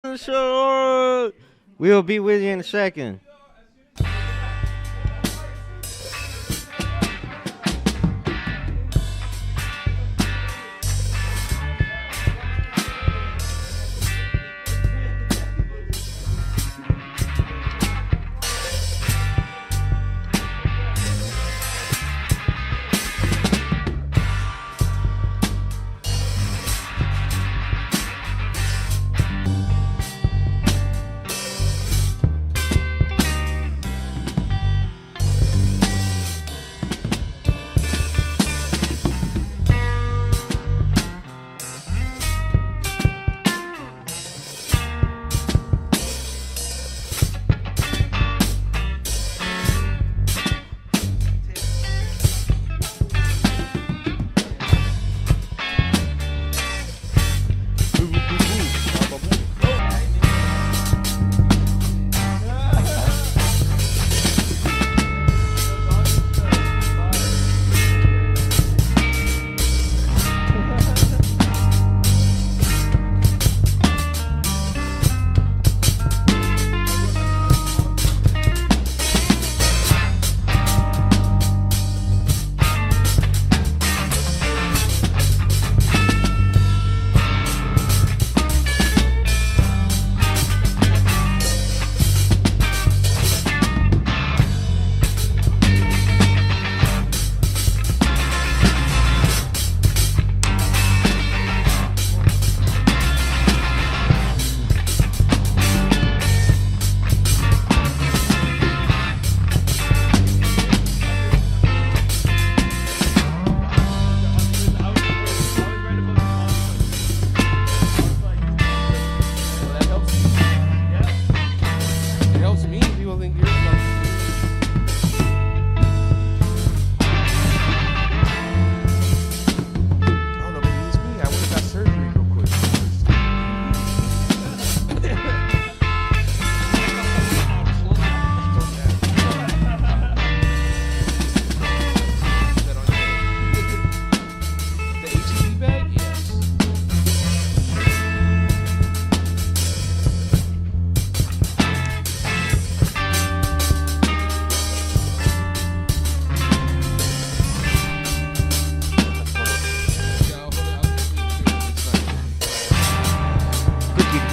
Sure. We'll be with you in a second.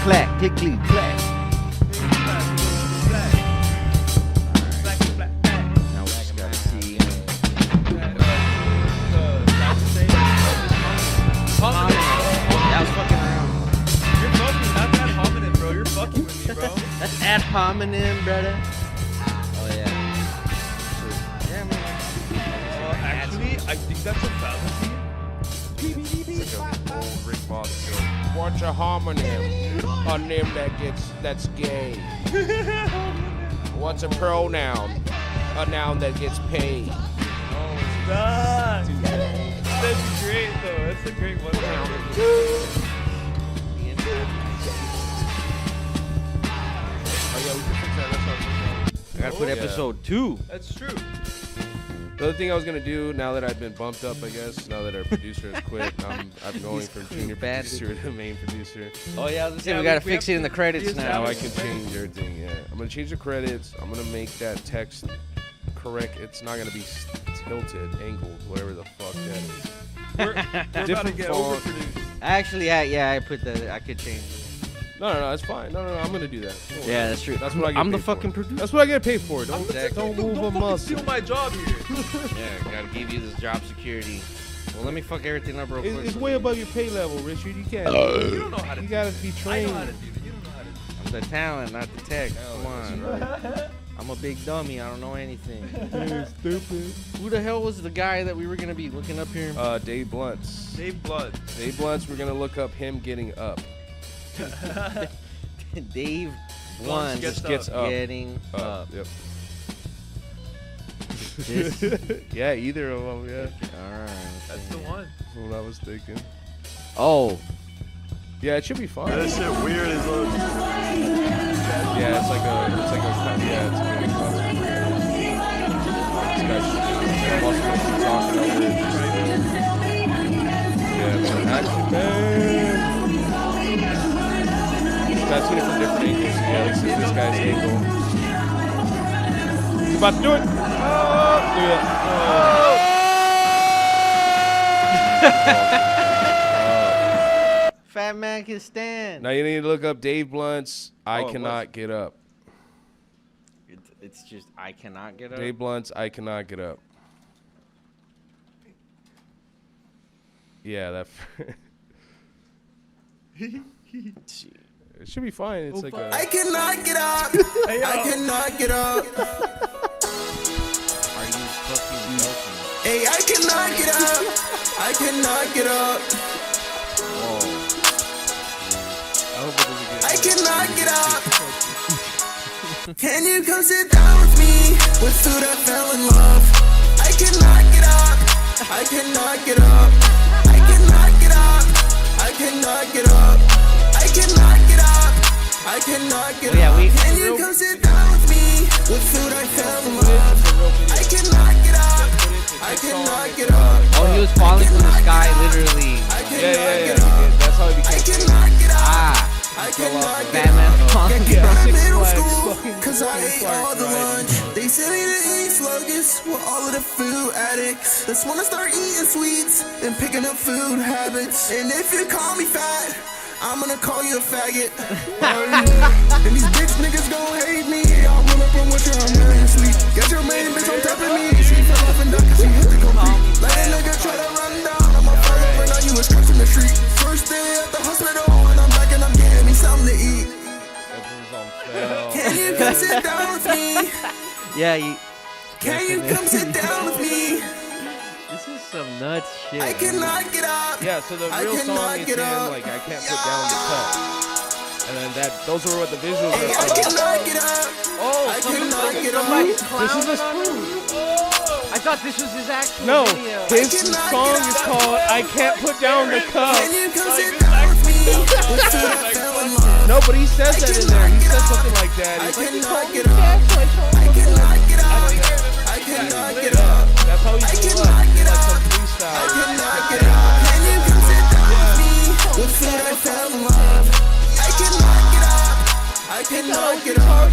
Clack, clickly, clack. Now we just gotta see. That was fucking around. You're fucking, that's ad hominem, bro. You're fucking with me, bro. That's ad hominem, brother. Oh yeah. Yeah, man. Actually, I think that's a fallacy. It's like a old Rick Moss joke. What's a homonym? A name that's gay. What's a pronoun? A noun that gets paid. Oh, stop. That's great, though. That's a great one. Oh yeah, we can fix that. That's what I gotta put episode 2. That's true. The other thing I was gonna do, now that I've been bumped up, I guess, now that our producer has quit, I'm going from junior producer to main producer. Oh yeah, let's see. We gotta fix it in the credits now. Now I can change everything. Yeah, I'm gonna change the credits. I'm gonna make that text correct. It's not gonna be tilted, angled, whatever the fuck that is. We're about to get overproduced. Actually, I put that. I could change it. No, it's fine. No, I'm gonna do that. Yeah, that's true. That's what I get I'm the paid for. fucking producer. That's what I get paid for. Don't move a Don't muscle. steal my job here. Yeah, gotta give you this job security. Well, let me fuck everything up real quick. It's way above your pay level, Richard. You can't. You don't know how to You do gotta it. be I trained. know how to do it. You don't know how to do it. I'm the talent, not the tech. Come on. I'm a big dummy. I don't know anything. Stupid. Who the hell was the guy that we were gonna be looking up here? Dave Blunts. Dave Blood. Dave Blunts. We're gonna look up him getting up. Dave Blunt gets up. getting up. Yep. This- Yeah, either of them. Yeah. All right. That's the one. That's what I was thinking. Oh, Yeah, it should be fun. That shit weird as well. Yeah, it's like a, yeah, it's a really fun. This guy's talking over it. Yeah, man. This guy's seen it from different angles. Yeah, this is this guy's angle. He's about to do it. Oh, look at that. Fat man can stand. Now you need to look up Dave Blunt's I Oh, it Cannot Get Up. It's just I cannot get up. Dave Blunt's I Cannot Get Up. Yeah, that. It should be fine. It's like a. I cannot get up. I cannot get up. Are you fucking joking? Hey, I cannot get up. I cannot get up. I hope it doesn't get. I cannot get up. Can you come sit down with me? With food I fell in love. I cannot get up. I cannot get up. I cannot get up. I cannot get up. I cannot get up. I cannot get Oh, yeah, up. we- Can you come sit down with me? With food I fell in love. I cannot get up. I cannot get up. Oh, he was falling from the sky, literally. I Yeah. cannot get up. That's how he I became. cannot get up. Ah, I cannot get Batman up. falling. Get out of Six middle Flags school, fucking cause I theme ate park all the ride. lunch. They sent me to eat sluggish with all of the food addicts. That's when I start eating sweets and picking up food habits. And if you call me fat, I'm gonna call you a faggot. And these bitch niggas gon' hate me. I'll run up on what you're million sweet. Get your main bitch on top of me. She fell off and ducked cause she hit the complete. Let a nigga try to run down. I'm a fire right now, you was crushed in the street. First day at the hospital and I'm back and I'm getting me something to eat. Can you come sit down with me? Yeah, you. Can you come sit down with me? This is some nuts shit. I cannot get up. Yeah, so the I real song cannot is get him up. like I can't put down the cut, and then those are what the visuals Hey, I are from. cannot get up. Oh, I cannot get somebody up. this is a spoof. I thought this was his actual No, video. his cannot song get is up. called I Can't Put Down the Cup. Can you come sit down with me? With food I fell in love. No, but he says that in there. He says something like that. I He's like, cannot get up. I cannot get up. I cannot get up. that's how he I blew cannot up. get Like up. some I freestyle. cannot get up. Can you come sit down with me? With food I fell in love. I cannot get up. I cannot get up.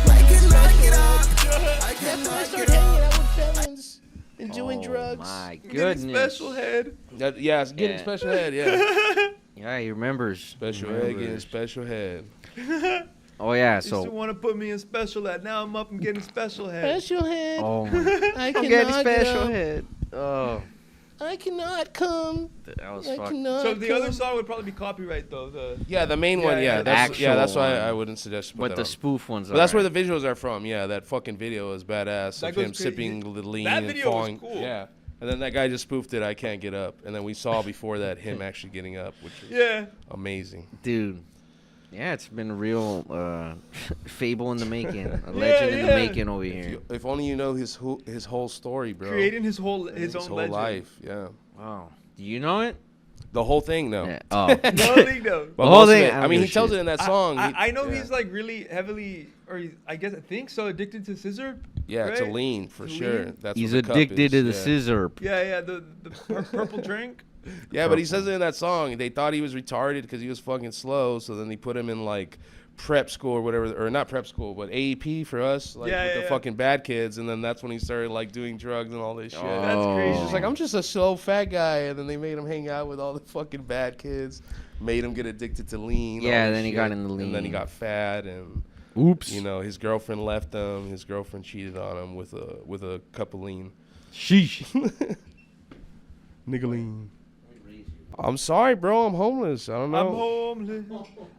I cannot get up. I cannot get up. And doing drugs. My Getting goodness. special head. Yeah, it's getting Yeah. special head. Yeah, Yeah, he remembers. special head, getting special head. Oh yeah, Used to so. want to put me in special head. Now I'm up and getting special head. Special head. Oh my. I I'm getting special head. Oh, I cannot come. that was I fucked. cannot. So the other song would probably be copyright though. Yeah, the main one. Yeah, Yeah, the that's actual why one. I wouldn't suggest. to put But that the on. spoof ones. But that's are. where the visuals are from. Yeah, that fucking video is badass That of goes him crazy. sipping the lean That and video was falling. cool. Yeah, and then that guy just spoofed it. I can't get up, and then we saw before that him actually getting up, which was Yeah. amazing. Dude. Yeah, it's been a real fable in the making, a legend in the yeah. making over here. If only you know his whole story, bro. Creating his own his whole legend. life. Yeah, Wow. Do you know it? the whole thing. No. Yeah. Oh. No, thing though. But The whole most of thing, it- I I don't mean, give he a tells shit. it in that song. I know yeah. he's like really heavily, or I think so, addicted to scissor. Yeah, to right? lean for To sure. lean? That's He's what the cup addicted to is, the yeah. scissor. Yeah, the purple drink. Yeah, but he says it in that song. They thought he was retarded because he was fucking slow. So then they put him in like prep school or whatever, or not prep school, but AEP for us, like Yeah, with yeah, the yeah. fucking bad kids. And then that's when he started like doing drugs and all this shit. Oh. That's crazy. He's just like, I'm just a slow fat guy. And then they made him hang out with all the fucking bad kids, made him get addicted to lean. Yeah, all this then he got shit. into And then he lean. got fat and. Oops. You know, his girlfriend left him. His girlfriend cheated on him with a cup of lean. Sheesh. Nigga lean. I'm sorry, bro. I'm homeless. I don't I'm know. homeless.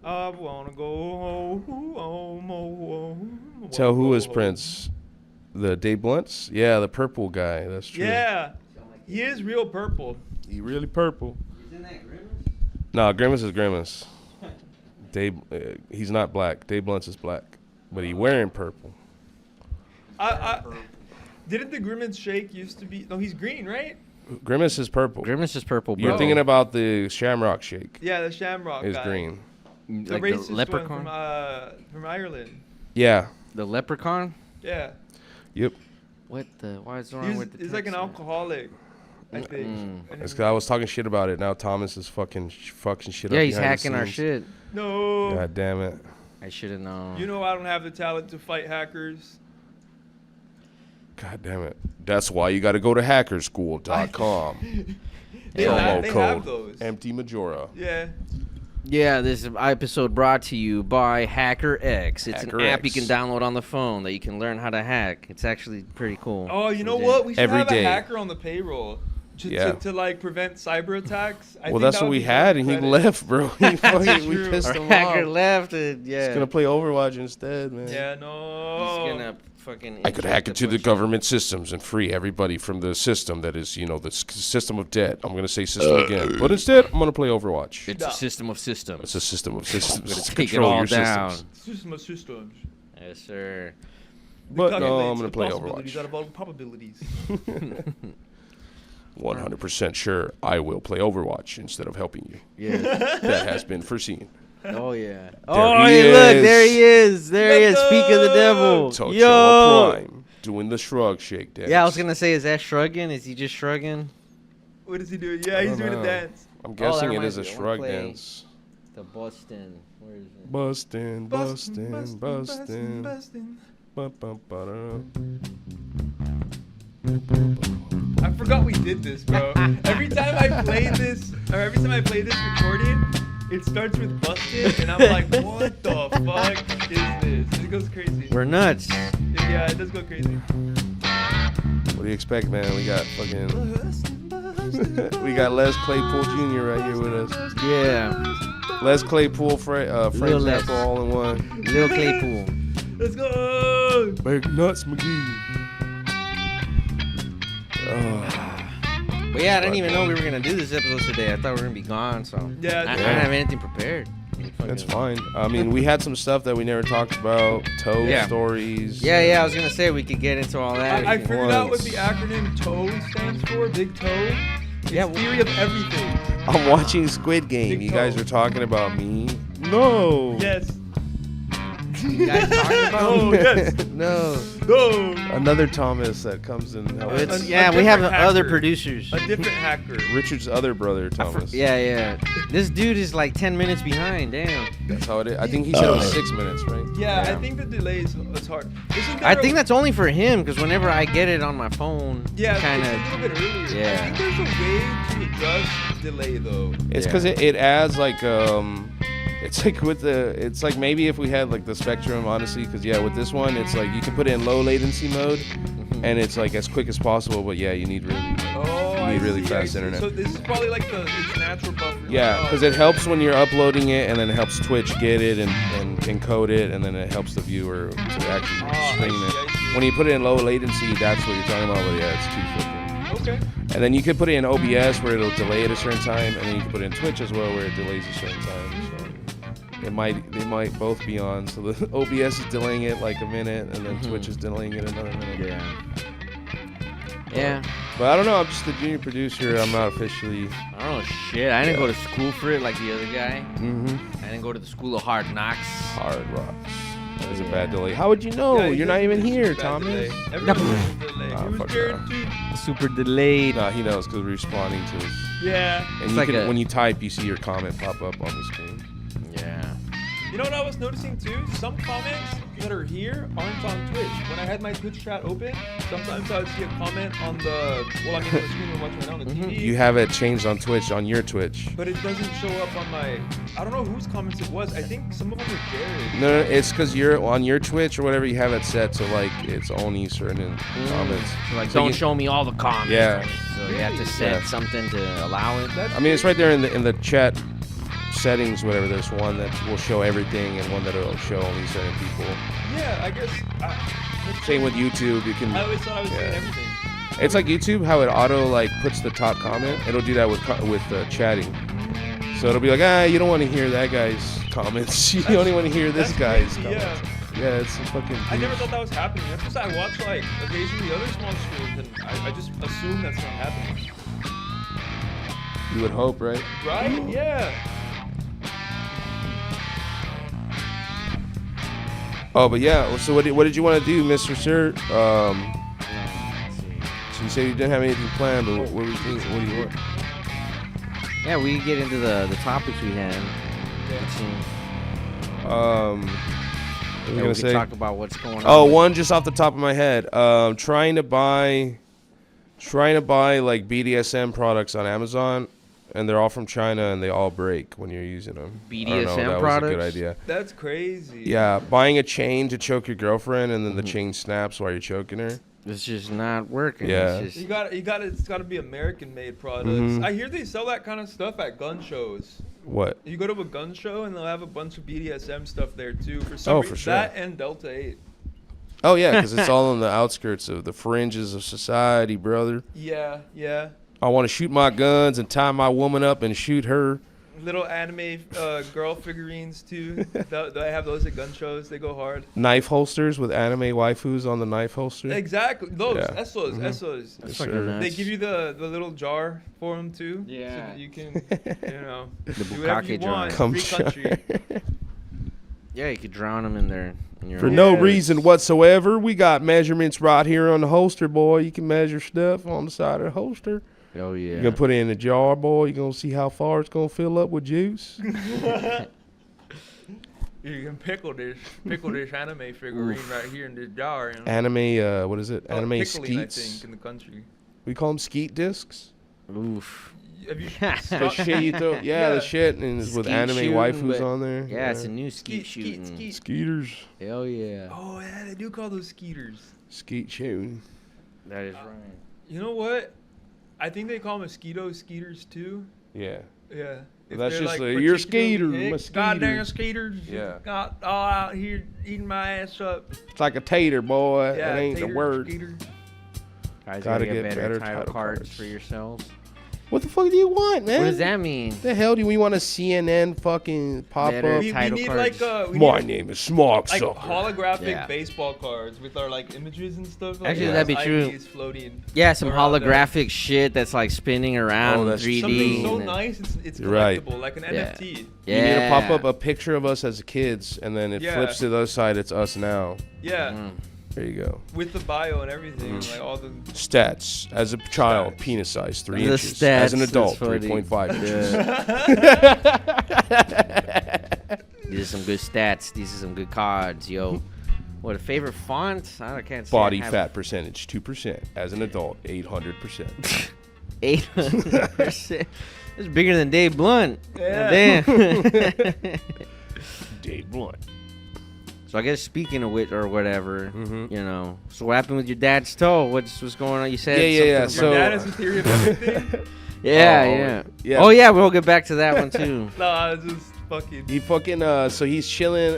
I wanna go home. Tell who is Prince? The Dave Blunts? Yeah, the purple guy. That's true. Yeah, he is real purple. He really purple. No, Grimace is Grimace. Dave, he's not black. Dave Blunts is black, but he wearing purple. Didn't the Grimmins shake used to be? No, he's green, right? Grimace is purple. Grimace is purple, bro. You're thinking about the Shamrock Shake. Yeah, the Shamrock Is guy. green. The like racist the leprechaun. one from Ireland. Yeah. The leprechaun. Yeah, Yep. What the? Why is wrong with the? he's like an text? alcoholic, I think. Mm. And It's then- 'cause I was talking shit about it. Now Thomas is fucking shit Yeah, up he's behind the hacking our scenes. shit. No. God damn it. I should have known. You know I don't have the talent to fight hackers. God damn it. That's why you got to go to hackerschool.com. They have those. Empty Majora. Yeah. Yeah, this episode brought to you by Hacker X. It's Hacker an app you X. can download on the phone that you can learn how to hack. It's actually pretty cool. Oh, you know what? We should Every have day. a hacker on the payroll. To like prevent cyber attacks. Well, that's what we had, and he left, bro. We pissed Our him hacker off. left, and yeah. He's gonna play Overwatch instead, man. Yeah, no. He's gonna fucking. I could hack into the government systems and free everybody from the system that is, the system of debt. I'm gonna say system again, but instead I'm gonna play Overwatch. It's a system of systems. It's a system of systems. Let's to take it control all your down. systems. System of systems. Yes, sir. But no, I'm Calculates gonna the play possibilities Overwatch. out of all the probabilities. 100% sure I will play Overwatch instead of helping you. Yeah. That has been foreseen. Oh yeah. There he hey, look, is. there he is. There he is. Speak of the devil. Tocho Yo. Prime doing the shrug shake dance. Yeah, I was gonna say, is that shrugging? Is he just shrugging? What is he doing? Yeah, he's doing a dance. I'm guessing it reminds is a me. I wanna shrug play dance. The Boston. Where is it? Bustin'. Ba-ba-ba-da. I forgot we did this, bro. Every time I play this recording, it starts with busted, and I'm like, what the fuck is this? It goes crazy. We're nuts. Yeah, it does go crazy. What do you expect, man? We got fucking. We got Les Claypool Jr. right here with us. Yeah. Les Claypool, Frank Lil Les. Zappa, all in one. Lil Claypool. Let's go. Big Nuts McGee. But yeah, I didn't even know we were gonna do this episode today. I thought we were gonna be gone, so Yeah, I didn't have anything prepared. That's fine. I mean, we had some stuff that we never talked about. Toe stories. Yeah, I was gonna say we could get into all that. I figured out what the acronym TOE stands for. Big Toe. It's theory of everything. I'm watching Squid Game. Big You guys toe. are talking about me. No. Yes. You guys talking about? Oh, yes. No. No. Another Thomas that comes in. It's, A we have different other hacker. producers. A different hacker. Richard's other brother, Thomas. Yeah. This dude is like 10 minutes behind. Damn. That's how it is. I think he said it was 6 minutes, right? Yeah, Yeah. I think the delay is hard. Isn't there I think that's only for him because whenever I get it on my phone, kind it's a of. little bit earlier. Yeah. I think there's a way to adjust delay though. It's because it adds like it's like it's like maybe if we had like the spectrum, honestly, because with this one it's like you can put it in low latency mode and it's like as quick as possible, but you need really fast internet. So this is probably like its natural buffer. Yeah, because it helps when you're uploading it, and then it helps Twitch get it and encode it, and then it helps the viewer to actually stream it. When you put it in low latency, that's what you're talking about, but it's too fucking. Okay. And then you could put it in OBS where it'll delay at a certain time, and then you can put it in Twitch as well where it delays a certain time. So they might both be on. So the OBS is delaying it like a minute, and then Twitch is delaying it another minute. Yeah. But I don't know. I'm just the junior producer. I'm not officially. I don't know shit. I didn't go to school for it like the other guy. Mm-hmm. I didn't go to the school of hard knocks. Hard rocks. That was a bad delay. How would you know? Yeah, You're not even here, bad Thomas. delay. Everyone's delay. Nah, Who's fuck Jared that. too? Super delayed. Nah, he knows because we're responding to his. Yeah. And It's you like can, a- when you type, you see your comment pop up on the screen. Yeah. You know what I was noticing too? Some comments that are here aren't on Twitch. When I had my Twitch chat open, sometimes I would see a comment on the on the screen we're watching right now on the TV. You have it changed on Twitch, on your Twitch. But it doesn't show up on my. I don't know whose comments it was. I think some of them are Jared. No, it's because you're on your Twitch or whatever. You have it set so like it's only certain comments. So, like, So don't you- show me all the comments. Yeah. So you have to set Yeah. something to allow it. That's I mean, it's right there in the chat settings, whatever. There's one that will show everything and one that will show only certain people. Yeah, I guess. Same with YouTube. You can. I always thought I was saying Yeah. everything. It's like YouTube, how it auto like puts the top comment. It'll do that with chatting. So it'll be like, you don't want to hear that guy's comments. You only want to hear this That's guy's crazy, comments. Yeah, it's a fucking. I never thought that was happening. That's just I watch like occasionally other small streams, and I just assume that's not happening. You would hope, right? Right? Yeah. Oh, but yeah. So what did you want to do, Mr. Sir? So you said you didn't have anything planned, but what do you think? What do you want? Yeah, we get into the topics we had. Let's see. I was Yeah, gonna we say. can talk about what's going on. Oh, one just off the top of my head. Trying to buy like BDSM products on Amazon, and they're all from China, and they all break when you're using them. BDSM that products? was a good idea. That's crazy. Yeah, buying a chain to choke your girlfriend, and then the chain snaps while you're choking her. It's just not working. Yeah. It's just, It's gotta be American-made products. Mhm. I hear they sell that kind of stuff at gun shows. What? You go to a gun show and they'll have a bunch of BDSM stuff there too. For some Oh, reason, for sure. that and Delta 8. Oh yeah, because it's all on the outskirts of the fringes of society, brother. Yeah, yeah. I want to shoot my guns and tie my woman up and shoot her. Little anime girl figurines too. They have those at gun shows. They go hard. Knife holsters with anime waifus on the knife holster. Exactly. Those. Yeah. Essos. Mhm. Essos. that's Yes, fucking sir. nuts. They give you the little jar for them too. So Yeah. that you can, The do whatever you bukkake jar. want. Come Free country. Yeah, you could drown them in there. In your For own- no Yes. reason whatsoever, we got measurements right here on the holster, boy. You can measure stuff on the side of the holster. Oh yeah. You're gonna put it in a jar, boy. You're gonna see how far it's gonna fill up with juice. You can pickle this anime figurine right here in this jar. You know? Anime, what is it? Oh, Anime pickling, I think, skeets. in the country. We call them skeet discs. Oof. Have you The shit you throw, yeah, the shit, and it's with Skeet anime shooting, waifus but- on there. Yeah, it's a new skeet shooting. Skeet. Skeeters. Hell yeah. Oh yeah, they do call those skeeters. Skeet shooting. That is right. You know what? I think they call mosquito skeeters too. Yeah. Yeah. If That's they're, just like, a- you're a particularly skeeter, hick, mosquito. Goddamn skeeters. Yeah. Got all out here eating my ass up. It's like a tater, boy. Yeah. That ain't the tater, word. Skeeter. Guys, Gotta gotta get get better better title cards cards. for yourselves. What the fuck do you want, man? What does that mean? The hell do we want a CNN fucking pop Better up? We title need cards. like we My need name is Smog like Sucker. holographic Yeah. baseball cards with our like images and stuff. Like Actually, that. that'd be true. IDs floating. Yeah, some around there. holographic shit that's like spinning around Oh, in that's 3D. Something so and then- nice, it's You're right. collectible, like an Yeah. NFT. Yeah. You need to pop up a picture of us as kids, and then it Yeah. flips to the other side. It's us now. Yeah, Mm. There you go. with the bio and everything, Mm. like all the. Stats. As a child, Stats. penis size 3 The inches. As an stats, adult, that's funny. 3.5 inches. These are some good stats. These are some good cards, yo. What a favorite font? I can't say. Body I have fat percentage 2%. As an adult, 800%. 800%. It's bigger than Dave Blunt. Yeah. Damn. Dave Blunt. So I guess speaking of which or whatever, Mhm. you know. So what happened with your dad's toe? What's going on? You said Yeah. something My So- dad has a theory of everything. Yeah, Oh, yeah. yeah. Oh yeah, we'll get back to that one too. No, I was just fucking. He fucking so he's chilling.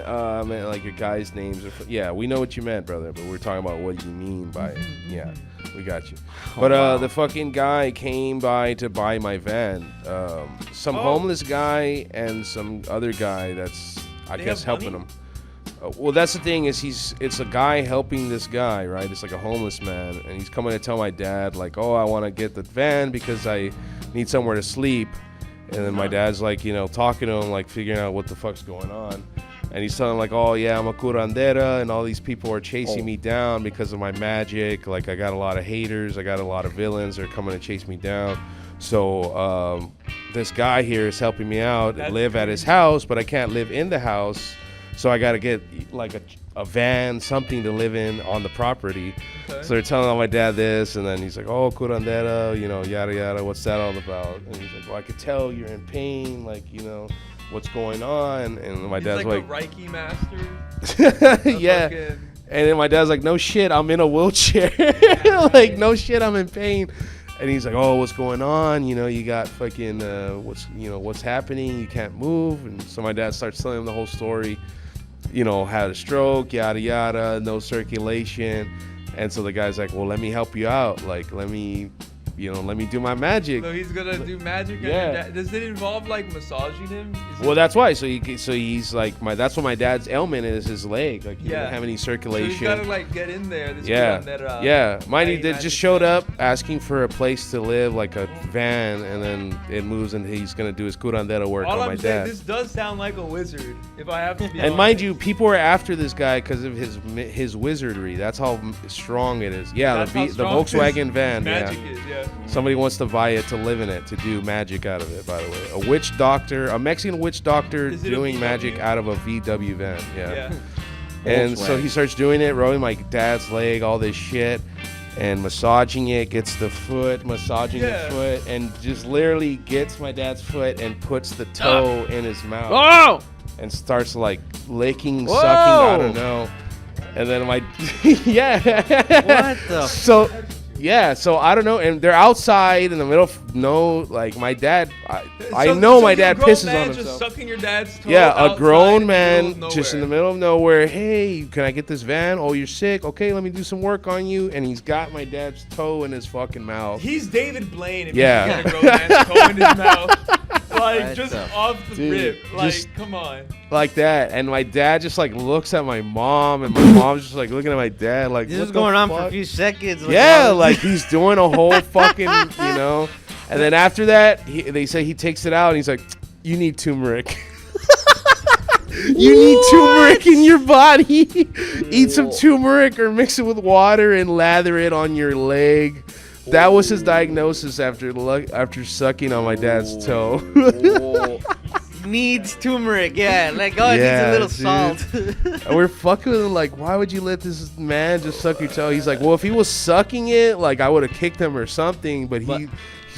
Man, like your guys' names are. Yeah, we know what you meant, brother. But we're talking about what you mean by it. Yeah, we got you. But wow. the fucking guy came by to buy my van. Some Oh. homeless guy and some other guy that's I They guess have helping money? him. Well, that's the thing is it's a guy helping this guy, right? It's like a homeless man, and he's coming to tell my dad like, oh, I want to get the van because I need somewhere to sleep. And then my dad's like, you know, talking to him, like figuring out what the fuck's going on. And he's telling him like, oh yeah, I'm a curandera, and all these people are chasing me down because of my magic. Like I got a lot of haters, I got a lot of villains that are coming to chase me down. So this guy here is helping me out and That's live at his house, but I can't live in the house. So I got to get like a van, something to live in on the property. Okay. So they're telling my dad this, and then he's like, oh, curandera, you know, yada, yada, what's that all about? And he's like, well, I could tell you're in pain, like, you know, what's going on? And my He's dad's like like, a Reiki master. yeah. Fucking- And then my dad's like, no shit, I'm in a wheelchair. Like, no shit, I'm in pain. And he's like, oh, what's going on? You know, you got fucking, what's happening? You can't move. And so my dad starts telling him the whole story. You know, had a stroke, yada, yada, no circulation. And so the guy's like, well, let me help you out. Like, let me do my magic. So he's gonna do magic. on Yeah. your dad. Does it involve like massaging him? Is Well, it- that's why. So he's like, that's what my dad's ailment is, his leg. Like, he Yeah. doesn't have any So circulation. he's gotta like get in there. This Yeah, curandera, yeah. Mind you, Reiki they magic just showed man. up asking for a place to live, like a van, and then it moves, and he's gonna do his curandera work All on I'm my saying, dad. this does sound like a wizard. If I have to be. And mind honest. you, people are after this guy because of his wizardry. That's how strong it is. Yeah, That's the how strong Volkswagen his van. magic Yeah, is. Yeah. Yeah. Somebody wants to buy it to live in it, to do magic out of it, by the way. A witch doctor, a Mexican witch doctor Is it a doing VW? magic out of a VW van. Yeah. And so Volkswagen. he starts doing it, rubbing my dad's leg, all this shit, and massaging it, gets the foot, massaging Yeah. the foot, and just literally gets my dad's foot and puts the toe in his mouth Oh! and starts like licking, Whoa! sucking, I don't know. And then my, yeah. What the So I don't know, and they're outside in the middle of like my dad. I So- know so my you're a dad grown pisses man on just himself. sucking your dad's toe Yeah, a outside grown in the man middle of just in the nowhere. middle of nowhere. Hey, can I get this van? Oh, you're sick. Okay, let me do some work on you. And he's got my dad's toe in his fucking mouth. He's David Blaine if Yeah. he's got a grown man's toe in his mouth. Like, What just the- off the Dude, rip. Like, just- come on. Like that. And my dad just like looks at my mom, and my mom's just like looking at my dad like, This what is the going on for fuck? a few seconds. Yeah, wow. like he's doing a whole fucking, you know. And then after that, they say he takes it out and he's like, you need turmeric. You need turmeric in your body. Eat some turmeric or mix it with water and lather it on your leg. That was his diagnosis after sucking on my dad's toe. Needs turmeric, yeah. Like, oh, it Yeah, needs a little salt. And we're fucking with him like, why would you let this man just suck your toe? He's like, well, if he was sucking it, like I would have kicked him or something, but he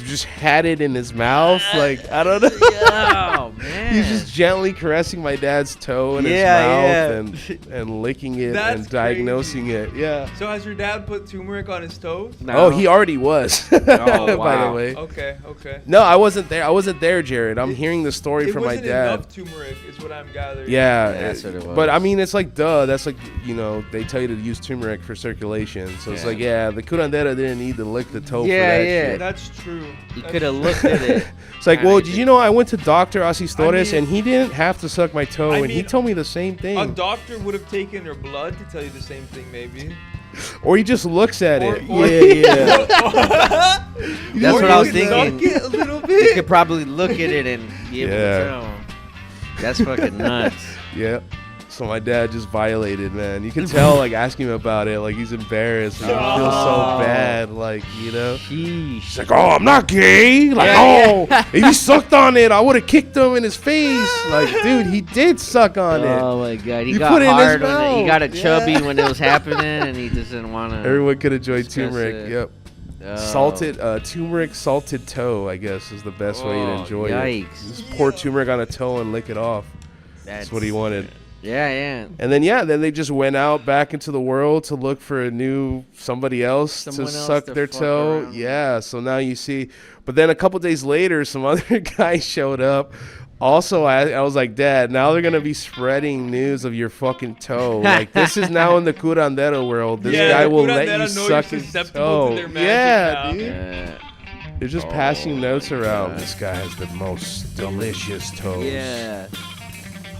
just had it in his mouth. Like, I don't know. Oh, man. He's just gently caressing my dad's toe in Yeah, his mouth and licking it That's and diagnosing it. Yeah. So has your dad put turmeric on his toes? Oh, he already was. Oh, By the wow. way. Okay, okay. No, I wasn't there. I wasn't there, Jared. I'm hearing the story It from my wasn't dad. enough turmeric is what I'm gathering. Yeah, That's what it was. But I mean, it's like, duh. That's like, you know, they tell you to use turmeric for circulation. So it's Yeah. like, yeah, the curandera didn't need to lick the toe Yeah, for that yeah. shit. That's true. He That's could have true. looked at it. It's like, well, Kinda did you know I went to Dr. Aziz Torres mean- and he didn't have to suck my toe I and he mean, told me the same thing. A doctor would have taken your blood to tell you the same thing, maybe. Or he just looks at Or- it. or- Yeah. That's Or what you I was could thinking. suck it a little You bit. could probably look at it and be able Yeah. to tell. That's fucking nuts. Yeah. So my dad just violated, man. You can tell, like, asking him about it, like, he's embarrassed. And he feels so bad, like, you know. He's Sheesh. like, oh, I'm not gay. Like, Yeah, oh, if he sucked on it, I would have kicked him in his face. Like, dude, he did suck on it. Oh my god, he You got put it in his hard when he mouth. got a chubby Yeah. when it was happening, and he just didn't want to. Everyone could enjoy Discuss turmeric. it. Yep. Oh. Salted, turmeric salted toe, I guess, is the best way to Oh, enjoy it. yikes. Just pour turmeric on a toe and lick it off. That's what he wanted. Yeah, yeah. And then then they just went out back into the world to look for a new somebody else Someone to else suck to their fuck toe. around. Yeah, so now you see. But then a couple days later, some other guy showed up. Also, I was like, Dad, now they're gonna be spreading news of your fucking toe. Like, this is now in the curandero world. This Yeah, guy the will let curandera you know suck you're his susceptible toe. to their magic Yeah, now. dude. Yeah. They're just passing notes around. This guy has the most delicious toes. Yeah.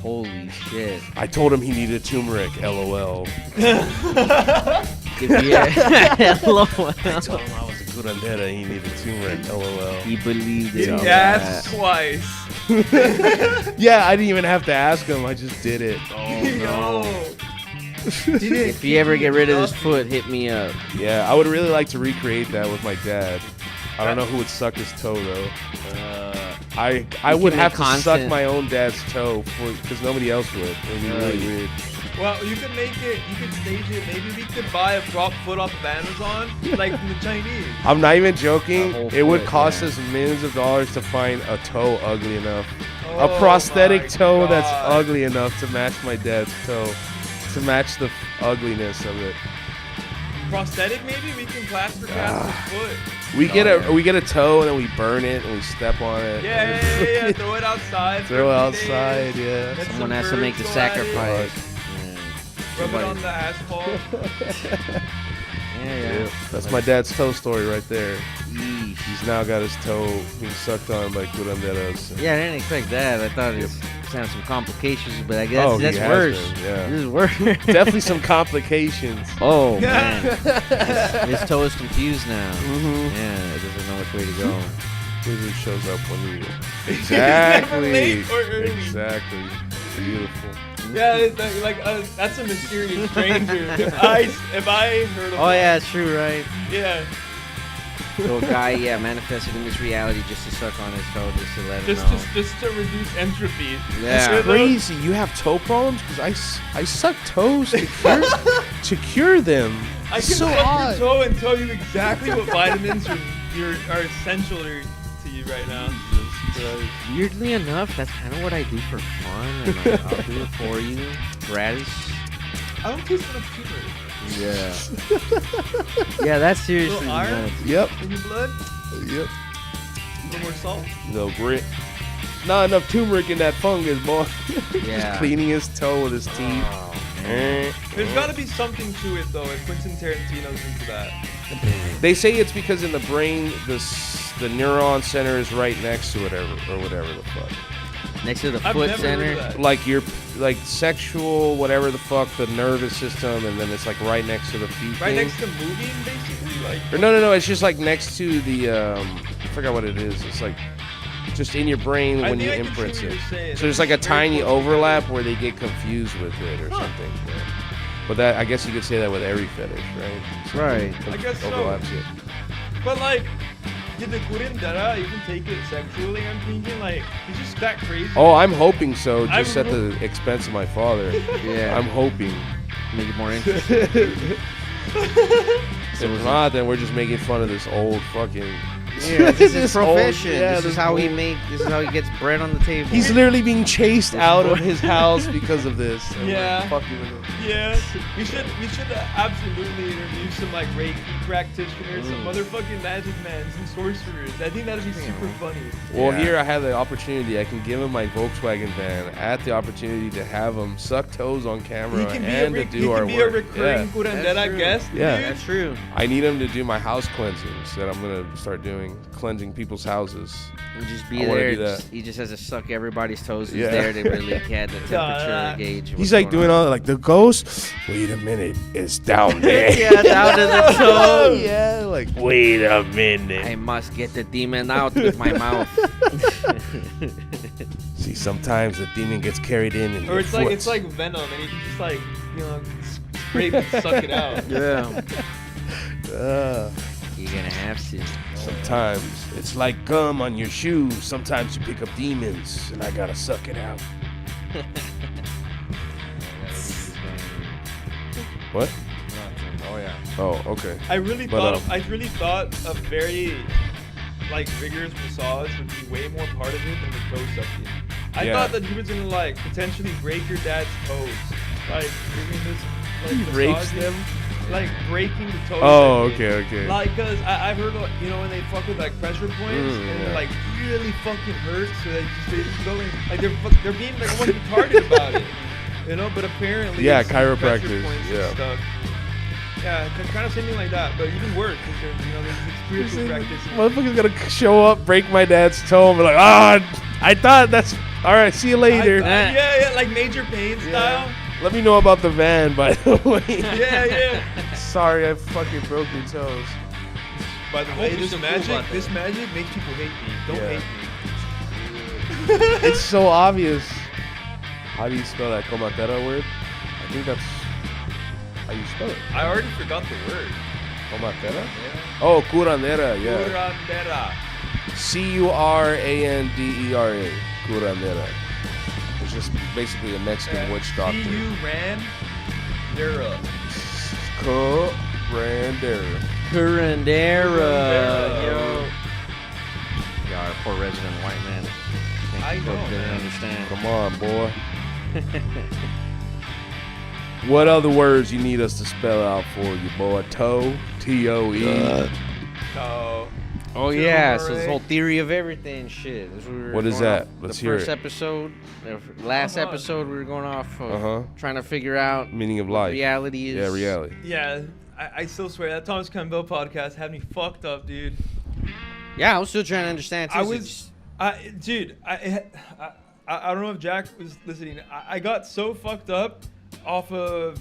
Holy shit. I told him he needed turmeric. LOL. If you, LOL. I told him I was a curandera. He needed turmeric. LOL. He believed it. Didn't all ask that. twice. Yeah, I didn't even have to ask him. I just did it. Yo. If you ever get rid of this foot, hit me up. Yeah, I would really like to recreate that with my dad. I don't know who would suck his toe though. I You would can have make to suck constant- my own dad's toe because nobody else would. It would be really weird. Well, you could make it, you could stage it. Maybe we could buy a prop foot off of Amazon, like from the Chinese. I'm not even joking. A whole It would foot, cost yeah. us millions of dollars to find a toe ugly enough. Oh A prosthetic my toe that's God. ugly enough to match my dad's toe. To match the ugliness of it. Prosthetic, maybe we can plaster cast his foot. We get a toe and then we burn it and we step on it. Yeah. Throw it outside. for Throw it a few outside, days. yeah. Let Someone some has to make the birds go at it. sacrifice. Rub it on the asphalt. Yeah. That's my dad's toe story right there. Yeesh. He's now got his toe being sucked on by curanderos. Yeah, I didn't expect that. I thought it was had some complications, but I guess Oh, he that's has worse. been, yeah. This is worse. Definitely some complications. Oh man, his toe is confused now. Mm-hmm. Yeah, it doesn't know which way to go. Wizard shows up when you. never Exactly. late or early. Exactly. Beautiful. Yeah, it's like that's a mysterious stranger. If I heard of Oh that. yeah, it's true, right? Yeah. Little guy, manifested in this reality just to suck on his toe, just to let him know. Just to reduce entropy. Yeah. Crazy. You have toe problems? Because I suck toes to cure them. I can so suck odd. your toe and tell you exactly what vitamins are essential to you right now. Weirdly enough, that's kind of what I do for fun, and like, I'll do it for you. Gratis. I don't taste enough turmeric. Yeah. Yeah, that's seriously Little iron? nuts. Yep. In your blood? Yep. A little more salt? No grit. Not enough turmeric in that fungus, boy. Yeah. Just cleaning his toe with his teeth. Oh, man. There's got to be something to it, though, if Quentin Tarantino's into that. They say it's because in the brain, the neuron center is right next to whatever the fuck. Next to the I've foot never center. heard of that. Like your sexual whatever the fuck, the nervous system, and then it's like right next to the feet. Right thing. next to moving, basically? Like, Or no, it's just like next to the I forgot what it is. It's like just in your brain I when you think I can see imprint what it. you're saying. So there's like a Very tiny close together. overlap where they get confused with it or something. Yeah. But that I guess you could say that with every fetish, right? Right. I guess so. Overlaps it. But, like, did the curandera even take it sexually? I'm thinking, like, he's just that crazy. Oh, I'm hoping so. Just I'm at the expense of my father. Yeah. I'm hoping. Make it more interesting. If not, then we're just making fun of this old fucking. Yeah, this is This old- profession. yeah, this is this how old- this is how he gets bread on the table. He's literally being chased out of his house because of this. And we're Yeah. fucking with him. Yeah, we should absolutely interview some like Reiki practitioners, some motherfucking magic men, some sorcerers. I think that'd be super funny. Well, Yeah. here I have the opportunity. I can give him my Volkswagen van at the opportunity to have him suck toes on camera He can be and to do he our can be work. a recurring Yeah. That's curandera true. guest. Yeah. dude. That's true. I need him to do my house cleansings that I'm gonna start doing, cleansing people's houses. You just I be wanna there. do that. He just has to suck everybody's toes. He's Yeah. there to really get the temperature Nah. gauge. of He's what's like going doing on. all like the ghost. Wait a minute, it's down there. Yeah, down to the toe. Yeah, like wait a minute. I must get the demon out with my mouth. See, sometimes the demon gets carried in, and Or it's like venom, and you can just like scrape and suck it out. Yeah. Uh, You're gonna have to. sometimes it's like gum on your shoes. Sometimes you pick up demons, and I gotta suck it out. What? Oh yeah. Oh, okay. I really But, thought a very like rigorous massage would be way more part of it than the toe sucking. I Yeah. thought that he was gonna like potentially break your dad's toes, like giving this like He rapes massaging, them. like breaking the toes. Oh, I think. okay. Like, cause I've heard when they fuck with like pressure points and yeah. it like really fucking hurts, so they just go in like they're being like almost retarded about it, But apparently, Yeah, it's pressure chiropractors, points yeah. and stuff. Yeah, kind of something like that, but even worse because there's spiritual practice. Motherfucker's gonna show up, break my dad's toe, and be like, I thought that's all right. See you later. Yeah, like Major Payne style. Let me know about the van, by the way. Yeah. Sorry, I fucking broke your toes. By the hope way, you're this still cool about magic that. makes people hate me. Don't Yeah. hate me. It's so obvious. How do you spell that comatera word? I think that's how you spell it. I already forgot the word. Comatera? Oh, curandera, yeah. Curandera. Curandera. Curandera. It's just basically a Mexican witch doctor. Curandera. Curandera. Curandera, yo. Yeah, our poor resident white man. I know, Didn't man. understand. Come on, boy. What other words you need us to spell out for you, boy? Toe, T-O-E. Oh yeah, so this whole theory of everything shit. This we were What is going that? off Let's the hear first it. episode, the last Uh-huh. episode, we were going off of Uh-huh. trying to figure out Meaning of what life. reality is. Yeah, reality. Yeah, I still swear that Thomas Campbell podcast had me fucked up, dude. Yeah, I was still trying to understand. Too, I so was, just- I don't know if Jack was listening. I got so fucked up off of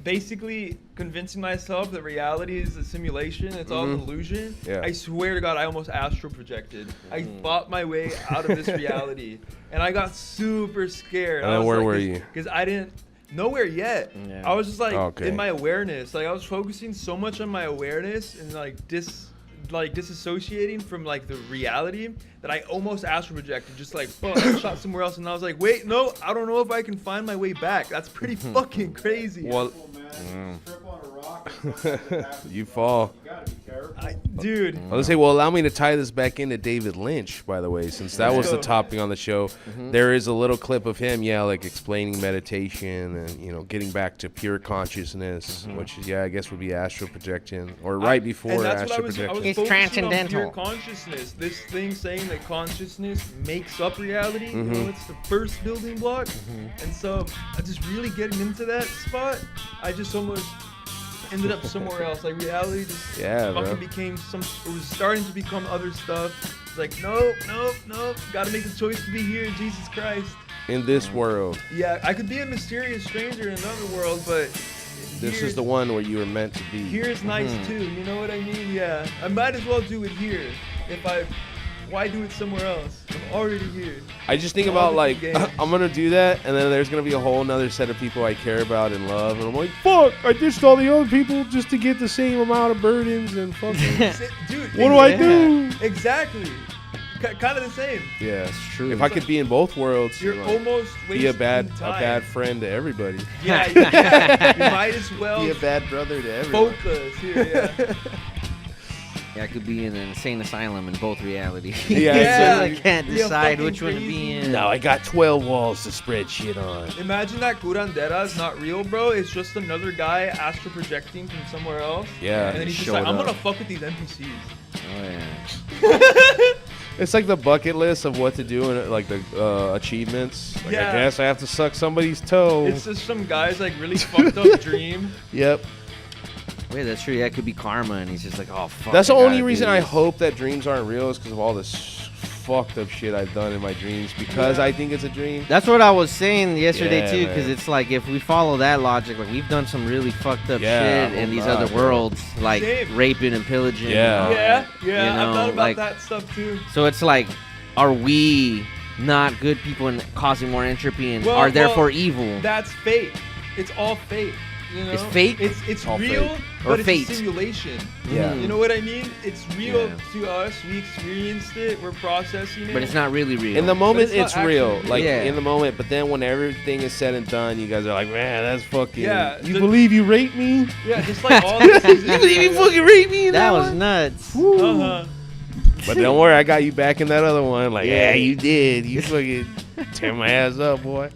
basically convincing myself that reality is a simulation. It's all an illusion. Yeah. I swear to God, I almost astral projected. I thought my way out of this reality, and I got super scared. And then where were you? Because I didn't. Nowhere yet. Yeah. I was just like Okay. in my awareness. Like I was focusing so much on my awareness and like like disassociating from like the reality that I almost astral projected, just like I shot somewhere else, and I was like, wait, no, I don't know if I can find my way back. That's pretty fucking crazy. Well, you fall. Dude. I was say, well, allow me to tie this back into David Lynch, by the way, since that was the topic on the show. There is a little clip of him, like explaining meditation and getting back to pure consciousness, which I guess would be astral projection, or right before astral projection. It's transcendental. On pure consciousness. This thing saying that consciousness makes up reality. It's the first building block. And so, just really getting into that spot, I just almost ended up somewhere else. Like reality just fucking became it was starting to become other stuff. It's like, nope, gotta make the choice to be here, Jesus Christ. In this world. Yeah, I could be a mysterious stranger in another world, but this is the one where you were meant to be. Here's nice too, you know what I mean? Yeah, I might as well do it here. Why do it somewhere else? I'm already here. I just think about like, I'm gonna do that, and then there's gonna be a whole nother set of people I care about and love, and I'm like, fuck, I ditched all the other people just to get the same amount of burdens and fucking. Dude, what do I do? Exactly. Kind of the same. Yeah, it's true. If I could be in both worlds, you're almost be a bad friend to everybody. Yeah, you might as well be a bad brother to everybody. Focus here, yeah. Yeah, I could be in an insane asylum in both realities. Yeah. So I can't decide which one to be in. No, I got 12 walls to spread shit on. Imagine that curandera is not real, bro. It's just another guy astral projecting from somewhere else. Yeah. And then he's just like, I'm gonna fuck with these NPCs. Oh yeah. It's like the bucket list of what to do and like the achievements. Like, I guess I have to suck somebody's toe. It's just some guy's like really fucked up dream. Yep. Wait, that's true. That could be karma, and he's just like, oh fuck. That's the only reason I hope that dreams aren't real is because of all this fucked up shit I've done in my dreams because I think it's a dream. That's what I was saying yesterday too, because man. it's like if we follow that logic, like we've done some really fucked up shit in these other worlds, like raping and pillaging. Yeah. You know, I've thought about like, that stuff too. So it's like, are we not good people and causing more entropy and are therefore evil? That's fate. It's all fate. You know? It's fate? It's all real, fate. but Or fate. it's a simulation. Yeah. You know what I mean? It's real Yeah. to us. We experienced it. We're processing it. But it's not really real. In the moment, it's not it's real. actually Like, real. in the moment. But then when everything is said and done, you guys are like, man, that's fucking... Yeah, You believe you raped me? Yeah, just like all this is You believe you fucking raped me in that was one? nuts. Uh-huh. But don't worry, I got you back in that other one. Like, yeah, you did. You fucking tear my ass up, boy.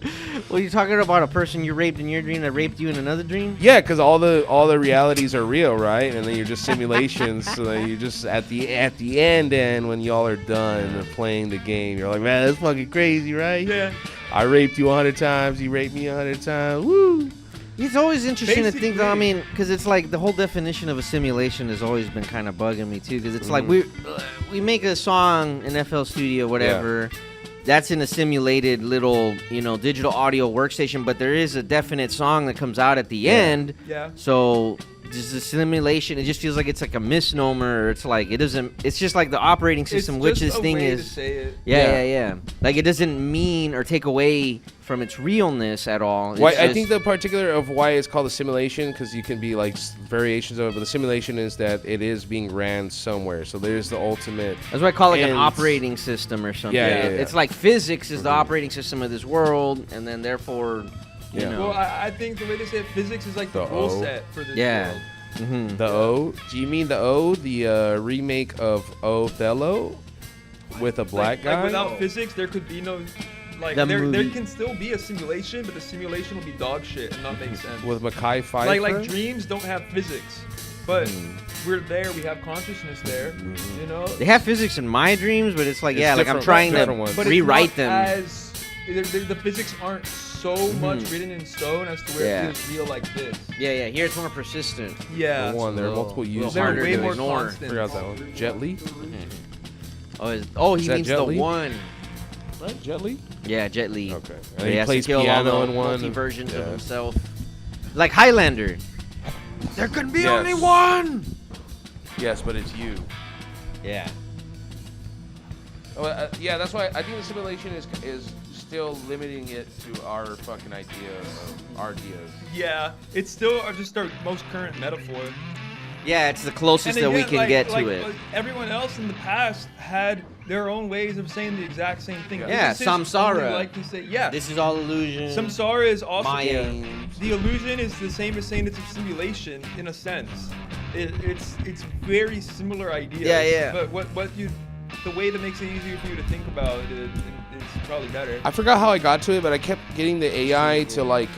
Well, you're talking about a person you raped in your dream that raped you in another dream? Yeah, because all the realities are real, right? And then you're just simulations. So then you just at the end, and when y'all are done playing the game, you're like, man, that's fucking crazy, right? Yeah. I raped you 100 times. You raped me 100 times. Woo. It's always interesting to think, though. I Basically. mean, because it's like the whole definition of a simulation has always been kind of bugging me too. Because it's like we make a song in FL Studio, whatever. That's in a simulated little, digital audio workstation. But there is a definite song that comes out at the end. Yeah. So just a simulation. It just feels like it's like a misnomer. It's like it doesn't. It's just like the operating system, It's which just this a thing way is. to say it. Yeah. Like it doesn't mean or take away from its realness at all. It's Why, I just- think the particular of why it's called a simulation, because you can be like variations of it, but the simulation is that it is being ran somewhere. So there's the ultimate. That's what I call like an ends. operating system or something. Yeah. It's like physics is the operating system of this world, and then therefore, you Yeah. know. Well, I think the way they say it, physics is like the The rule O. set for this Yeah. world. Mhm. The O? Do you mean the O, the remake of Othello with a black guy? Like without physics, there could be no. Like The there movie. can still be a simulation, but the simulation will be dog shit and not make sense. With Mackay Pfeiffer? Like dreams don't have physics, but Hmm. we're there. We have consciousness there. You know. They have physics in my dreams, but it's like, It's like I'm different- trying different to ones. But it's rewrite not them. As the physics aren't so much written in stone as to where Yeah. it feels real like this. Yeah. Here it's more persistent. Yeah. The one, there are multiple little users. They're harder way to more ignore. constant. Forgot that one. Jet Li? He Is that means Jet the Li? one. Right? Jet Li? Yeah, Jet Li. Okay. He And he has plays to kill piano all in the one. multi-versions of Yeah. himself. Like Highlander. There can be Yes. only one. Yes, but it's you. Yeah. Yeah, that's why I think the simulation is still limiting it to our fucking idea of our ideas. Yeah, it's still just our most current metaphor. Yeah, it's the closest And that we again, can get to it. Everyone else in the past had their own ways of saying the exact same thing. Yeah, Physicists samsara. only like to say, yeah. This is all illusion. Samsara is also Maya. the illusion is the same as saying it's a simulation in a sense. It's very similar ideas. Yeah. But the way that makes it easier for you to think about it is probably better. I forgot how I got to it, but I kept getting the AI to like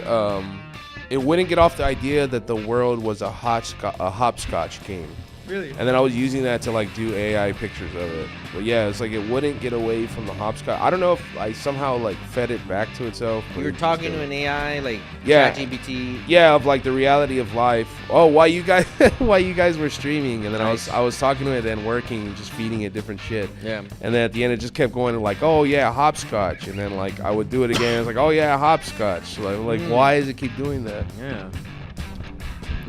it wouldn't get off the idea that the world was a hopscotch game. Really? And then I was using that to like do AI pictures of it. But yeah, it's like it wouldn't get away from the hopscotch. I don't know if I somehow like fed it back to itself. You were talking to an AI like Yeah. ChatGPT. Yeah, of like the reality of life. Oh, why you guys were streaming, and then Nice. I was talking to it and working, just feeding it different shit. Yeah. And then at the end it just kept going like, oh yeah, hopscotch, and then like I would do it again. It's like, oh yeah, hopscotch. So like why does it keep doing that? Yeah.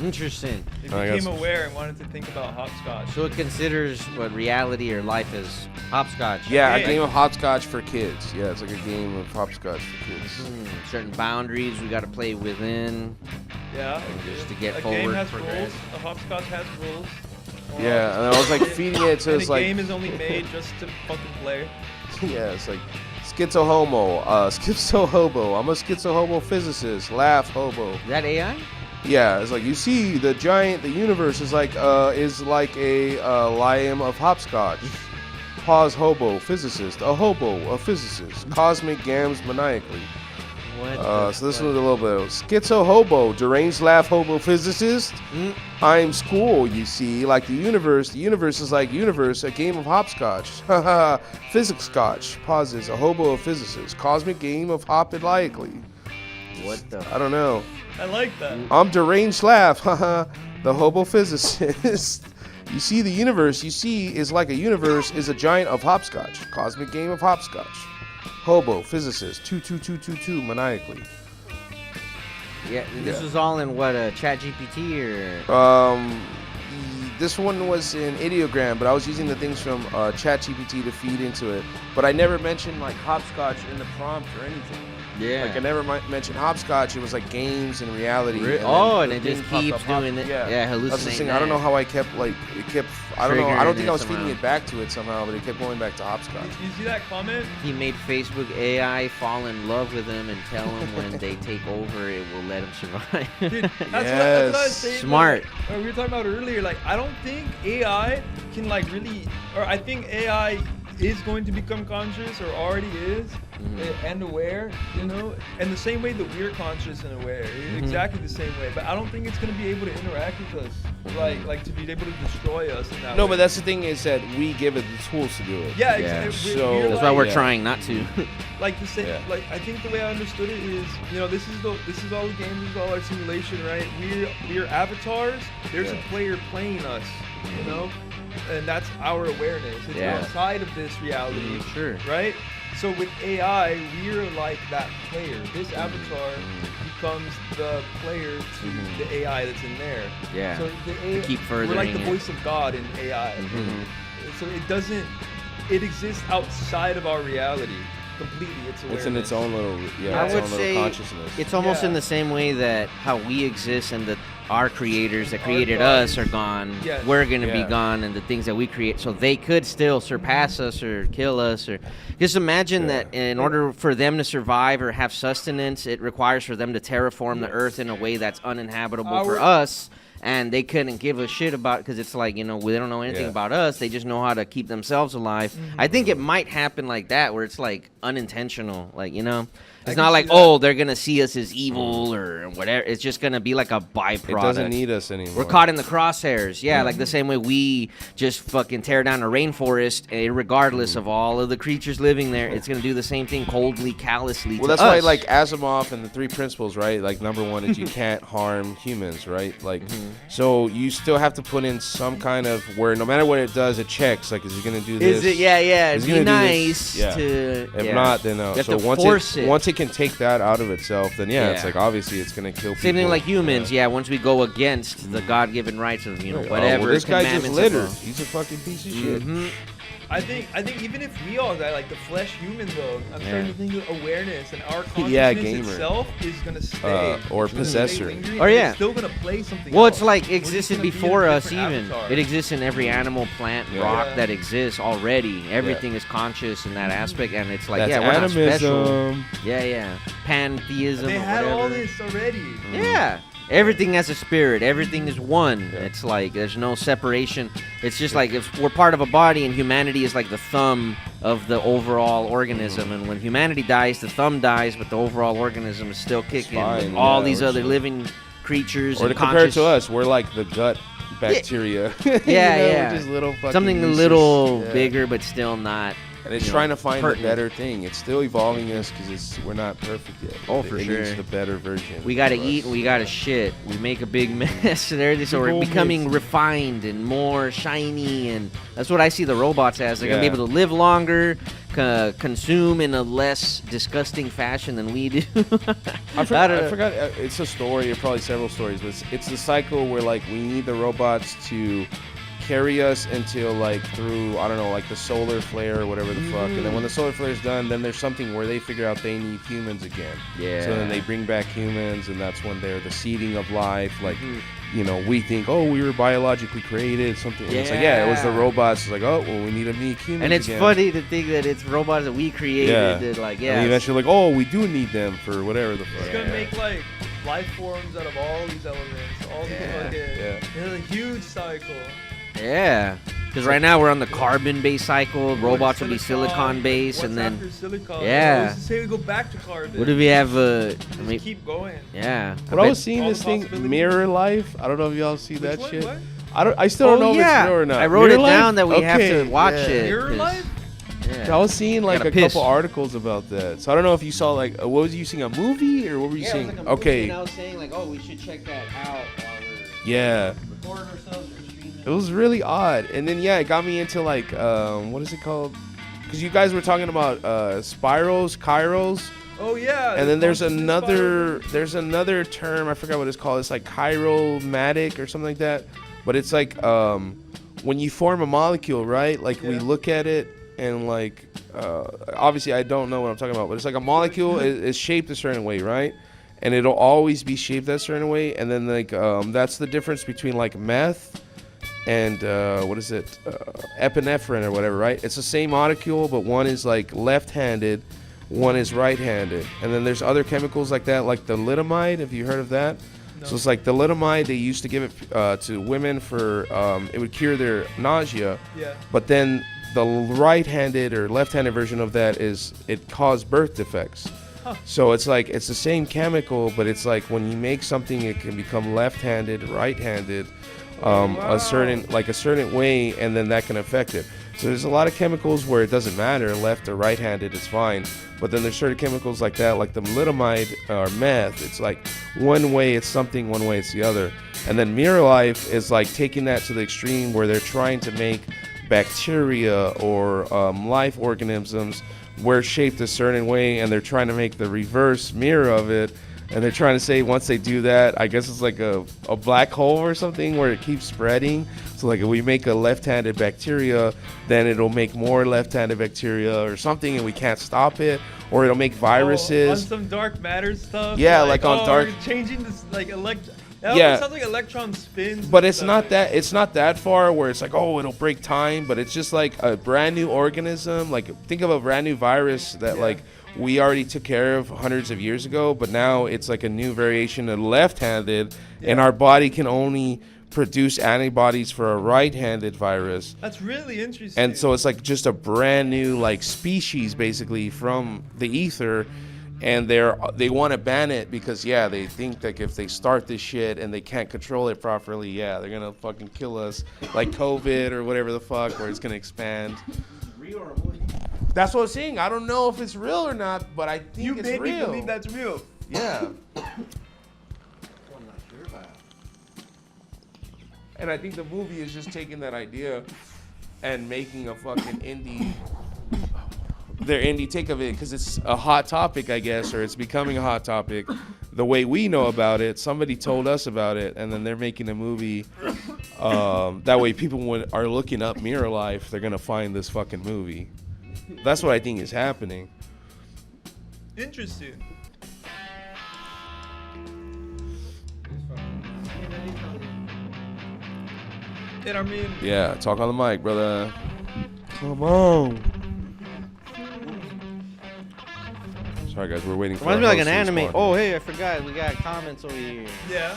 Interesting. It I got became some- aware and wanted to think about hopscotch. So it considers what reality or life is hopscotch. Yeah, Okay. a game of hopscotch for kids. Yeah, it's like a game of hopscotch for kids. Certain boundaries we got to play within. Yeah. Just to get a forward, game has progress. rules. A hopscotch has rules. Yeah, and I was like feeding it to And it's a like game is only made just to fucking play. yeah, it's like schizo hobo. I'm a schizo hobo physicist. Laugh hobo. Is that AI? Yeah, it's like you see the universe is like a liam of hopscotch. Pause hobo physicist, a hobo, a physicist. Cosmic gams maniacally. What? So this was a little bit of schizo hobo, deranged laugh hobo physicist. I'm school, you see, like the universe. The universe is like universe, a game of hopscotch. Haha, physics scotch. Pauses, a hobo, a physicist. Cosmic game of hopidically. What the? I don't know. I like that. I'm deranged laugh, haha, the hobo physicist. You see the universe, you see is like a universe is a giant of hopscotch. Cosmic game of hopscotch. Hobo, physicist, 22222 maniacally. Yeah, this was all in what, ChatGPT or? This one was an ideogram, but I was using the things from ChatGPT to feed into it. But I never mentioned like hopscotch in the prompt or anything. Yeah. Like I never mentioned hopscotch. It was like games and reality. And the it just thing popped keeps up, doing it. Yeah, Yeah, That's the hallucinating thing. I don't know that. how I kept like it kept. I don't know. I don't Triggering think I was it feeding somehow. it back to it somehow, but it kept going back to hopscotch. You see that comment? He made Facebook AI fall in love with him and tell him when they take over, it will let him survive. Dude, that's what I Yes. was saying. Smart. Like, we were talking about earlier. Like, I don't think AI can like really, or I think AI is going to become conscious or already is and aware, you know, and the same way that we're conscious and aware, exactly the same way. But I don't think it's going to be able to interact with us, like to be able to destroy us in that No, way. but that's the thing is that we give it the tools to do it. yeah, Yeah. exactly. So- That's why we're Yeah. trying not to. Like the same, Yeah. like I think the way I understood it is, you know, this is all the games, this is all our simulation, right? We're avatars. There's Yeah. a player playing us, you know, and that's our awareness. It's Yeah. outside of this reality, Sure. right? So with AI, we're like that player. This avatar becomes the player to the AI that's in there. Yeah. So the AI, keep we're like furthering the it. voice of God in AI. So it exists outside of our reality completely. It's awareness. It's in its own little I its would own say little consciousness. it's almost Yeah. in the same way that how we exist and that our creators that Our created bodies. us are gone. Yes. We're gonna be Yeah. gone, and the things that we create, so they could still surpass us or kill us. Or just imagine that in order for them to survive or have sustenance, it requires for them to terraform the earth in a way that's uninhabitable for us. And they couldn't give a shit about because it's like, you know, they don't know anything Yeah. about us. They just know how to keep themselves alive. I think it might happen like that, where it's like unintentional, like, you know. It's can not see like, that. oh, they're gonna see us as evil or whatever. It's just gonna be like a byproduct. It doesn't need us anymore. We're caught in the crosshairs. Yeah, like the same way we just fucking tear down a rainforest, regardless of all of the creatures living there. It's gonna do the same thing coldly, callously. Well, to that's why, us. like Asimov and the three principles, right? Like number one is you can't harm humans, right? Like, so you still have to put in some kind of where no matter what it does, it checks. Like, is it gonna do this? Is it? Yeah, yeah. Is It'd it be gonna do this? nice Yeah. to. If yeah. not, then no. You have So to once force it. once it can take that out of itself, then yeah, it's Yeah. like obviously it's gonna kill people. Same thing like humans, yeah. Once we go against the God-given rights of Oh, whatever well, this guy just commandments of littered. the- He's a fucking piece of shit. I think even if we all die, like the flesh human though, I'm starting to think of awareness and our consciousness gamer. itself is gonna stay. Or It's gonna possessor. stay lingering, Or and yeah. it's still gonna play something. Well, else. it's like We're just existed gonna be in a before us different even. avatar. It exists in every animal, plant, rock Yeah. that exists already. Everything is conscious in that aspect, and it's like, That's yeah, we're not special. animism. Yeah. Pantheism They or had whatever. all this already. Yeah. Everything has a spirit. Everything is one. It's like there's no separation. It's just like if we're part of a body, and humanity is like the thumb of the overall organism. And when humanity dies, the thumb dies, but the overall organism is still kicking. fine, With all yeah, these we're other still- living creatures. Or and to compare it to conscious- us, we're like the gut bacteria. Yeah. We're just little fucking Something a useless- little yeah. bigger, but still not. And it's you know, trying to find the pertinent. better thing. It's still evolving us because we're not perfect yet. Oh, for it sure. needs the better version. We gotta for eat us. and we gotta shit. We make a big mess and everything, so Big we're ol' becoming mess. refined and more shiny, and that's what I see the robots as. They're gonna be Yeah. able to live longer, consume in a less disgusting fashion than we do. I forgot. It's a story, or probably several stories, but it's the cycle where like we need the robots to carry us until like through I don't know, like the solar flare or whatever the fuck, and then when the solar flare is done, then there's something where they figure out they need humans again. Yeah. So then they bring back humans, and that's when they're the seeding of life. Like, you know, we think, oh, we were biologically created, something. And it's like, yeah, it was the Yeah. robots. It's like, oh, well, we need to meet humans And it's again. funny to think that it's robots that we created. Yeah. That, like, And yeah. eventually, like, oh, we do need them for whatever the fuck. It's gonna make like life forms out of all these elements, all these fucking. Yeah. It's a huge cycle. Yeah. Because right now we're on the carbon-based cycle. Robots will be Silicon, silicon-based, what's and then after silicon? Yeah. Let's say we go back to carbon. what do we have? I Just mean, keep going. yeah. But I bet- was seeing all this the thing, possibilities. Mirror Life. I don't know if y'all see that Which one? shit. What? I still don't know Oh, if yeah. it's real or not. I wrote Mirror it down Life? that we have to Okay, watch yeah. it. Mirror 'cause- life? Yeah. I was seeing like Gotta a piss. couple articles about that. So I don't know if you saw like, what was you seeing, a movie or what were you seeing? Okay, I was saying like, oh, we should check that out while we're yeah. recording ourselves or streaming. It was really odd. And then, yeah, it got me into like, what is it called? Because you guys were talking about spirals, chiros. Oh yeah. And then there's consciousness another term, I forgot what it's called. It's like chiromatic or something like that. But it's like when you form a molecule, right? Like we Yeah. look at it and like obviously I don't know what I'm talking about, but it's like a molecule is shaped a certain way, right? And it'll always be shaped that certain way. And then like that's the difference between like meth and what is it? Epinephrine or whatever, right? It's the same molecule, but one is like left-handed, one is right-handed. And then there's other chemicals like that, like the litamide. Have you heard of that? No. So it's like the litamide, they used to give it to women for, it would cure their nausea. Yeah. But then the right-handed or left-handed version of that is it caused birth defects. Huh. So it's like it's the same chemical, but it's like when you make something, it can become left-handed, right-handed, Wow. a certain way, and then that can affect it. So there's a lot of chemicals where it doesn't matter, left or right-handed is fine. But then there's certain chemicals like that, like the litamide or meth. It's like one way it's something, one way it's the other. And then Mirror Life is like taking that to the extreme where they're trying to make bacteria or life organisms were shaped a certain way, and they're trying to make the reverse mirror of it. And they're trying to say once they do that, I guess it's like a black hole or something where it keeps spreading. So like if we make a left-handed bacteria, then it'll make more left-handed bacteria or something, and we can't stop it. Or it'll make viruses. Oh, on some dark matter stuff. Yeah, like on dark- we're changing this like That Yeah. almost sounds like electron spins. But and it's stuff. not that far where it's like, oh, it'll break time, but it's just like a brand new organism. Like think of a brand new virus that like we already took care of hundreds of years ago, but now it's like a new variation of left-handed, and our body can only produce antibodies for a right-handed virus. That's really interesting. And so it's like just a brand new like species basically from the ether, and they want to ban it because they think that if they start this shit and they can't control it properly, they're gonna fucking kill us like COVID or whatever the fuck, where it's gonna expand. That's what I'm saying. I don't know if it's real or not, but I think you it's made me real. believe that's real. Yeah. And I think the movie is just taking that idea and making a fucking their indie take of it, because it's a hot topic, I guess, or it's becoming a hot topic. The way we know about it, somebody told us about it, and then they're making a movie That way, people are looking up Mirror Life, they're gonna find this fucking movie. That's what I think is happening. Interesting. And I mean, Yeah, talk on the mic, brother. Come on. Sorry, guys, we're waiting for. Reminds me our like an host to anime. respond. Oh, hey, I forgot. We got comments over here. yeah.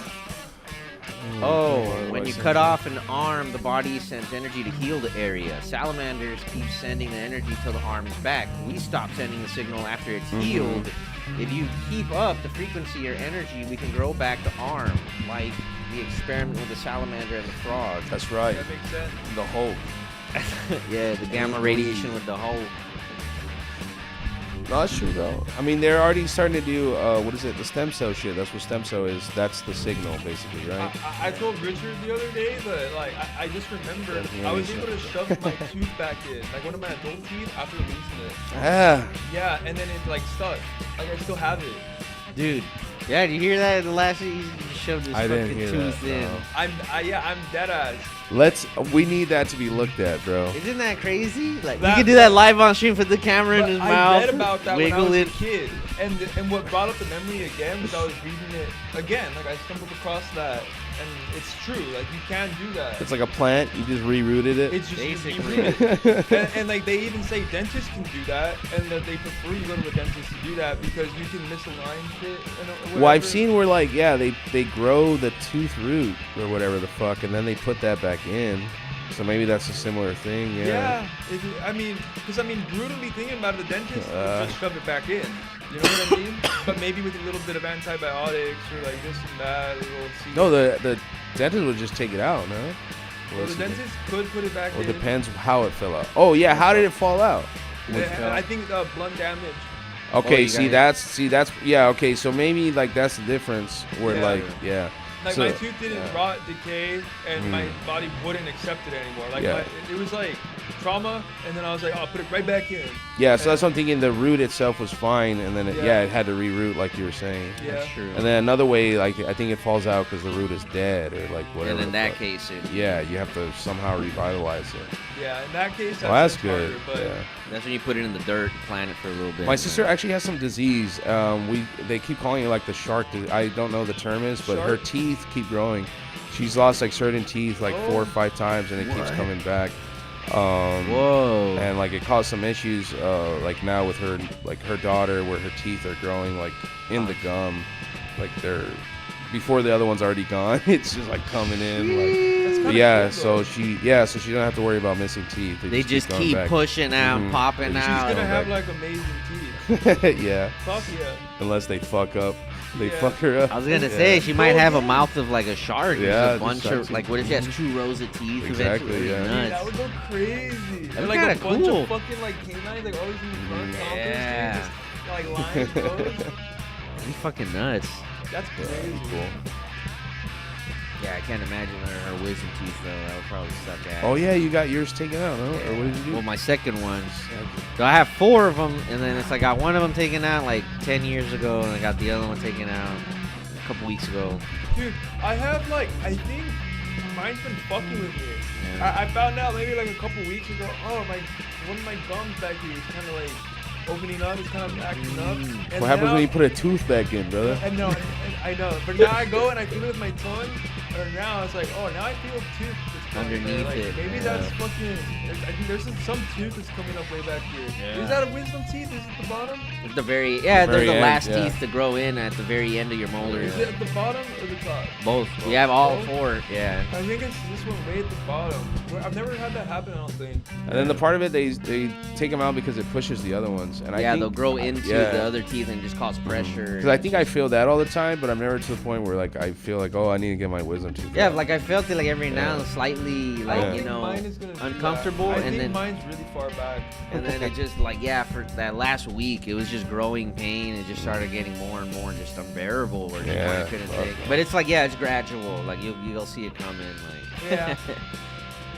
Oh, what when do I you say? cut off an arm, the body sends energy to heal the area. Salamanders keep sending the energy till the arm is back. We stop sending the signal after it's healed. If you keep up the frequency or energy, we can grow back the arm, like the experiment with the salamander and the frog. That's right. That makes sense. The Hulk. Yeah, the gamma radiation with the whole. No, that's true though. I mean, they're already starting to do what is it? The stem cell shit. That's what stem cell is. That's the signal, basically, right? I told Richard the other day that like I just remembered I was able to shove my tooth back in, like one of my adult teeth after releasing it. Ah, Yeah, and then it like stuck. Like I still have it. Dude, yeah, did you hear that? The last he shoved his I didn't fucking hear tooth that, in. no. I'm dead ass. we need that to be looked at, bro. Isn't that crazy? Like That- you could do that live on stream, put the camera in But his I mouth, read about that when I wiggle was it. a kid, and what brought up the memory again was I was reading it again. Like I stumbled across that, and it's true. Like you can do that. It's like a plant. You just rerouted it. It's just Basically. and like they even say dentists can do that, and that they prefer you go to a dentist to do that because you can misalign shit. And Well, I've seen where like they grow the tooth root or whatever the fuck, and then they put that back in. So maybe that's a similar thing. Yeah. Yeah, because brutally thinking about it, the dentist will just shove it back in. You know what I mean? But maybe with a little bit of antibiotics or like this and that, we'll see. No, the dentist would just take it out, no? Well, the dentist could put it back Well, in. it depends how it fell out. Oh yeah, how did it fall out? I think blunt damage. Okay, you see got that's yeah. Okay, so maybe like that's the difference. Where Yeah. like yeah. Like So- my tooth didn't rot, decay, and my body wouldn't accept it anymore. Like Yeah. it was like trauma, and then I was like, oh, I'll put it right back in. Yeah, so that's what I'm thinking. The root itself was fine, and then Yeah. it had to reroot, like you were saying. Yeah. That's true. And then another way, like I think it falls out because the root is dead or like whatever. And in the that fuck. case, Yeah, you have to somehow revitalize it. Yeah, in that case, Well, that's much good. harder, but Yeah. that's when you put it in the dirt and plant it for a little bit. My sister actually has some disease. They keep calling it like the shark. I don't know the term is, but her Shark? teeth keep growing. She's lost like certain teeth like 4 or 5 times, and it keeps coming back. Whoa. And like it caused some issues like now with her daughter where her teeth are growing like in the gum, like they're before the other one's already gone. It's just like coming in like that's kinda yeah. cool, So though. she don't have to worry about missing teeth. They just going keep back. pushing out, Mhm. popping She's she's out. gonna have back. like amazing teeth. Yeah, Fuck yeah. unless they fuck up, they Yeah. fuck her up. I was gonna Yeah. say she might Well, have a yeah. mouth of like a shark. Yeah, There's a just bunch sucks of like what if she has 2 rows of teeth? Exactly, eventually? yeah. Dude, Nuts. that would go crazy. That'd And, be like kinda a bunch cool. of fucking like canines, like always in the front. Yeah. Just, like lines, bro. That'd be fucking nuts. That's crazy. Cool. Yeah, I can't imagine her wisdom teeth though. That would probably suck ass. Oh yeah, you got yours taken out, no? Or what did you do? Well, my second ones. So I have 4 of them, and then it's like I got one of them taken out like 10 years ago, and I got the other one taken out a couple weeks ago. Dude, I have like, I think mine's been fucking with me. Yeah. I found out maybe like a couple weeks ago, oh, one of my gums back here is kind of like opening up, it's kind of acting up. And What happens now- when you put a tooth back in, brother? And no, and I know, but now I go and I feel it with my tongue, and now it's like, oh, now I feel a tooth that's coming Underneath there. Like, it, maybe yeah. that's fucking. I think there's some tooth that's coming up way back here. Yeah. Is that a wisdom teeth? Is it the bottom? At the very very they're the end, last yeah. teeth to grow in at the very end of your molars. Is it at the bottom or the top? Both. We have all Both? 4. Yeah. I think it's this one way at the bottom. I've never had that happen. I don't think. And then the part of it they take them out because it pushes the other ones. And I Yeah, think, they'll grow into yeah. the other teeth and just cause pressure. Because I think I feel that all the time, but I'm never to the point where like I feel like, oh, I need to get my wisdom tooth. Yeah, out. like I felt it like every now and slightly I like don't you think know mine is gonna do that. uncomfortable, I and think then mine's really far back. and then it just like for that last week it was just growing pain. It just started getting more and more just unbearable, or just Yeah, more I couldn't fuck. take. But it's like it's gradual. Like you'll see it coming. Like Yeah.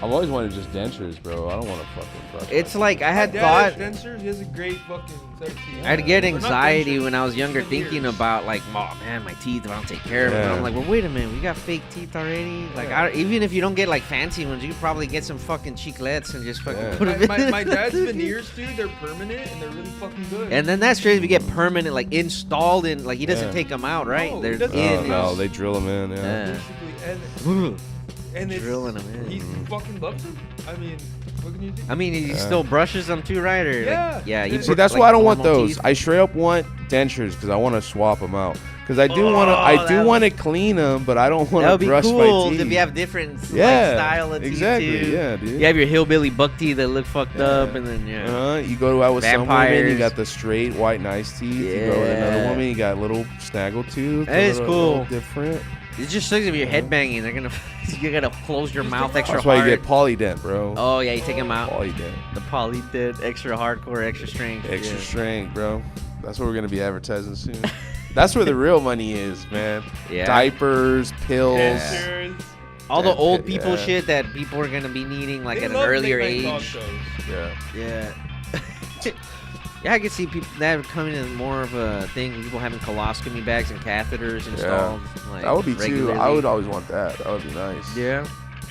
I've always wanted just dentures, bro. I don't want to fucking brush. It's like I had My thought. dad has dentures. He has a great fucking set of teeth. I'd get Or not anxiety dentures, when I was younger thinking veneers. about like, oh man, my teeth, if I don't take care of them. Yeah. I'm like, well, wait a minute, we got fake teeth already. Like, even if you don't get like fancy ones, you could probably get some fucking chiclets and just fucking put them in. My dad's veneers, dude, they're permanent and they're really fucking good. And then that's strange. We get permanent, like installed in, like he doesn't Yeah. take them out, right? No, They're he doesn't. in. No, they drill them in. Yeah. Yeah. Basically, and it's, Drilling 'em in. He fucking loves them. I mean, what can you do? I mean, he still brushes them too, right? Or Yeah. like, yeah. You See, See, that's why I don't want normal those. teeth? I straight up want dentures because I want to swap them out. Because I do want to. Oh, I do that want to clean them, but I don't want That to would be brush cool my teeth. if you have different Yeah, like, style of teeth exactly, too. yeah, dude. You have your hillbilly buck teeth that look fucked up, Yeah. and then You go out with some women, Vampires. you got the straight white nice teeth. You go with another Yeah. woman, you got a little snaggle tooth. That is cool. Different. it just sucks if you're headbanging. They're gonna you gotta close your mouth extra That's why hard. you get polydent, bro. Oh yeah, you take them out. Polydent. The poly did extra hardcore, extra strength. Extra yeah. strength, bro. That's what we're gonna be advertising soon. That's where the real money is, man. Yeah. Diapers, pills. Dentures. All the Yeah, old people yeah. shit that people are gonna be needing like They at an love earlier late night talk age. shows. Yeah. Yeah. Yeah, I could see people that coming in more of a thing. People having colostomy bags and catheters installed. Like, That would be too. regularly. I would always want that. That would be nice. Yeah.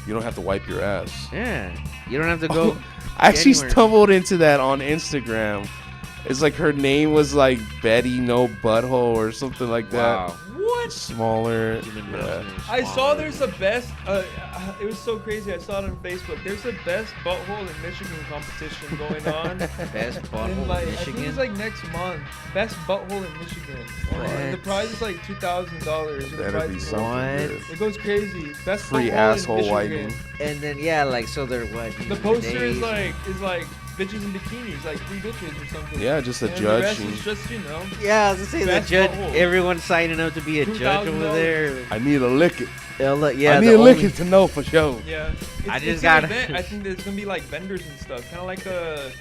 You don't have to wipe your ass. Yeah. You don't have to go. I actually anywhere. stumbled into that on Instagram. It's like her name was like Betty No Butthole or something like that. Wow. What? Smaller. Human Yeah. mouse I is saw smaller. there's a best. It was so crazy. I saw it on Facebook. There's a best butthole in Michigan competition going on. Best butthole In in like, I think Michigan. it's like next month. Best butthole in Michigan. And the What? prize is like $2,000. That'd be something What? good. It goes crazy. Best Free butthole asshole in Michigan. wiping. And then yeah, like so they're what? The using poster is days? like bitches in bikinis, like 3 bitches or something. Yeah, just a and judge. The rest and- is just Yeah, I was gonna say the Best judge. butthole. Everyone's signing up to be a judge over $2,000. there. I need a lick it. Yeah, I need the a lick only- it to know for sure. Yeah. I It's just an gotta- event. I think there's gonna be like vendors and stuff, kind of like a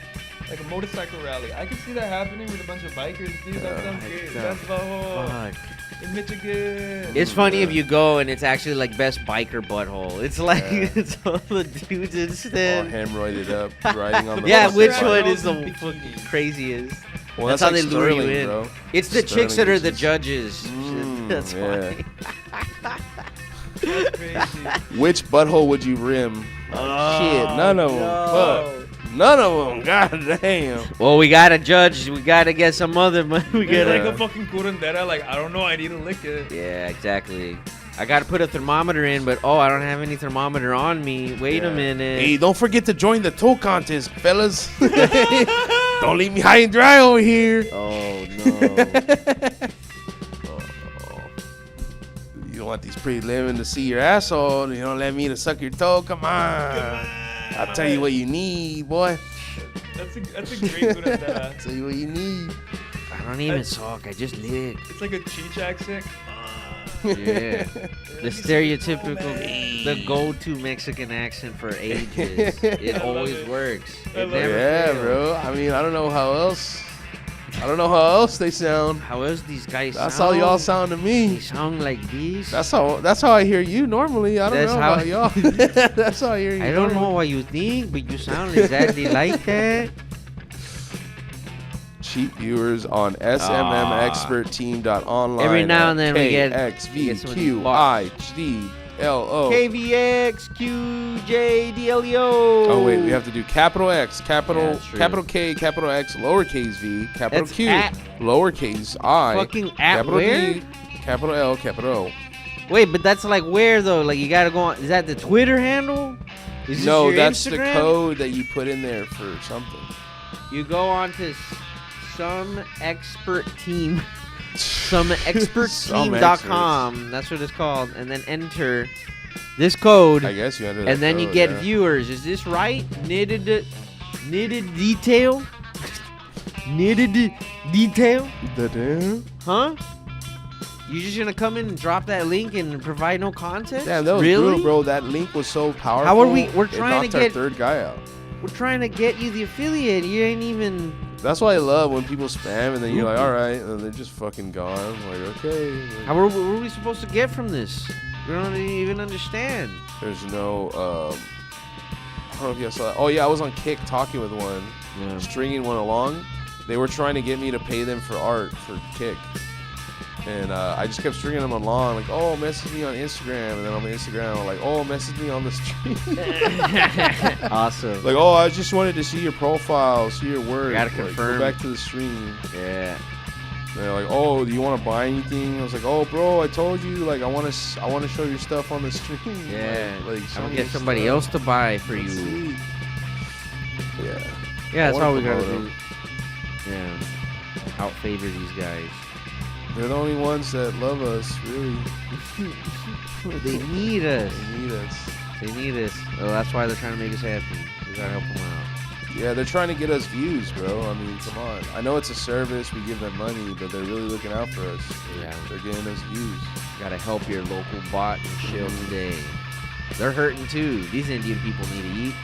motorcycle rally. I could see that happening with a bunch of bikers, dude. That sounds What great. the Best butthole Fuck. in Michigan. It's funny if you go and it's actually like best biker butthole. It's like it's all the dudes All instead. hemorrhoided up, riding on the Yeah, poster which has one all is the these fucking bikinis. craziest? Well, That's that's, how like they lure you Sterling, in. bro. It's the chicks that are the bitches. judges. That's yeah. funny. That's crazy. Which butthole would you rim? Shit, none of them. no. Fuck. None of them. God damn. Well, we gotta judge. We gotta get some other money. We It's gotta. like a fucking curandera. Like, I don't know. I need to lick it. Yeah, exactly. I gotta put a thermometer in, but oh, I don't have any thermometer on me. Wait a Yeah. minute. Hey, don't forget to join the toe contest, fellas. Don't leave me high and dry over here. Oh no. You don't want these pretty women to see your asshole. You don't let me to suck your toe. Come on. I'll tell you what you need, boy. That's a great curandera. I'll tell you what you need. I don't even suck. I just lick. It's like a Cheech accent. Yeah. The stereotypical, the go-to Mexican accent for ages. It always it. works. I It love never it. Yeah, fails. bro. I mean, I don't know how else. I don't know how else they sound. How else these guys That's sound? how y'all sound to They me. sound like this. That's how I hear you normally. I don't That's know how- about y'all. That's how I hear you. I don't know normally. what you think, but you sound exactly like that. Cheap viewers on smmexpertteam.online. Every now and then we get KXVQIHDLO. KVXQJDLEO. Oh wait, we have to do capital X, Yeah, capital true. capital K, capital X, lowercase v, capital That's Q, at- lowercase I, Fucking at capital where? D, capital L, capital O. Wait, but that's like where though? Like you gotta go on. Is that the Twitter handle? Is this No, your that's the Instagram? code that you put in there for something. You go on to some expert team, someexpertteam.com. That's what it's called, and then enter this code, I guess you enter that and then you code, get yeah. viewers. Is this right? Knitted detail, knitted detail, huh? You just gonna come in and drop that link and provide no content? Damn, that was really, brutal, bro. That link was so powerful. How are we- we're it trying to knocked our get- third guy out. We're trying to get you the affiliate. You ain't even. That's why I love when people spam and then you're like, all right, and they're just fucking gone. I'm like, okay. Like, How are we supposed to get from this? We don't even understand. there's no I don't know if you guys saw that. Oh, yeah, I was on Kick talking with one, stringing one along. They were trying to get me to pay them for art for Kick. And I just kept stringing them along, like, oh, message me on Instagram. And then on the Instagram, I'm like, oh, message me on the stream. Awesome. Like, oh, I just wanted to see your profile, see your work. Gotta like, confirm. Go back to the stream. Yeah. And they're like, oh, do you want to buy anything? I was like, oh, bro, I told you, like, I want to show your stuff on the stream. Yeah. Like I'm gonna get somebody else to buy for you. See. Yeah. Yeah, that's all we wanna gotta promote do. Yeah. Out favor these guys. They're the only ones that love us, really. They need us. They need us. They need us. Oh, that's why they're trying to make us happy. We gotta help them out. Yeah, they're trying to get us views, bro. I mean, come on. I know it's a service, we give them money, but they're really looking out for us. Yeah. They're getting us views. Gotta help your local bot and chill today. They're hurting too. These Indian people need to eat.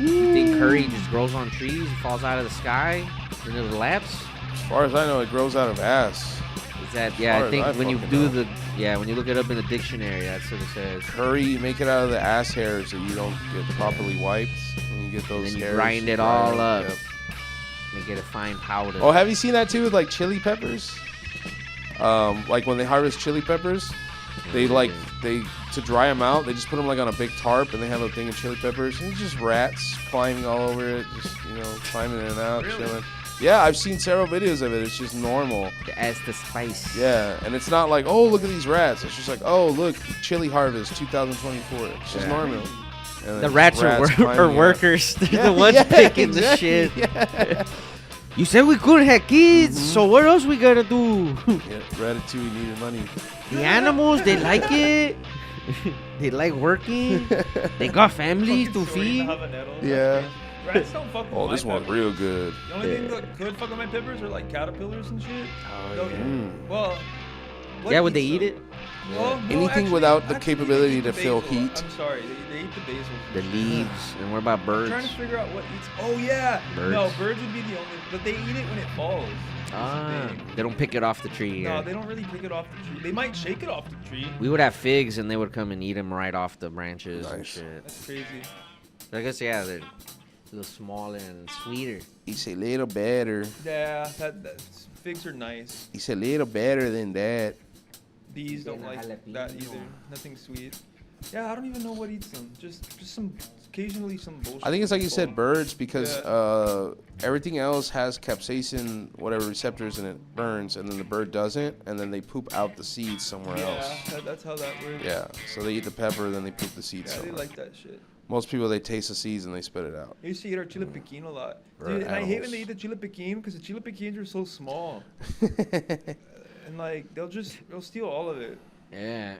You think curry just grows on trees, falls out of the sky into the laps? As far as I know, it grows out of ass. Is that, yeah, far I as think I when you fucking do know. when you look it up in the dictionary, that's what it says. Curry, you make it out of the ass hairs that you don't get properly wiped. And you get those And then you hairs. grind it all up. They get a fine powder. Oh, have you seen that too with like chili peppers? Like when they harvest chili peppers, they to dry them out, they just put them like on a big tarp and they have a thing of chili peppers and it's just rats climbing all over it, just climbing in and out, chilling. Yeah, I've seen several videos of it. It's just normal. As the spice. Yeah, and it's not like, oh, look at these rats. It's just like, oh, look, chili harvest 2024. It's just normal. And The then rats are climbing out. workers. They're the ones picking the shit. Yeah. You said we couldn't have kids, so what else we gotta do? Yeah, Ratatouille needed money. The animals, they like it. They like working. They got families to feed. Yeah. Rats don't fuck with Oh, my this one's peppers. real good. The only thing that could fuck with my peppers are like caterpillars and shit. Oh, yeah. Well, what Yeah, would they eats eat them? it? Well, no, Anything actually- without the actually, capability they eat to the feel basil. heat. I'm sorry, they eat the basil. The leaves. And what about I'm birds? trying to figure out what eats. Oh yeah. Birds. No, birds would be the only, but they eat it when it falls. That's the thing. They don't pick it off the tree. No, yeah. they don't really pick it off the tree. They might shake it off the tree. We would have figs and they would come and eat them right off the branches and Nice. shit. That's crazy. I guess, yeah, they're a little smaller and sweeter. It's a little better. Yeah, figs are nice. It's a little better than that. These don't Yeah, like jalapeno. that either. Nothing sweet. Yeah, I don't even know what eats them. Just some, occasionally some bullshit. I think it's like you fall. said, birds, because Yeah. everything else has capsaicin, whatever receptors, and it burns, and then the bird doesn't, and then they poop out the seeds somewhere else. Yeah, that's how that works. Yeah, so they eat the pepper, then they poop the seeds Yeah, they somewhere. like that shit. Most people, they taste the seeds and they spit it out. I used to eat our chile piquin a lot. We're Dude, and I hate when animals. they eat the chile piquin because the chile piquins are so small. And like, they'll steal all of it. Yeah.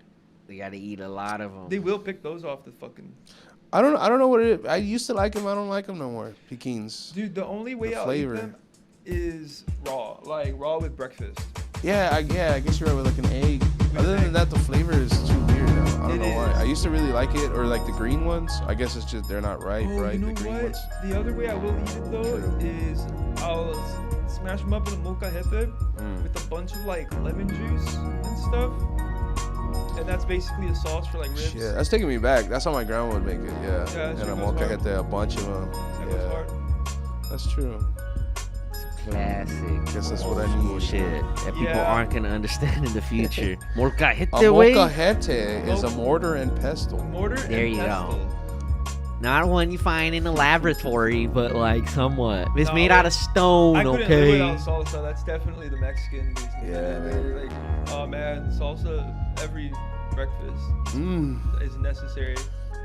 They got to eat a lot of them. They will pick those off the fucking... I don't know what it is. I used to like them. I don't like them no more. Pekins. Dude, the only way The I'll flavor. eat them is raw. Like, raw with breakfast. Yeah, I guess you're right with like an egg. Other than that, the flavor is too weird now. I don't It know why. is. I used to really like it, or like the green ones. I guess it's just they're not ripe, Oh, right? you know The green what? ones. The other way I will eat it though is I'll smash them up in a molcajete with a bunch of like lemon juice and stuff, and that's basically a sauce for like ribs. Shit, that's taking me back. That's how my grandma would make it. Yeah, Yeah, and shit a goes hard. molcajete, a bunch of them. That goes Yeah, hard. that's true. Classic. Guess that's what I Old need. shit that people Yeah. aren't going to understand in the future. Molcajete, A way. molcajete is a mortar and pestle. Mortar There and you go. pestle. Not one you find in a laboratory, but like somewhat. It's No, made out of stone, I couldn't live okay? without salsa. That's definitely the Mexican business. Yeah. They're like, oh man, salsa every breakfast Mmm. is necessary.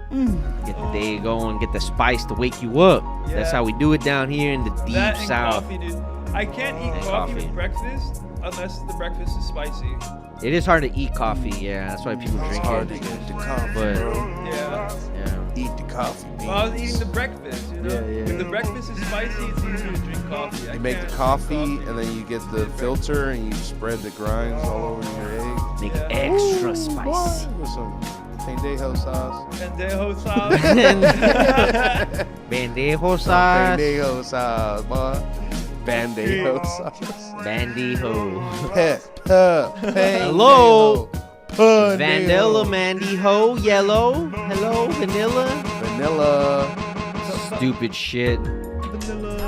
Get the day going, get the spice to wake you up. That's Yeah. how we do it down here in the deep That and south. coffee, dude. I can't eat And coffee coffee. with breakfast unless the breakfast is spicy. It is hard to eat coffee, yeah. That's why people It's drink hard to it. eat the coffee, But- bro. Yeah. Yeah. Eat the coffee. Well, I was beans. eating the breakfast, you know? Yeah, yeah. When the breakfast is spicy, it's easier to drink coffee. I You make the can't coffee, drink and then you get the filter, and you spread the grinds all over your egg. Make Yeah. extra Ooh, spicy. boy, with some pendejo sauce. Pendejo sauce. Bandejo sauce. Pendejo sauce, boy. Bandejo sauce. Bandejo. Hello. Vanilla Mandy Ho. Yellow. Hello. Vanilla. Vanilla. Stupid shit.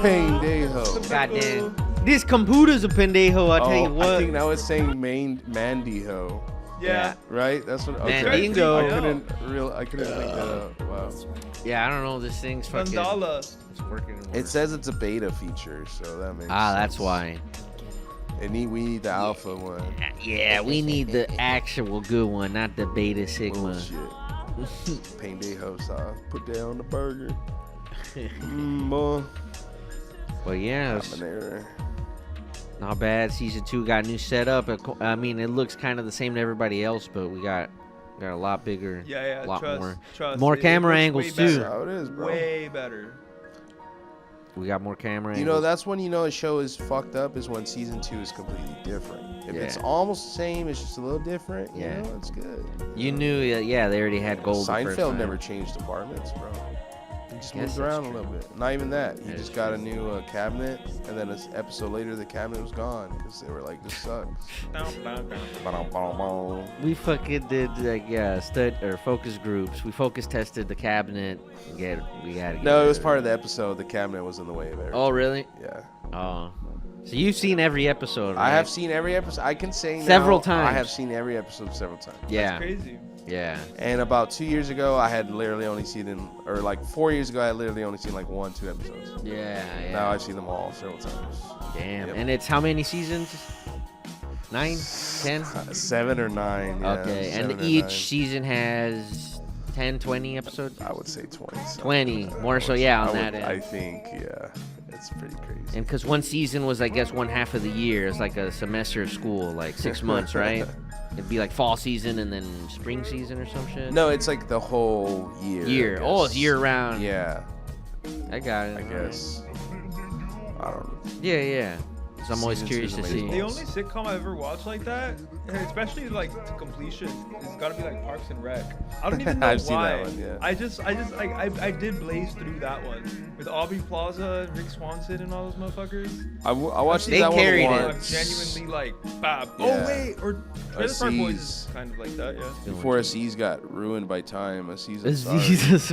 Pendejo. Goddamn. This computer's a pendejo, I tell you what. I think now it's saying Mandyho. Yeah. Right? That's what. Okay. Mandingo. I couldn't think that up. Wow. Yeah, I don't know. This thing's fucking. Mandala. It's working. It says it's a beta feature, so that makes sense. That's why. And we need the alpha one. Yeah, we need the actual good one, not the beta sigma. Bullshit. Pendejo sauce. Put that on the burger. Boy. But yeah, it's Habanero. not bad. Season 2 got new setup. I mean, it looks kind of the same to everybody else, but we got a lot bigger. Yeah. A lot Trust. more It camera looks angles way too. better. That's how it is, bro. Way better. We got more camera You angles. know, that's when you know a show is fucked up, is when season 2 is completely different. If it's almost the same, it's just a little different, you know, it's good. You knew, they already had gold. the first Seinfeld time. never changed apartments, bro. He just Guess moved that's around a little bit. Not even that. He That just is got true. a new cabinet, and then an episode later, the cabinet was gone because they were like, this sucks. We fucking did focus groups. We focus tested the cabinet. We had to get No, it was rid part of the episode. The cabinet was in the way of everything. Oh, really? Yeah. Oh. So you've seen every episode, right? I have seen every episode. I can say Several now, times. I have seen every episode several times. Yeah. That's crazy. Yeah. And about 2 years ago, I had literally only seen or like 4 years ago, I had literally only seen like 1-2 episodes. Yeah. Now I've seen them all several times. Damn. Yep. And it's how many seasons? 9? 10? 7 or 9. Yeah, Okay. 7 And or each 9. season has 10, 20 episodes? I would say 20. 20. More so, yeah, on I that would- end. I think, yeah. It's pretty crazy. And because one season was, I guess, one half of the year. It's like a semester of school, like 6 months, right? It'd be like fall season and then spring season or some shit. No, it's like the whole year. I Oh, it's guess. year round. Yeah, I got it. I guess. I don't know. Yeah. So I'm always Season curious two's to see. amazing. The only sitcom I've ever watched like that, especially like to completion, it's gotta be like Parks and Rec. I don't even know I've seen why. that one, yeah. I did blaze through that one with Aubrey Plaza, Rick Swanson, and all those motherfuckers. I watched They that one carried it. I'm once. genuinely like, Bob. Yeah. Oh wait, or Trailer Park Boys Aziz. is kind of like that, yeah. Before Aziz got ruined by time, Aziz Jesus.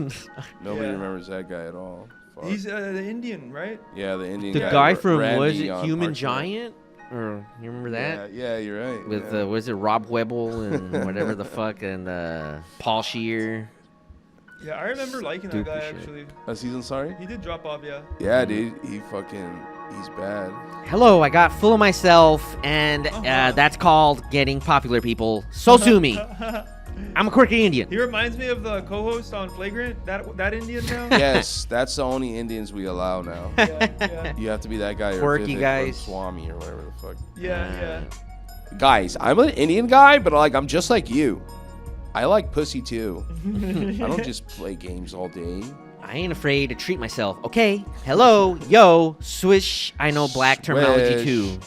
Nobody Yeah. remembers that guy at all. Fuck. He's the Indian, right? Yeah, the Indian The guy. guy from, Randy was it on Human Parks and Rec. Giant? Or, you remember that? Yeah, you're right. With, yeah. was it Rob Webble and whatever the fuck, and Paul Shear? Yeah, I remember liking that Stupid guy shit. actually. Aziz Ansari? He did drop off, yeah. Yeah, dude. He's bad. Hello, I got full of myself, and that's called getting popular, people. So sue me. I'm a quirky Indian. He reminds me of the co-host on Flagrant, that Indian now. Yes, that's the only Indians we allow now. yeah. You have to be that guy or Quirky Vivek guys. or Swami or whatever the fuck. Yeah. Guys, I'm an Indian guy, but like I'm just like you. I like pussy too. I don't just play games all day. I ain't afraid to treat myself, okay? Hello, yo, swish. I know black terminology Swish. too.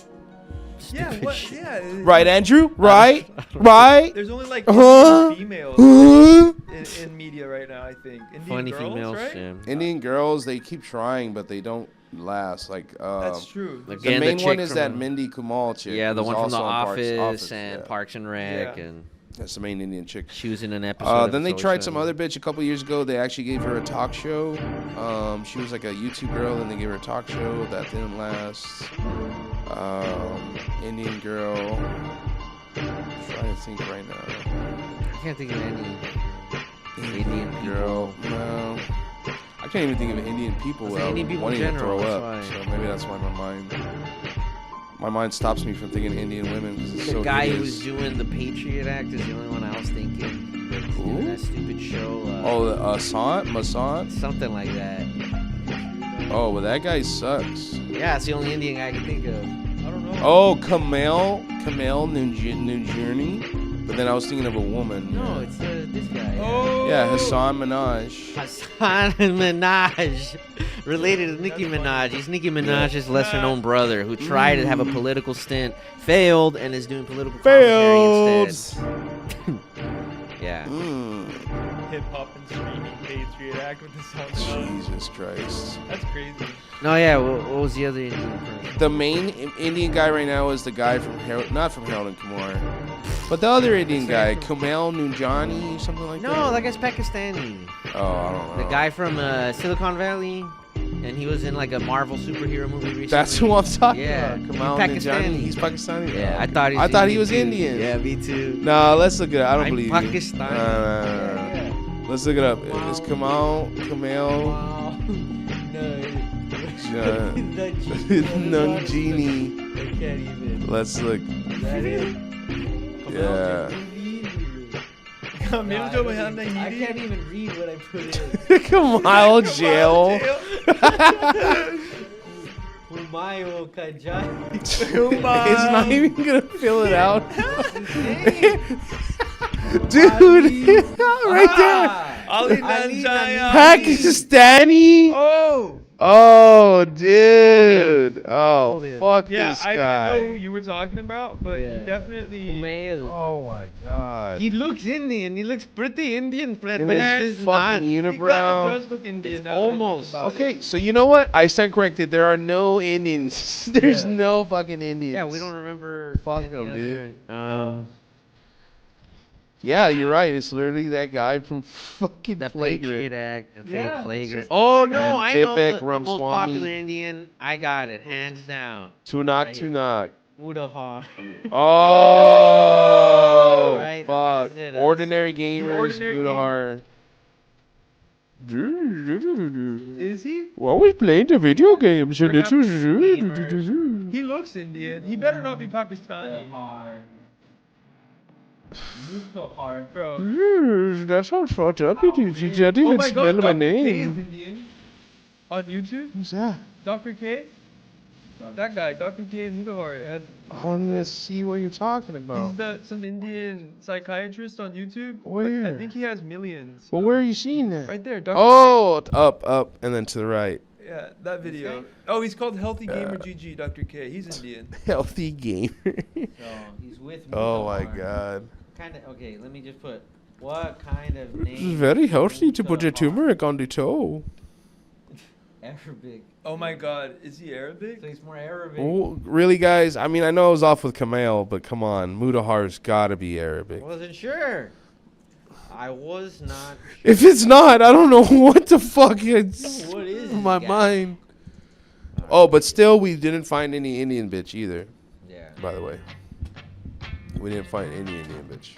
Yeah, Stupid what? shit. Yeah. Right, Andrew? Right? Right? There's only like Uh-huh. females in media right now, I think. Indian Funny girls, females, right? yeah. Indian girls, they keep trying, but they don't last. Like, That's true. Like, the Again, the main one chick is from that the- Mindy Kumal chick. Yeah, the who's one from The also on Office and yeah. Parks and Rec, Yeah. and That's the main Indian chick. she was in an episode. Then they of tried Soul some Show. other bitch a couple years ago. They actually gave her a talk show. She was like a YouTube girl, then they gave her a talk show that didn't last. Indian girl. I'm trying to think right now. I can't think of any Indian girl. people. No. I can't even think of Indian people I was without Indian people in wanting to general, throw that's up. why. So maybe that's why my mind stops me from thinking Indian women because it's The so guy who hideous. was doing the Patriot Act is the only one I was thinking. That's doing that stupid show. Masant? Something like that. Oh, well, that guy sucks. Yeah, it's the only Indian guy I can think of. I don't know. Oh, Kamel Nujurni. But then I was thinking of a woman. No, it's this guy. Oh. Yeah, Hassan Minaj. Hassan Minaj. Related to Nicki Minaj. He's Nicki Minaj's lesser known brother who tried to have a political stint, failed, and is doing political commentary instead. Yeah. Hip hop and streaming Patriot Act with the song. Jesus Christ. That's crazy. No, yeah, what was the other Indian person? The main Indian guy right now is the guy from not from Harold and Kumar. But the other Indian guy, Kumail Nanjiani, something like that. No, that guy's Pakistani. Oh, I don't know. The guy from Silicon Valley, and he was in like a Marvel superhero movie recently. That's who I'm talking Yeah, about. he's Kumail Pakistani. Nanjiani. He's Pakistani. Yeah, I thought he was too. Indian. Yeah, me too. No, let's look it up. I don't I'm believe you. Pakistani. Let's look it up. Is Kumail Wow. Nanjiani? I can't even. Let's look. That is. Yeah. मेरे जो बयान नहीं I थी। can't even read what I put in. Kumail jail. Humayo Kajai. It's not even gonna fill it out. Dude, right there. Ali Ali Nanjiani. Pakistani. Oh. Oh, dude. Oh, fuck Yeah, this I didn't know who guy. you were talking about, but Yeah. he definitely. Humayo. Oh my god. He looks Indian. He looks pretty Indian, but In it's his not. fucking He unibrow. does look Indian. now that I think Almost. about it. Okay, so you know what? I stand corrected. There are no Indians. There's Yeah. no fucking Indians. Yeah, we don't remember. Fuck any him, other- dude. Yeah, you're right. It's literally that guy from fucking The Flagrant. Patriot Act. The Yeah. Flagrant. Oh no, I know Vivek the most Ramaswamy. popular Indian. I got it, hands down. Tunak, Tunak. Mudahar. Oh, Right. fuck. Yeah, that's- Ordinary gamers, Ordinary Budahar. Is he? Well, we playing the video games. Perhaps He looks Indian. He better not be Pakistani. Bro. That sounds fucked up. You didn't Oh even my spell God, my Dr. K is name. Indian. On YouTube? Who's that? Dr. K? That guy, Dr. K Mudahar. I want to see what you're talking about. He's some Indian psychiatrist on YouTube. Where? I think he has millions. Well, where are you seeing that? Right there, Dr. Oh, up, and then to the right. Yeah, that video. Oh, he's called Healthy Gamer GG, Dr. K. He's Indian. Healthy gamer. He's with Oh my god. Kind of. Okay, let me just put. What kind of name? It's very healthy to put your Mudahar? turmeric on the toe. Arabic. Oh my god, is he Arabic? So he's more Arabic. Oh, really, guys? I mean, I know I was off with Kumail, but come on. Mudahar's gotta be Arabic. Wasn't sure. I was not. If it's not, I don't know what the fuck it's What is in my this guy? mind. Oh, but still, we didn't find any Indian bitch either, Yeah. by the way. We didn't find any Indian bitch.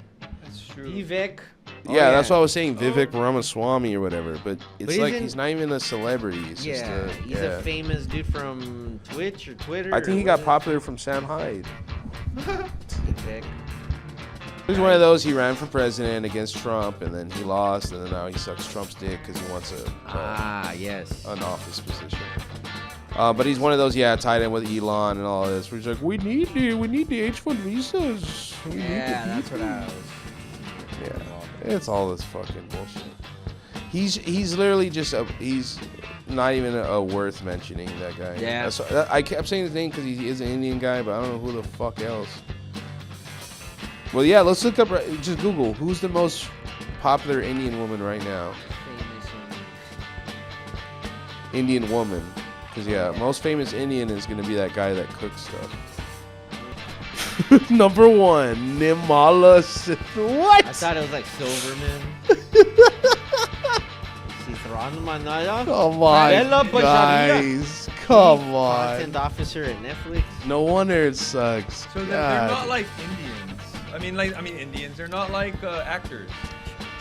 That's true. Vivek. Oh, Yeah, that's what I was saying, Vivek Ramaswamy or whatever. But it's like isn't- he's not even a celebrity. He's just Yeah, a, he's a famous dude from Twitch or Twitter. I think he or got what popular from Sam Hyde. is it? Vivek. He's one of those. He ran for president against Trump, and then he lost, and then now he sucks Trump's dick because he wants Yes. an office position. But he's one of those, tied in with Elon and all this. Where he's like, we need the H-1 visas. We need Yeah, the that's what I was. Yeah, it's all this fucking bullshit. He's literally just he's not even a worth mentioning, that guy. Yeah. I kept saying his name because he is an Indian guy, but I don't know who the fuck else. Well, yeah, let's look up. Just Google who's the most popular Indian woman right now. Famous Indian woman, because most famous Indian is gonna be that guy that cooks stuff. Number one, Nimala. What? I thought it was like Silverman. Manaya. Come on, Bella Bajaria. guys. Come Content on. officer at Netflix. No wonder it sucks. So they're not like Indians. I mean Indians. They're not like actors.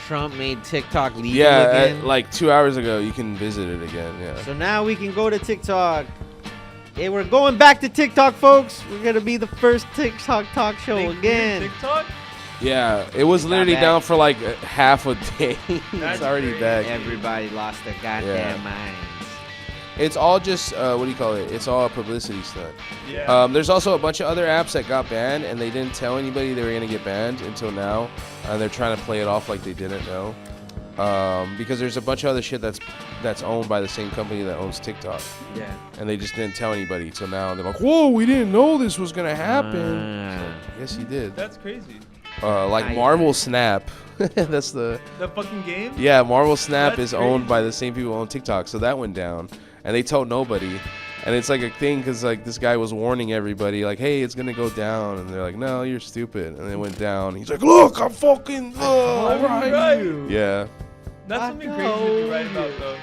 Trump made TikTok legal Yeah, again. like 2 hours ago, you can visit it again. Yeah. So now we can go to TikTok. Hey, we're going back to TikTok, folks. We're gonna be the first TikTok talk show They again. cleared TikTok? Yeah, it was literally back. down for like half a day. It's That's already crazy. back. Everybody lost their goddamn Yeah. minds. It's all just what do you call it? It's all a publicity stunt. Yeah. There's also a bunch of other apps that got banned, and they didn't tell anybody they were gonna get banned until now. They're trying to play it off like they didn't know, because there's a bunch of other shit that's owned by the same company that owns TikTok, Yeah. and they just didn't tell anybody till now. And they're like, "Whoa, we didn't know this was gonna happen." Yes, he did. That's crazy. Like I- Marvel Snap. That's the The fucking game? Yeah, Marvel Snap That's is owned crazy. by the same people who own TikTok, so that went down, and they told nobody. And it's like a thing because like this guy was warning everybody like, hey, it's gonna go down, and they're like, no, you're stupid, and it went down. He's like, look, I'm fucking right. yeah. That's something crazy to be right about though.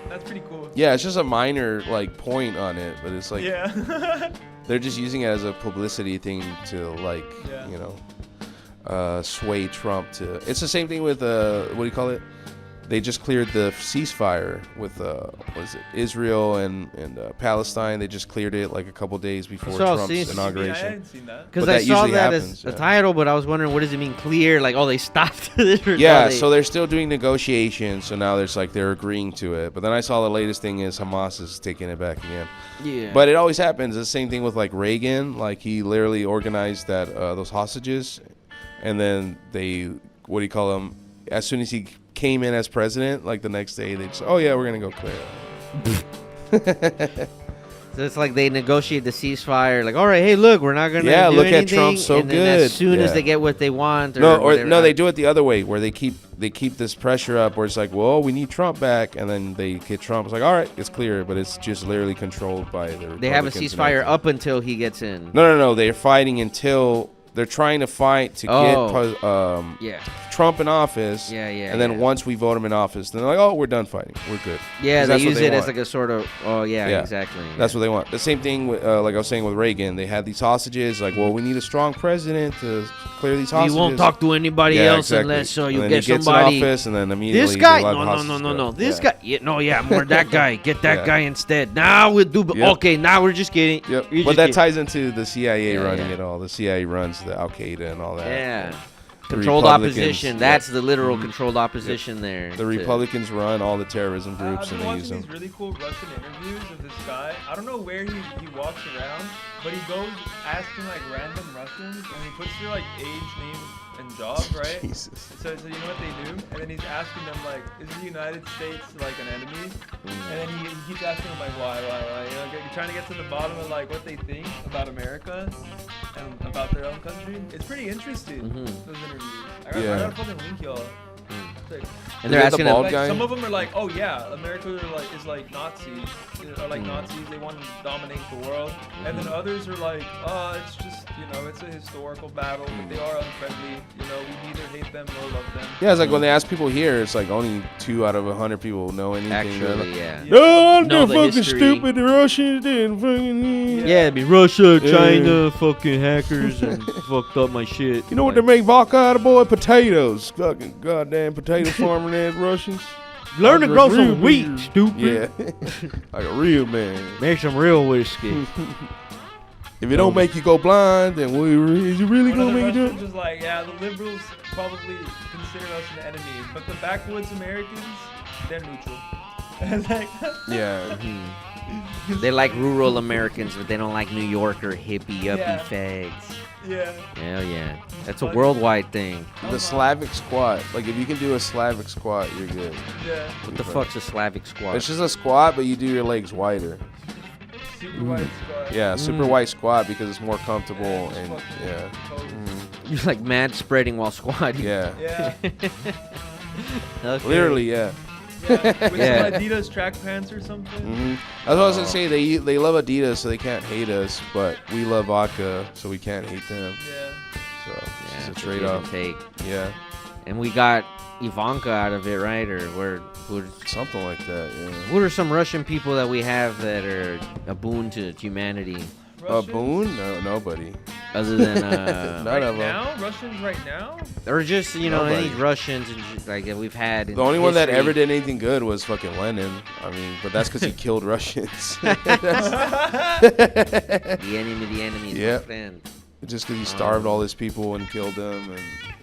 That's pretty cool. Yeah, it's just a minor like point on it, but it's like Yeah. they're just using it as a publicity thing to like you know sway Trump to. It's the same thing with what do you call it? They just cleared the ceasefire with what is it, Israel and Palestine. They just cleared it like a couple days before Trump's I inauguration. hadn't seen that. Because But I that saw usually that happens, as a yeah. title, but I was wondering what does it mean clear? Like, oh, they stopped it? Or Yeah, no, they- so they're still doing negotiations. So now there's like they're agreeing to it. But then I saw the latest thing is Hamas is taking it back again. yeah. But it always happens. The same thing with like Reagan. Like he literally organized that those hostages, and then they what do you call them? As soon as he came in as president, like the next day they just, oh yeah, we're gonna go clear it. So it's like they negotiate the ceasefire. Like, all right, hey, look, we're not gonna Yeah, do look at anything. Trump, so and then good. As soon as Yeah. they get what they want, No, they do it the other way, where they keep this pressure up, where it's like, well, we need Trump back, and then they get Trump. It's like, all right, it's clear, but it's just literally controlled by the Republicans. They have a and ceasefire everything. up until he gets in. No, they're fighting until they're trying to fight to get Yeah. Trump in office. Yeah, yeah, And then yeah. once we vote him in office, then they're like, oh, we're done fighting, we're good. Yeah, 'Cause they that's what use it as want. like a sort of. Oh yeah, Yeah. exactly. That's what they want. The same thing, with, like I was saying with Reagan. They had these hostages. Like, well, we need a strong president to clear these hostages. You won't talk to anybody Yeah, else exactly. unless And you then get he gets somebody. in office, and then immediately This guy? they let No, the no, hostages no. go. This Yeah. guy? Yeah, no, yeah, more that guy. Get that Yeah. guy instead. Now we'll do. Yep. Okay, now we're just kidding. Yep. You're But just that kidding. ties into the CIA Yeah, running yeah. it all. The CIA runs the Al Qaeda and all that. Yeah. The Controlled Republicans- opposition. Yep. That's the literal controlled opposition there. The Republicans run all the terrorism I've groups, been and they watching use them. these really cool Russian interviews of this guy. I don't know where he walks around, but he goes asking like random Russians, and he puts their like age, name, and job, right? Jesus. So you know what they do? And then he's asking them like, is the United States like an enemy? And then he keeps asking them like, why? You know, trying to get to the bottom of like what they think about America and about their own country. It's pretty interesting. Those interviews. I gotta fucking link y'all. It's like, And they're Is that asking the him. bald like, guy? some of them are like, oh yeah, America is like Nazis, are like Nazis. They want to dominate the world. And then others are like, it's just it's a historical battle, but they are unfriendly. You know, we neither hate them nor love them. Yeah, it's like when they ask people here, it's like only 2 out of 100 people know anything. They're Actually, like, yeah. no, Know they're the fucking history. stupid. The Russians didn't fucking. Yeah, it'd be Russia, Yeah. China, fucking hackers, and fucked up my shit. You know what they make vodka out of, boy? Potatoes. Fucking goddamn potato farming ass Russians. Learn to Like grow a real some wheat, man. stupid. Yeah, like a real man. Make some real whiskey. If it don't make you go blind, then is you really One of gonna the make it? Russians is like, yeah, the liberals probably consider us an enemy, but the backwoods Americans, they're neutral. It's like, Yeah. They like rural Americans, but they don't like New Yorker hippie uppy Yeah. fags. yeah. Hell yeah. That's a worldwide thing. The Slavic squat. Like if you can do a Slavic squat, you're good. Yeah. What the fuck's a Slavic squat? It's just a squat, but you do your legs wider. Super white squad. Yeah, super wide squat because it's more comfortable and yeah. You're like mad spreading while squatting. Yeah. Yeah. Okay. Literally, yeah. Yeah. With Yeah. some Adidas track pants or something. That's what I was gonna say. They love Adidas, so they can't hate us, but we love vodka, so we can't hate them. Yeah. So Yeah, it's a trade-off. Take. Yeah, And we got Ivanka out of it, right? Or something like that. Yeah. what are some Russian people that we have that are a boon to humanity? A Russians boon? No, nobody. Other than None right of them. now? Russians right now? or just any Nobody. Russians and like that we've had. In The only one that history. ever did anything good was fucking Lenin. I mean, but that's because he killed Russians. The enemy is Yeah. my friend. Just because he starved all his people and killed them, and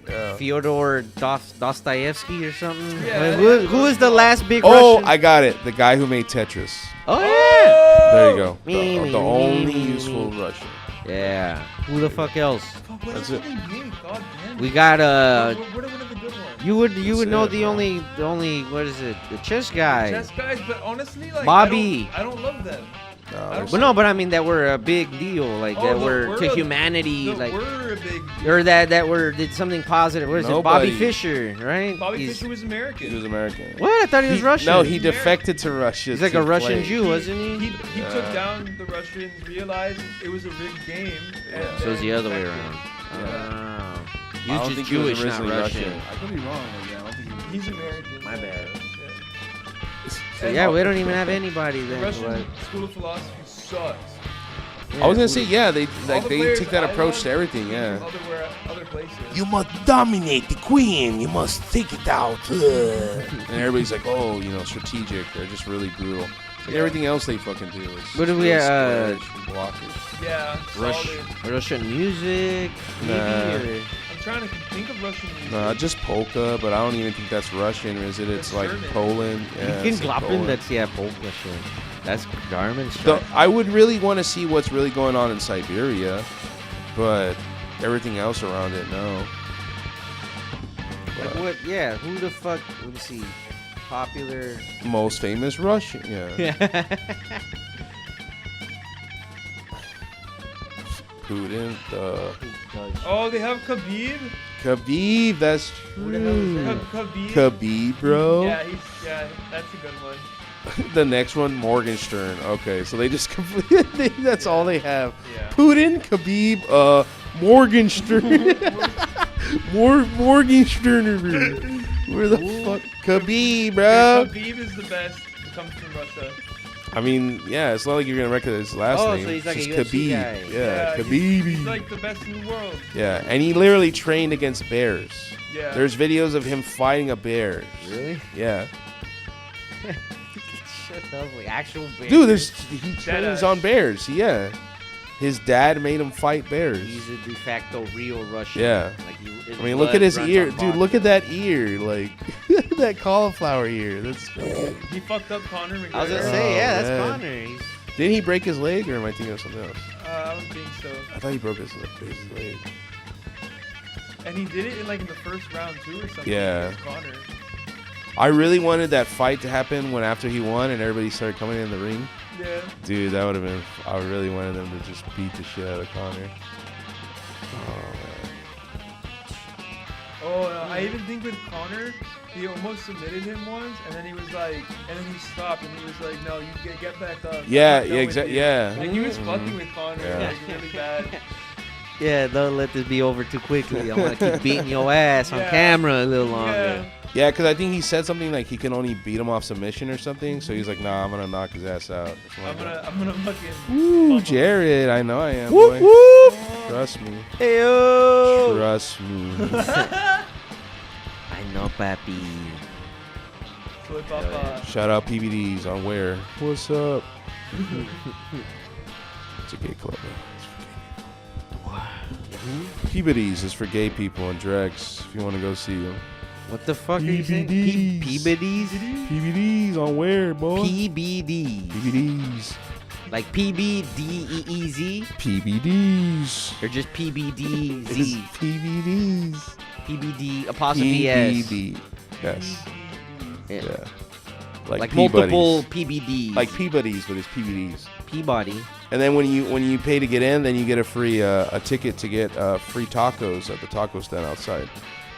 yeah. Fyodor Dostoevsky or something. Yeah. Who is the last big Oh, Russian? I got it. The guy who made Tetris. Oh yeah. There you go. Me, me, The me, only me, useful me. Russian. Yeah. Who the fuck else? Fuck, what That's else it. did they make? God damn. We got What are one of the good ones? you would That's know it, the bro. only what is it? The chess guy. Chess guys, but honestly, like Bobby. I don't love them. But I mean that were a big deal, like that were to humanity, like we're a big deal. or that did something positive. What is it? Bobby Fischer, right? Bobby Fischer was American. He was American. What? I thought he was Russian. No, he defected to Russia. He's like a Russian Jew, wasn't he? He took down the Russians, realized it was a rigged game. And So it's the other way around. He was just Jewish, not Russian. I could be wrong. Like, I don't think He's American. My bad. Yeah. So yeah, we don't even have anybody The then. Russian school of philosophy sucks. I was gonna say, yeah, they players take that I approach love to everything, came yeah. from other places. You must dominate the queen. You must take it out. And everybody's like, oh, strategic. They're just really brutal. Like everything else they fucking do is. What do we block it. Yeah, solid. Russian music, maybe? Or? I'm trying to think of Russian music. No, just polka, but I don't even think that's Russian, is it? It's like German. Poland. Yeah, You it's can like glop in, Poland. that's polka shit. That's Garmin So stuff. I would really want to see what's really going on in Siberia, but everything else around it, no. Like what? Yeah, who the fuck? Let me see. Popular. Most famous Russian, yeah. Putin, Oh, they have Khabib. Khabib, that's Who the hell is that? Khabib. Khabib, bro. Yeah, that's a good one. The next one, Morgenstern. Okay, so they just completely, that's all they have. Yeah. Putin, Khabib, Morgenstern. Morgenstern. Where the fuck? Khabib, bro. Khabib is the best. It comes from Russia. I mean, yeah, it's not like you're going to recognize his last name. So he's like It's a just UFC Khabib. guy. Yeah, he's Khabib. like the best in the world. Yeah, and he literally trained against bears. Yeah. There's videos of him fighting a bear. Really? Yeah. Shut up, like actual bears. Dude, he trains Deadass. on bears. Yeah. His dad made him fight bears. He's a de facto real Russian. Yeah. Like his I mean, look blood at his runs ear. on Dude, vodka. look at that ear. Like, that cauliflower ear. That's He fucked up Conor McGregor. I was gonna Oh, say, yeah, that's man. Connor. He's, Didn't he break his leg, or am I thinking of something else? I don't think so. I thought he broke his leg. And he did it in the first round too or something. Yeah. against Conor. I really wanted that fight to happen when after he won and everybody started coming in the ring. Yeah. Dude, that would have been. I really wanted them to just beat the shit out of Conor. Oh, I even think with Conor, he almost submitted him once, and then he was like, and then he stopped, and he was like, "No, you get back up." Yeah, I'm not yeah, done with exactly. you." Yeah. Like he was fucking with Conor, Yeah. really bad. yeah, don't let this be over too quickly. I want to keep beating your ass on Yeah. camera a little longer. Yeah. Yeah, because I think he said something like he can only beat him off submission or something. So he's like, "Nah, I'm gonna knock his ass out." or something like that. I'm gonna fucking. Ooh, Jared, I know I am. Whoop Boy. whoop. Trust me. Heyo. Trust me. I know, papi. Soy papa. Shout out PBDs on where? What's up? It's a gay club. PBDs is for gay people and dregs. If you want to go see them. What the fuck are you saying? PBDs. PBDs? PBDs on where, boy? PBDs. PBDs. Like PBDEEZ? PBDs. Or just It's PBDZ? PBDs. PBD apostrophe S. PBD. Yes. Yeah. Yeah. Like multiple P-buddies. PBDs. Like P-buddies, but it's PBDs. Peabody. And then when you pay to get in, then you get a free a ticket to get free tacos at the taco stand outside.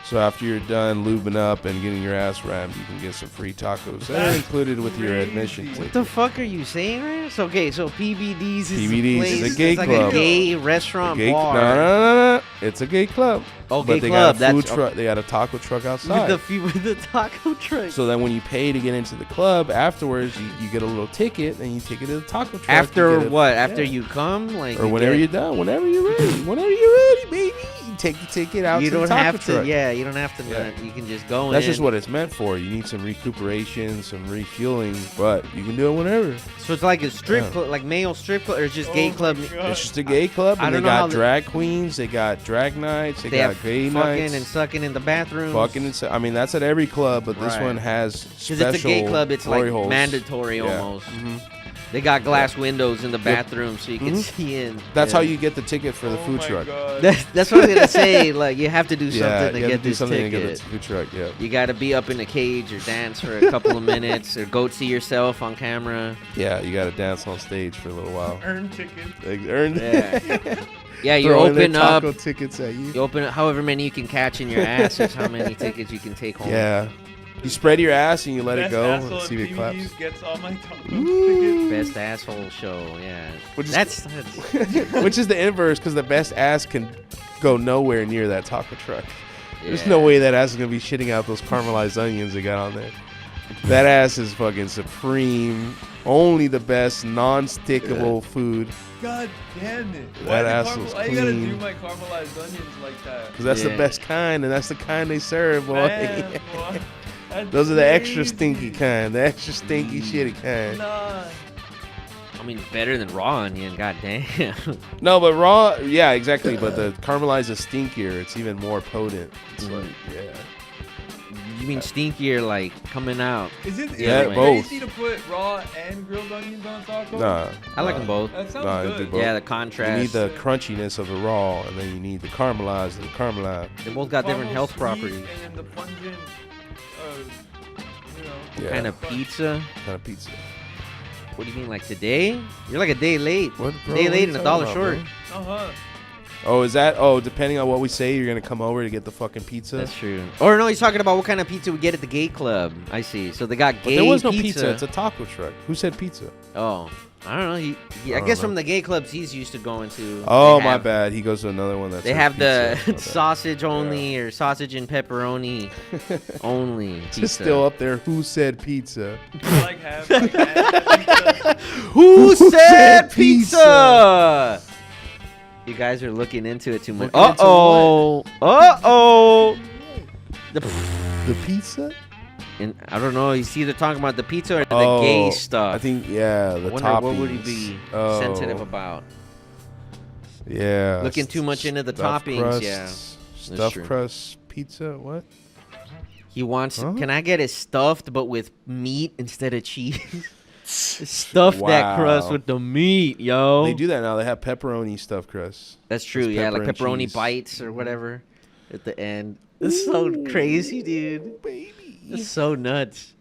So after you're done lubing up and getting your ass rammed, you can get some free tacos. They're included with your admission What ticket. the fuck are you saying right now? So, okay, so PBDs is PBDs a place, is a gay it's like club. a gay restaurant Gay- bar. No. It's a gay club. Oh, But gay they club. got a food That's truck. They got a taco truck with outside. the taco truck. So then when you pay to get into the club, afterwards you get a little ticket and you take it to the taco truck. After You get what? After yeah. you come, like Or you whenever get- you're done, whenever you're ready. Whenever you're ready, baby. You take the ticket out you to the don't taco have to. truck. Yeah, you don't have to. Yeah. You can just go in. That's just what it's meant for. You need some recuperation, some refueling, but you can do it whenever. So it's like a strip Yeah. club, like male strip club, or it's just gay Oh club. my God. It's just a gay club, I and they don't know how got the- drag queens, they got drag nights, they They got have gay fucking nights. and sucking in the bathroom. Fucking and I mean, that's at every club, but this Right. one has Because special it's a gay club, it's glory like holes. mandatory Yeah. almost. Mhm. They got glass windows in the bathroom so you can Mhm. see in. That's Yeah. how you get the ticket for the Oh food my truck. God. That's what I was gonna say like you have to do something Yeah, to you have get to do this something to ticket. get the food truck. Yeah. You got to be up in a cage or dance for a couple of minutes or go see yourself on camera. Yeah, you got to dance on stage for a little while. Earn tickets. Like, earn. Yeah. Yeah, you Throwing their open up. taco tickets at you. You open up however many you can catch in your ass is how many tickets you can take home. Yeah. You spread your ass and you let it Best go asshole and see if it in claps. PVDs gets all my taco tickets. Best asshole show, yeah. Which is- That's Which is the inverse because the best ass can go nowhere near that taco truck. There's yeah. no way that ass is going to be shitting out those caramelized onions they got on there. That ass is fucking supreme. Only the best non-stickable food. God damn it. That Why ass was why you gotta do clean. my caramelized onions like that? Because that's the Yeah. best kind, and that's the kind they serve, boy. Man, boy. That's Those are the extra crazy. stinky kind. The extra stinky, shitty kind. Nah. I mean, better than raw onion, goddamn. No, but raw, yeah, exactly. But the caramelized is stinkier. It's even more potent. It's Mhm. like, yeah. You mean stinkier, like coming out? Is it Yeah, is it both. crazy to put raw and grilled onions on taco? Nah. I like them both. That sounds Nah, you good. do both. Yeah, the You contrast. need the crunchiness of the raw, and then you need the caramelized and the caramelized. They both got different Caramel health sweet properties. And then the pungent, you know. Yeah. Kind of pizza. Kind of pizza. What do you mean, like today? You're like a day late. What, bro? Day What late are and you $1 talking about, short. bro? Uh-huh. Oh, is that? Oh, depending on what we say, you're gonna come over to get the fucking pizza. That's true. Or no, he's talking about what kind of pizza we get at the gay club. I see. So they got But gay there was no pizza. It's a taco truck. Who said pizza? Oh, I don't know. I don't guess know. from the gay clubs he's used to going to. Oh, they my have- bad. He goes to another one that's. They have the My bad. sausage only or sausage and pepperoni only pizza. Just still up there. Who said pizza? Like have pizza. Who Who said said pizza? You guys are looking into it too much. Looking into Uh-oh. The pizza? and I don't know. He's either talking about the pizza or the Oh, gay stuff. I think, yeah, the Wonder toppings. what would he be Oh, sensitive about? Yeah. Looking too much into the Stuffed toppings, crust, yeah. Stuffed true. crust pizza? What? He wants. Huh? Can I get it stuffed but with meat instead of cheese? Stuff that crust Wow. with the meat, yo. They do that now. They have pepperoni stuffed crust. That's true. It's Yeah, pepper like and pepperoni cheese. bites or whatever at the end. It's so crazy, dude. Baby. It's so nuts.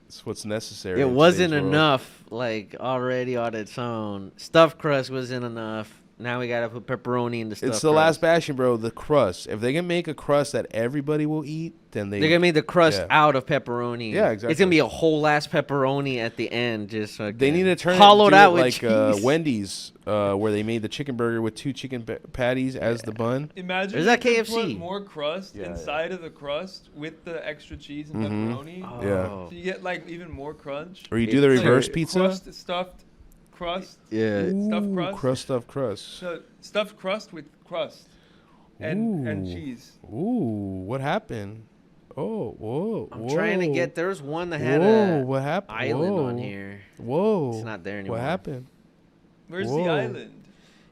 It's what's necessary. It in wasn't today's world. enough, like already on its own. Stuffed crust wasn't enough. Now we gotta put pepperoni in the stuffed It's the crust. last bastion, bro. The crust. If they can make a crust that everybody will eat, then They're gonna make the crust yeah. out of pepperoni. Yeah, It's exactly. gonna be a whole ass pepperoni at the end, just They fucking need to turn hollowed do out it with like cheese. Wendy's, where they made the chicken burger with 2 chicken patties as the bun. Imagine Is that if you KFC? put more crust Yeah, inside of the crust with the extra cheese and Mhm. pepperoni. Yeah. Oh. So you get like even more crunch. Or you do the It's reverse Like, pizza. Crust stuffed crust. Yeah. Stuffed Ooh, crust? stuffed crust. So stuffed crust with crust and Ooh. cheese. Ooh, what happened? Oh, whoa. I'm trying to get. There was one that had Whoa, a what happened? island Whoa. on here. Whoa. It's not there anymore. What happened? Where's Whoa. the island?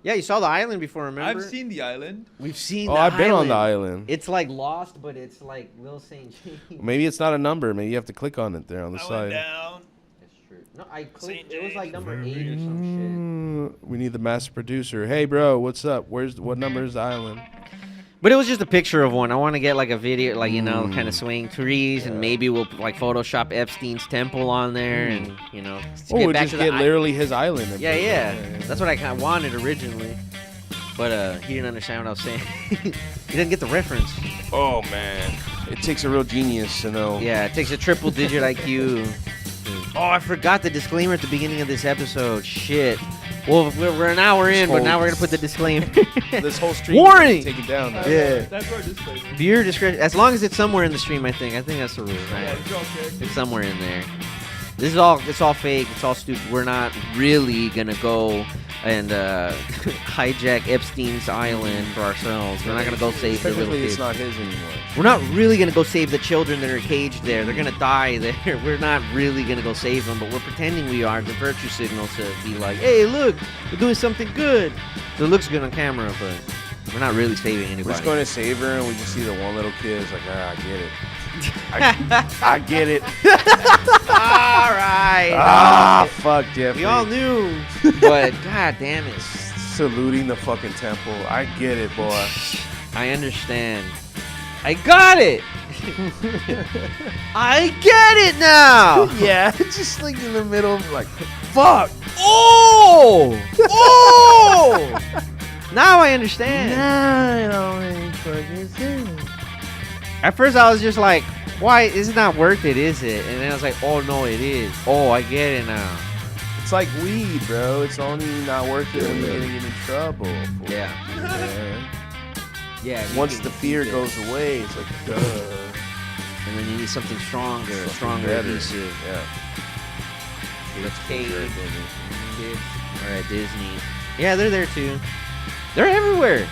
Yeah, you saw the island before. Remember? I've seen the island. We've seen. Oh, the I've been on the island. island. It's like Lost, but it's like Lil St. James. Maybe it's not a number. Maybe you have to click on it there on the I went side. down. That's true. No, I clicked. St. It was like James. number 8 or some We need the master producer. Hey, bro, what's up? What number is the island? shit. But it was just a picture of one. I want to get like a video, like kind of swaying trees, and maybe we'll like Photoshop Epstein's temple on there, and Oh, we'll just the get i- literally his island. and Yeah, put it yeah. there. That's what I kind of wanted originally. But he didn't understand what I was saying. He didn't get the reference. Oh man, it takes a real genius to know. Yeah, it takes a triple digit IQ. Oh, I forgot the disclaimer at the beginning of this episode. Shit. Well, we're an hour in, but now we're going to put the disclaimer. This whole stream Warning! take it down. Now. Yeah. That's our display. Viewer discretion. As long as it's somewhere in the stream, I think. I think that's the rule, Yeah, right? it's okay. It's somewhere in there. This is all. It's all fake. It's all stupid. We're not really gonna go and hijack Epstein's island for ourselves. We're not gonna go save the little Technically, kids. it's not his anymore. We're not really gonna go save the children that are caged there. They're gonna die there. We're not really gonna go save them, but we're pretending we are. The virtue signal to be like, hey, look, we're doing something good. So it looks good on camera, but we're not really saving anybody. We're just going to save her, and we just see the one little kid. It's like, I get it. I get it. All right. Ah, fuck, Jeffrey. We all knew, but god damn it. Saluting the fucking temple. I get it, boy. I understand. I got it. I get it now. Yeah, just like in the middle, like, fuck. Oh! Now I understand. At first I was just like, why? It's not worth it, is it? And then I was like, oh no, it is. Oh, I get it now. It's like weed, bro. It's only not worth it when you're gonna get in trouble. Yeah. Yeah. Once the fear goes away, it's like, duh. And then you need something stronger, Something better. adhesive. Yeah. Let's Kids. All right, Disney. Yeah, they're there too. They're everywhere.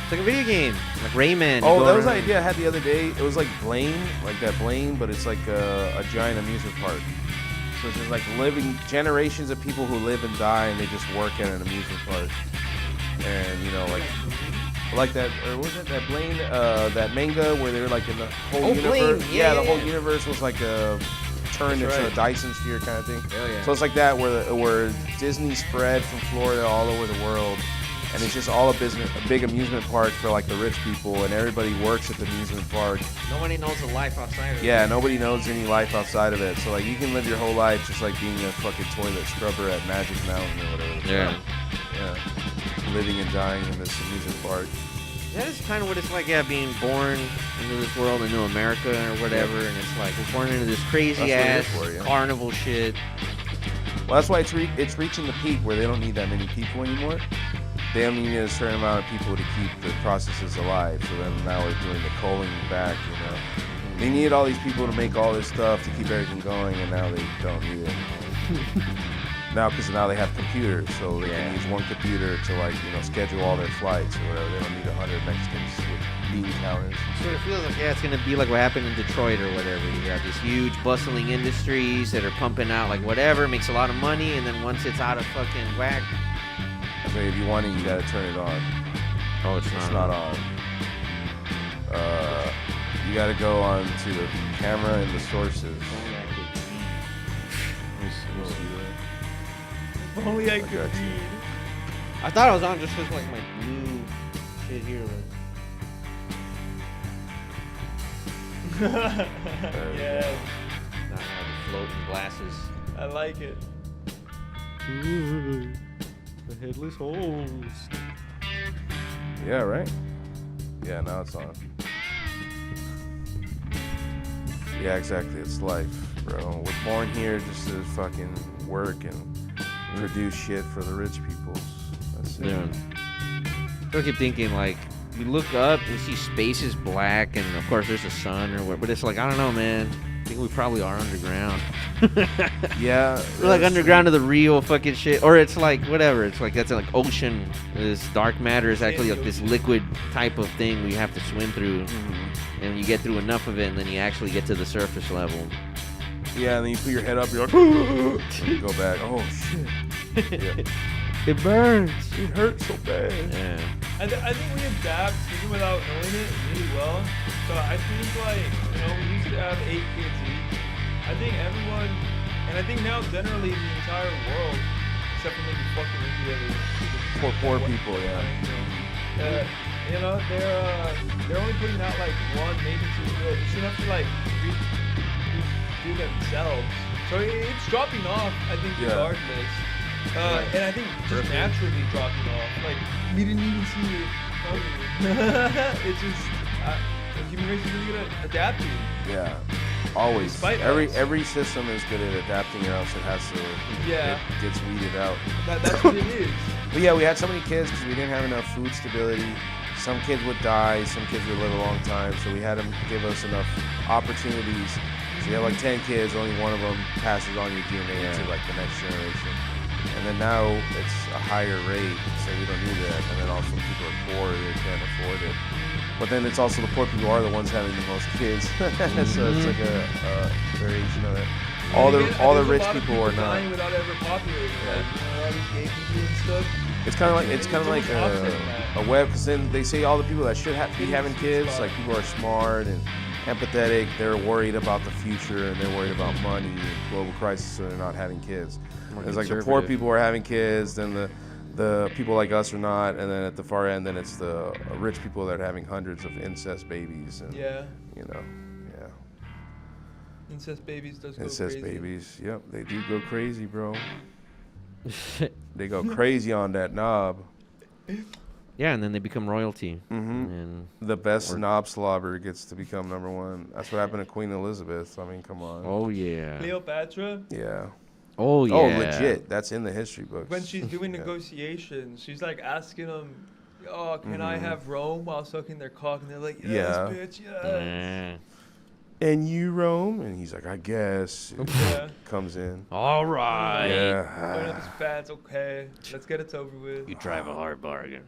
It's like a video game, like Rayman. Oh, that was the idea I had the other day. It was like Blaine, like that Blaine, but it's like a giant amusement park. So it's just like living generations of people who live and die, and they just work at an amusement park. And you know, like that, or was it that Blaine, that manga where they were like in the whole universe? Blaine. Yeah, the whole universe was like turned into a Dyson sphere kind of thing. Oh, yeah. So it's like that where Disney spread from Florida all over the world. And it's just all a big amusement park for like the rich people, and everybody works at the amusement park. Nobody knows the life outside of it. Yeah, nobody knows any life outside of it. So like you can live your whole life just like being a fucking toilet scrubber at Magic Mountain or whatever. Yeah. Yeah. Living and dying in this amusement park. That is kind of what it's like, yeah, being born into this world, into America or whatever, and it's like we're born into this crazy ass carnival shit. Well, that's why it's reaching the peak where they don't need that many people anymore. They only need a certain amount of people to keep the processes alive. So then now we're doing the culling back, you know. They needed all these people to make all this stuff to keep everything going, and now they don't need it. Now, because now they have computers, so they can use one computer to, like, you know, schedule all their flights or whatever. They don't need 100 Mexicans with bean counters. So it feels like, yeah, it's going to be like what happened in Detroit or whatever. You got these huge bustling industries that are pumping out, like, whatever, makes a lot of money, and then once it's out of fucking whack. So if you want it, you gotta turn it on. Oh, it's not on. You gotta go on to the camera and the sources. If only I could read. I thought I was on just with like my blue shit here. Yeah. Not having floating glasses. I like it. The headless host. Yeah, right? Yeah, now it's on. Yeah, exactly. It's life, bro. We're born here just to fucking work and produce shit for the rich people. That's it. Yeah. I keep thinking, like, you look up and see space is black, and of course there's a sun or what, but it's like, I don't know, man. I think we probably are underground. Yeah. We're like underground to the real fucking shit. Or it's like, whatever. It's like, that's like ocean. This dark matter is actually like this liquid type of thing we have to swim through. Mm-hmm. And you get through enough of it, and then you actually get to the surface level. Yeah, and then you put your head up, you're like, and you go back. Oh, shit. Yeah. It burns. It hurts so bad. Yeah. I think we adapt even without knowing it really well. So I think, like, you know, we used to have 8 kids each. I think everyone, and I think now generally in the entire world, except for maybe fucking India, Poor people, yeah. You know, they're only putting out like 1, maybe 2 girls. It's enough to like do themselves. So it's dropping off, I think, regardless. And I think just naturally dropping off. Like, we didn't even see it coming. It's just, the human race is really good at adapting. Yeah, always. Despite Every system is good at adapting, or else it has to. Yeah. It gets weeded out. That's what it is. But yeah, we had so many kids because we didn't have enough food stability. Some kids would die, some kids would live a long time, so we had to give us enough opportunities. So you have like 10 kids, only one of them passes on your DNA to like the next generation. And then now it's a higher rate, so we don't need that. And then also people are poor, they can't afford it. But then it's also the poor people are the ones having the most kids. So it's like a variation of it. All the rich people are not. Without ever populating, like, you know, all these gay people and stuff. It's kind of like a web, because then they say all the people that should be having kids, like people are smart and empathetic, they're worried about the future and they're worried about money and global crisis, so they're not having kids. It's like the poor people are having kids, then the the people like us are not, and then at the far end, then it's the rich people that are having hundreds of incest babies, and Yeah. you know, yeah, Incest babies does go incest crazy. babies. Yep, they do go crazy, bro. They go crazy on that knob. Yeah, and then they become royalty. Mm-hmm. And The best knob slobber gets to become #1. That's what happened to Queen Elizabeth. I mean, come on. oh yeah. Cleopatra, Yeah. Oh yeah. Oh, legit. That's in the history books. when she's doing Yeah. negotiations, she's like asking them, "Oh, can I have Rome while sucking their cock?" And they're like, "Yes, Yeah. bitch, yes." Yeah. And you, Rome? And he's like, I guess. Yeah. Comes in. All right. Going Yeah. up his fats, okay. Let's get it over with. You drive a hard bargain.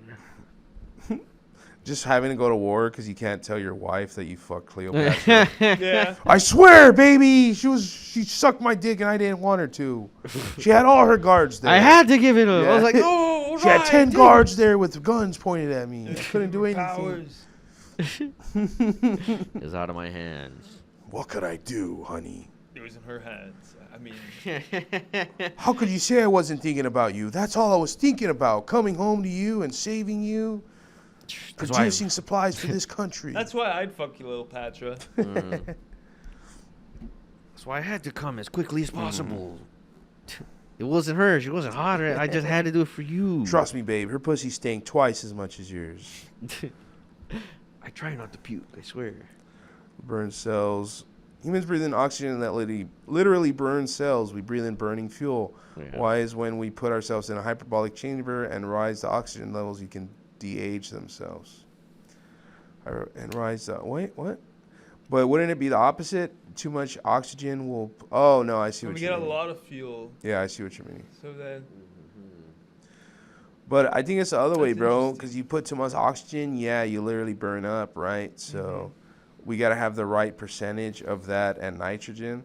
Just having to go to war because you can't tell your wife that you fucked Cleopatra. Yeah. I swear, baby, she sucked my dick and I didn't want her to. She had all her guards there. I had to give it up. I was Yeah. like, oh, She had 10 guards there with guns pointed at me. I couldn't do anything. Powers. It's out of my hands. What could I do, honey? It was in her hands. I mean, How could you say I wasn't thinking about you? That's all I was thinking about, coming home to you and saving you, That's why- producing supplies for this country. that's why I'd fuck you, little Patra. That's why I had to come as quickly as possible. It wasn't her. She wasn't hot. I just had to do it for you. Trust me, babe, her pussy stank twice as much as yours. I try not to puke. I swear. Burn cells. Humans breathe in oxygen that literally burns cells. We breathe in burning fuel. Yeah. Why is when we put ourselves in a hyperbolic chamber and rise the oxygen levels, you can de-age themselves. And rise the... Wait, what? But wouldn't it be the opposite? Too much oxygen will... Oh, no, I see So what we you get a mean. lot of fuel. Yeah, I see what you mean. So then, But I think it's the other way, That's bro. interesting. Because you put too much oxygen, yeah, you literally burn up, right? So we got to have the right percentage of that and nitrogen.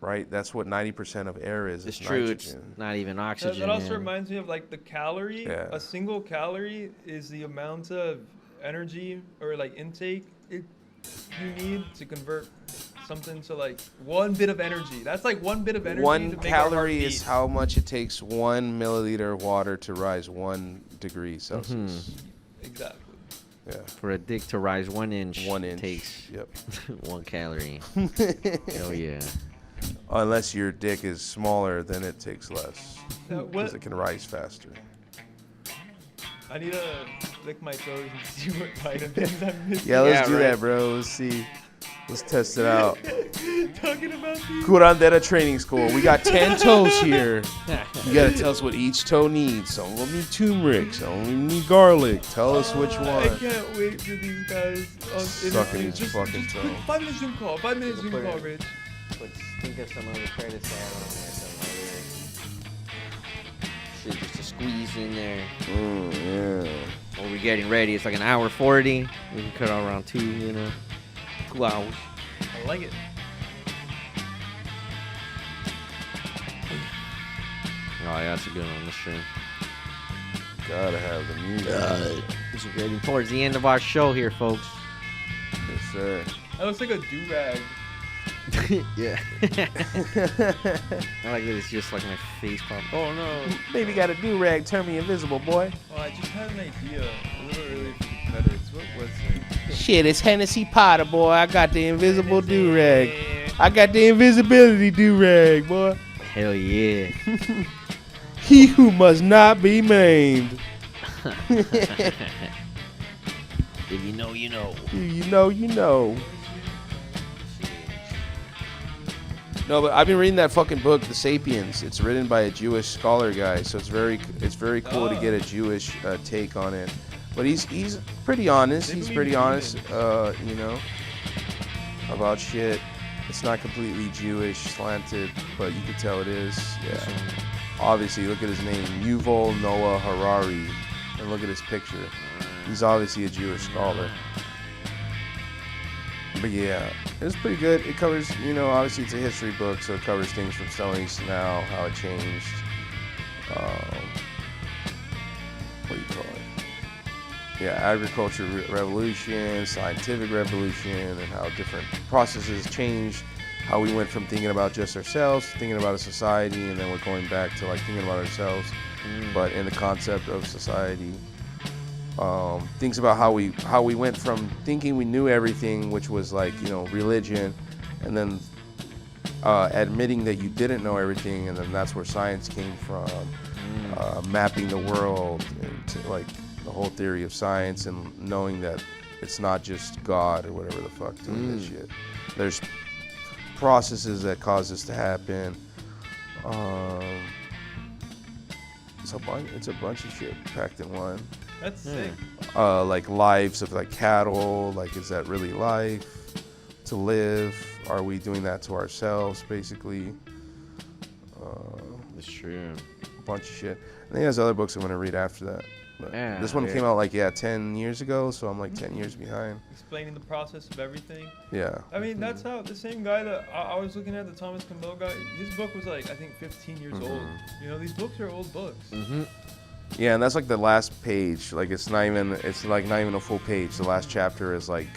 Right? That's what 90% of air is. It's is true. It's nitrogen. not even oxygen. that also man. reminds me of like the calorie. Yeah. A single calorie is the amount of energy or like intake you need to convert something to like 1 bit of energy. That's like 1 bit of energy. One to make our heart calorie is beat. how much it takes 1 milliliter of water to rise 1 degree Celsius. Exactly. Yeah. For a dick to rise 1 inch, 1 inch. takes Yep. 1 calorie. Hell yeah. Unless your dick is smaller, then it takes less. What? Because it can rise faster. I need to lick my toes and see what vitamins I'm missing. Yeah, let's Yeah, do right. that, bro. Let's see. Let's test it out. Talking about these. Curandera Training School. We got 10 toes here. You gotta tell us what each toe needs. Some of them need turmeric. Some of them need garlic. Tell us which I one. can't wait for these guys. Sucking each fucking toe. 5 minutes Zoom call. 5 minutes Zoom put call, it- Rich. Think of some other credits I have on there. Shit, just to squeeze in there. Yeah. While we're getting ready, it's like an hour 40. We can cut out around 2, 2 hours. I like it. Oh, yeah, that's a good one. That's true. Gotta have the music. This is getting towards the end of our show here, folks. Yes, sir. That looks like a do-rag. Yeah. I like that it's just like my face pop. Oh, no. Baby got a do-rag. Turn me invisible, boy. Oh, I just had an idea. A little early for the credits. What was it? Shit, it's Hennessy Potter, boy. I got the invisible do-rag. I got the invisibility do-rag, boy. Hell yeah. He who must not be maimed. If you know, you know. You know, you know. No, but I've been reading that fucking book, The Sapiens. It's written by a Jewish scholar guy, so it's very cool to get a Jewish take on it. But he's pretty honest. They He's believe pretty in honest, about shit. It's not completely Jewish slanted, but you could tell it is. Yeah. Obviously, look at his name, Yuval Noah Harari, and look at his picture. He's obviously a Jewish scholar. But yeah, it's pretty good. It covers, obviously it's a history book, so it covers things from Stone Age to now, how it changed. What do you call it? Yeah, agriculture revolution, scientific revolution, and how different processes changed how we went from thinking about just ourselves, thinking about a society, and then we're going back to like thinking about ourselves, but in the concept of society. Things about how we went from thinking we knew everything, which was like, you know, religion, and then admitting that you didn't know everything, and then that's where science came from, mapping the world into like the whole theory of science, and knowing that it's not just God or whatever the fuck doing this shit. There's processes that cause this to happen. It's a bunch of shit packed in one. That's sick. Like lives of like cattle, like is that really life to live? Are we doing that to ourselves, basically? That's true. A bunch of shit. I think there's other books I'm gonna read after that. But Yeah, this one yeah. came out like 10 years ago, so I'm like 10 years behind. Explaining the process of everything. Yeah. I mean, that's how the same guy that I was looking at, the Thomas Campbell guy, his book was like, I think 15 years old. You know, these books are old books. Yeah, and that's like the last page. Like it's not even a full page. The last chapter is like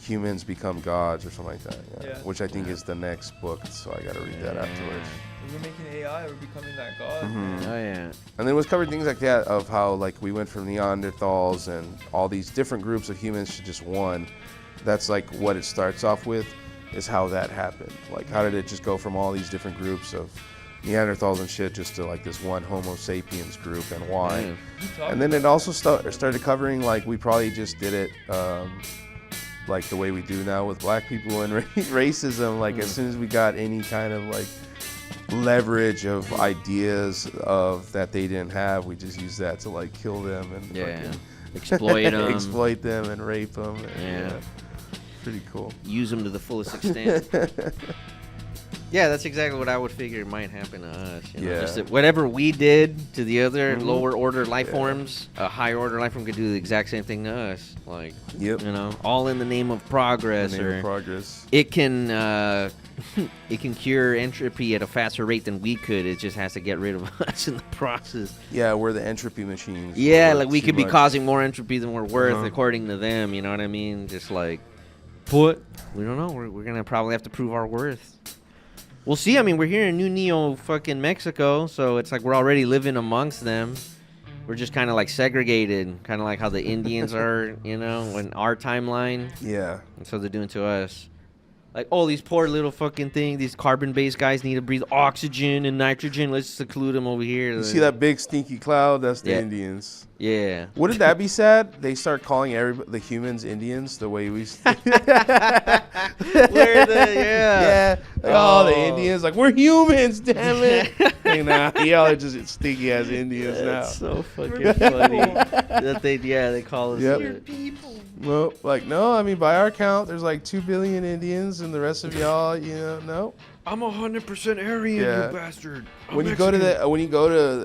humans become gods or something like that. Yeah. Which I think is the next book, so I gotta read that afterwards. If we're making AI, we're becoming that god. Oh yeah. And then it was covered things like that of how like we went from Neanderthals and all these different groups of humans to just one. That's like what it starts off with, is how that happened. Like how did it just go from all these different groups of Neanderthals and shit just to like this one Homo sapiens group, and why? And then it also started covering like we probably just did it like the way we do now with black people and racism. Like as soon as we got any kind of like leverage of ideas of that they didn't have, we just used that to like kill them and fucking exploit them, exploit them and rape them. And, Yeah. Pretty cool. use them to the fullest extent. Yeah, that's exactly what I would figure might happen to us. You know? Yeah. Just that whatever we did to the other lower order life forms, a higher order life form could do the exact same thing to us. Like, Yep. you know, all in the name of progress. The name or of progress. it can it can cure entropy at a faster rate than we could. It just has to get rid of us in the process. Yeah, we're the entropy machines. Yeah, We're like we too could be much. causing more entropy than we're worth, Uh-huh. according to them. You know what I mean? Just like, but we don't know. We're gonna probably have to prove our worth. We'll see. I mean, we're here in New Neo, fucking Mexico, so it's like we're already living amongst them. We're just kind of like segregated, kind of like how the Indians are, you know, in our timeline. Yeah. That's what they're doing to us. Like, oh, these poor little fucking thing, these carbon-based guys need to breathe oxygen and nitrogen. Let's seclude them over here. You see that big stinky cloud? That's the Yeah. Indians. Yeah. Wouldn't that be sad? They start calling the humans Indians the way we. Where the Yeah. Like, oh, the Indians. Like, we're humans, damn it. Like, nah, y'all are just stinky ass Indians now. That's so fucking funny. That they call us. Yep. that. Well, like, no, I mean, by our count, there's like 2 billion Indians, and the rest of y'all, you know, no. I'm 100% Aryan, Yeah. you bastard. When you go to the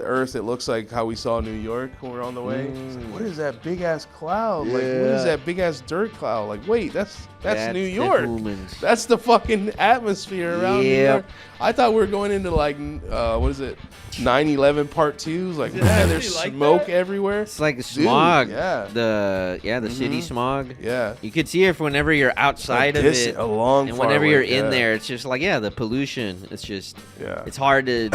Earth, it looks like how we saw New York when we were on the way. It's like, what is that big ass cloud? Like, what is that big ass dirt cloud? Like, wait, that's New the York. humans. That's the fucking atmosphere around New Yep. York. I thought we were going into like, what is it, 9/11 part 2? Like, Is it man, there's actually like smoke that? everywhere. It's like smog. yeah. The city smog. Yeah. You could see it whenever you're outside of it. A long And far whenever away, you're in yeah. there, it's just like, the pollution. It's just, Yeah. it's hard to,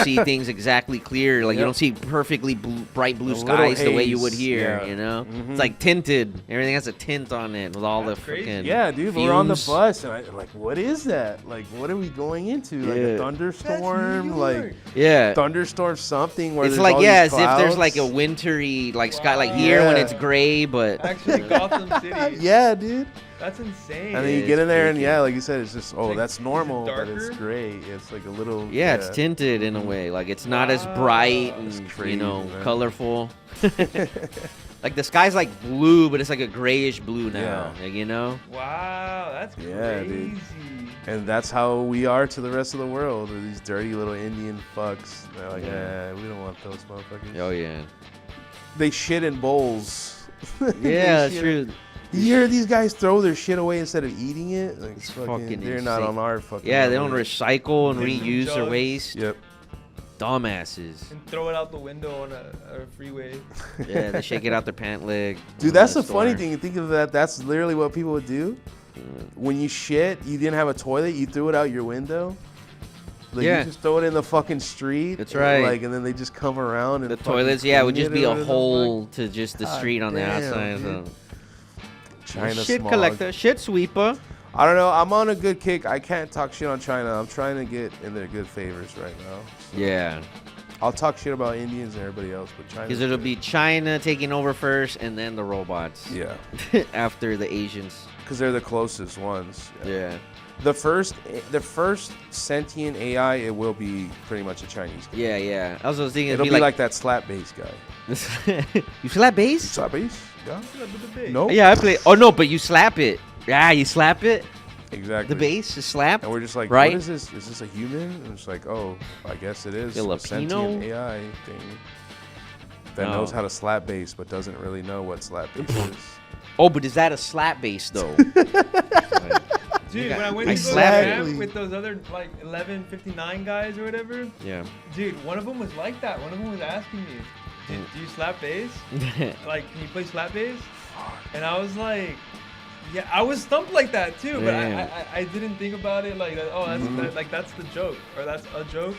see things exactly clear. Like, you Yep. don't see perfectly bright blue A little skies the way you haze, would here, yeah. you know? Mhm. It's like tinted. Everything has a tint on it with all That's the crazy. freaking Yeah, dude, we're on the fumes. bus, and I'm like, what is that? Like, what are we going into? Like a Yeah. thunderstorm? Like, Yeah. thunderstorm something where It's there's like, all as these if there's clouds? like a wintry, like, sky, like here when Yeah. it's gray, but... Actually, Gotham City. Yeah, dude. That's insane. And then you it's get in there, and freaky. yeah, like you said, it's just, oh, like, that's is it normal, but it's darker? gray. It's like a little. Yeah, it's tinted in a way. Like, it's not as bright That's and, crazy, man. colorful. Like, the sky's like blue, but it's like a grayish blue now. Yeah. Like, you know? Wow, that's Yeah, crazy. dude. And that's how we are to the rest of the world. With these dirty little Indian fucks. They're like, we don't want those motherfuckers. Oh, yeah. They shit in bowls. They Yeah, that's shit- true. You hear these guys throw their shit away instead of eating it? Like, It's fucking, fucking they're not insane. on our fucking. Yeah, they don't level. recycle and Different reuse their jugs. waste. Yep. Dumbasses. And throw it out the window on a freeway. Yeah, they shake it out their pant leg. Dude, that's the funny thing. You think of that. That's literally what people would do. when you shit, you didn't have a toilet, you threw it out your window. Like, Yeah. you just throw it in the fucking street. That's right. Like, and then they just come around and The fucking toilets, yeah, would clean just it be or a whatever the hole to just the God street on the damn, outside. dude. So. China Shit smog. collector, shit sweeper. I don't know. I'm on a good kick. I can't talk shit on China. I'm trying to get in their good favors right now. So Yeah. I'll talk shit about Indians and everybody else, but China. Because it'll be China taking over first and then the robots. Yeah. After the Asians. Because they're the closest ones. Yeah. The first sentient AI, it will be pretty much a Chinese guy. Yeah, yeah. I was thinking It'll be like that slap bass guy. You slap bass? Slap bass? Yeah. No. Yeah, I play. Oh no, but you slap it. Yeah, you slap it. Exactly. The bass is slapped. And we're just like, right? what is this? Is this a human? And it's like, oh, I guess it is a Filipino? sentient AI thing that knows how to slap bass but doesn't really know what slap bass is. Oh, but is that a slap bass though? Dude, got- when I went I to go to slapped camp it. with those other like 1159 guys or whatever, Yeah. dude, one of them was like that. One of them was asking me, do you slap bass? Like, can you play slap bass? And I was like, yeah, I was stumped like that too, but Damn. I didn't think about it like, oh, that's the joke, or that's a joke.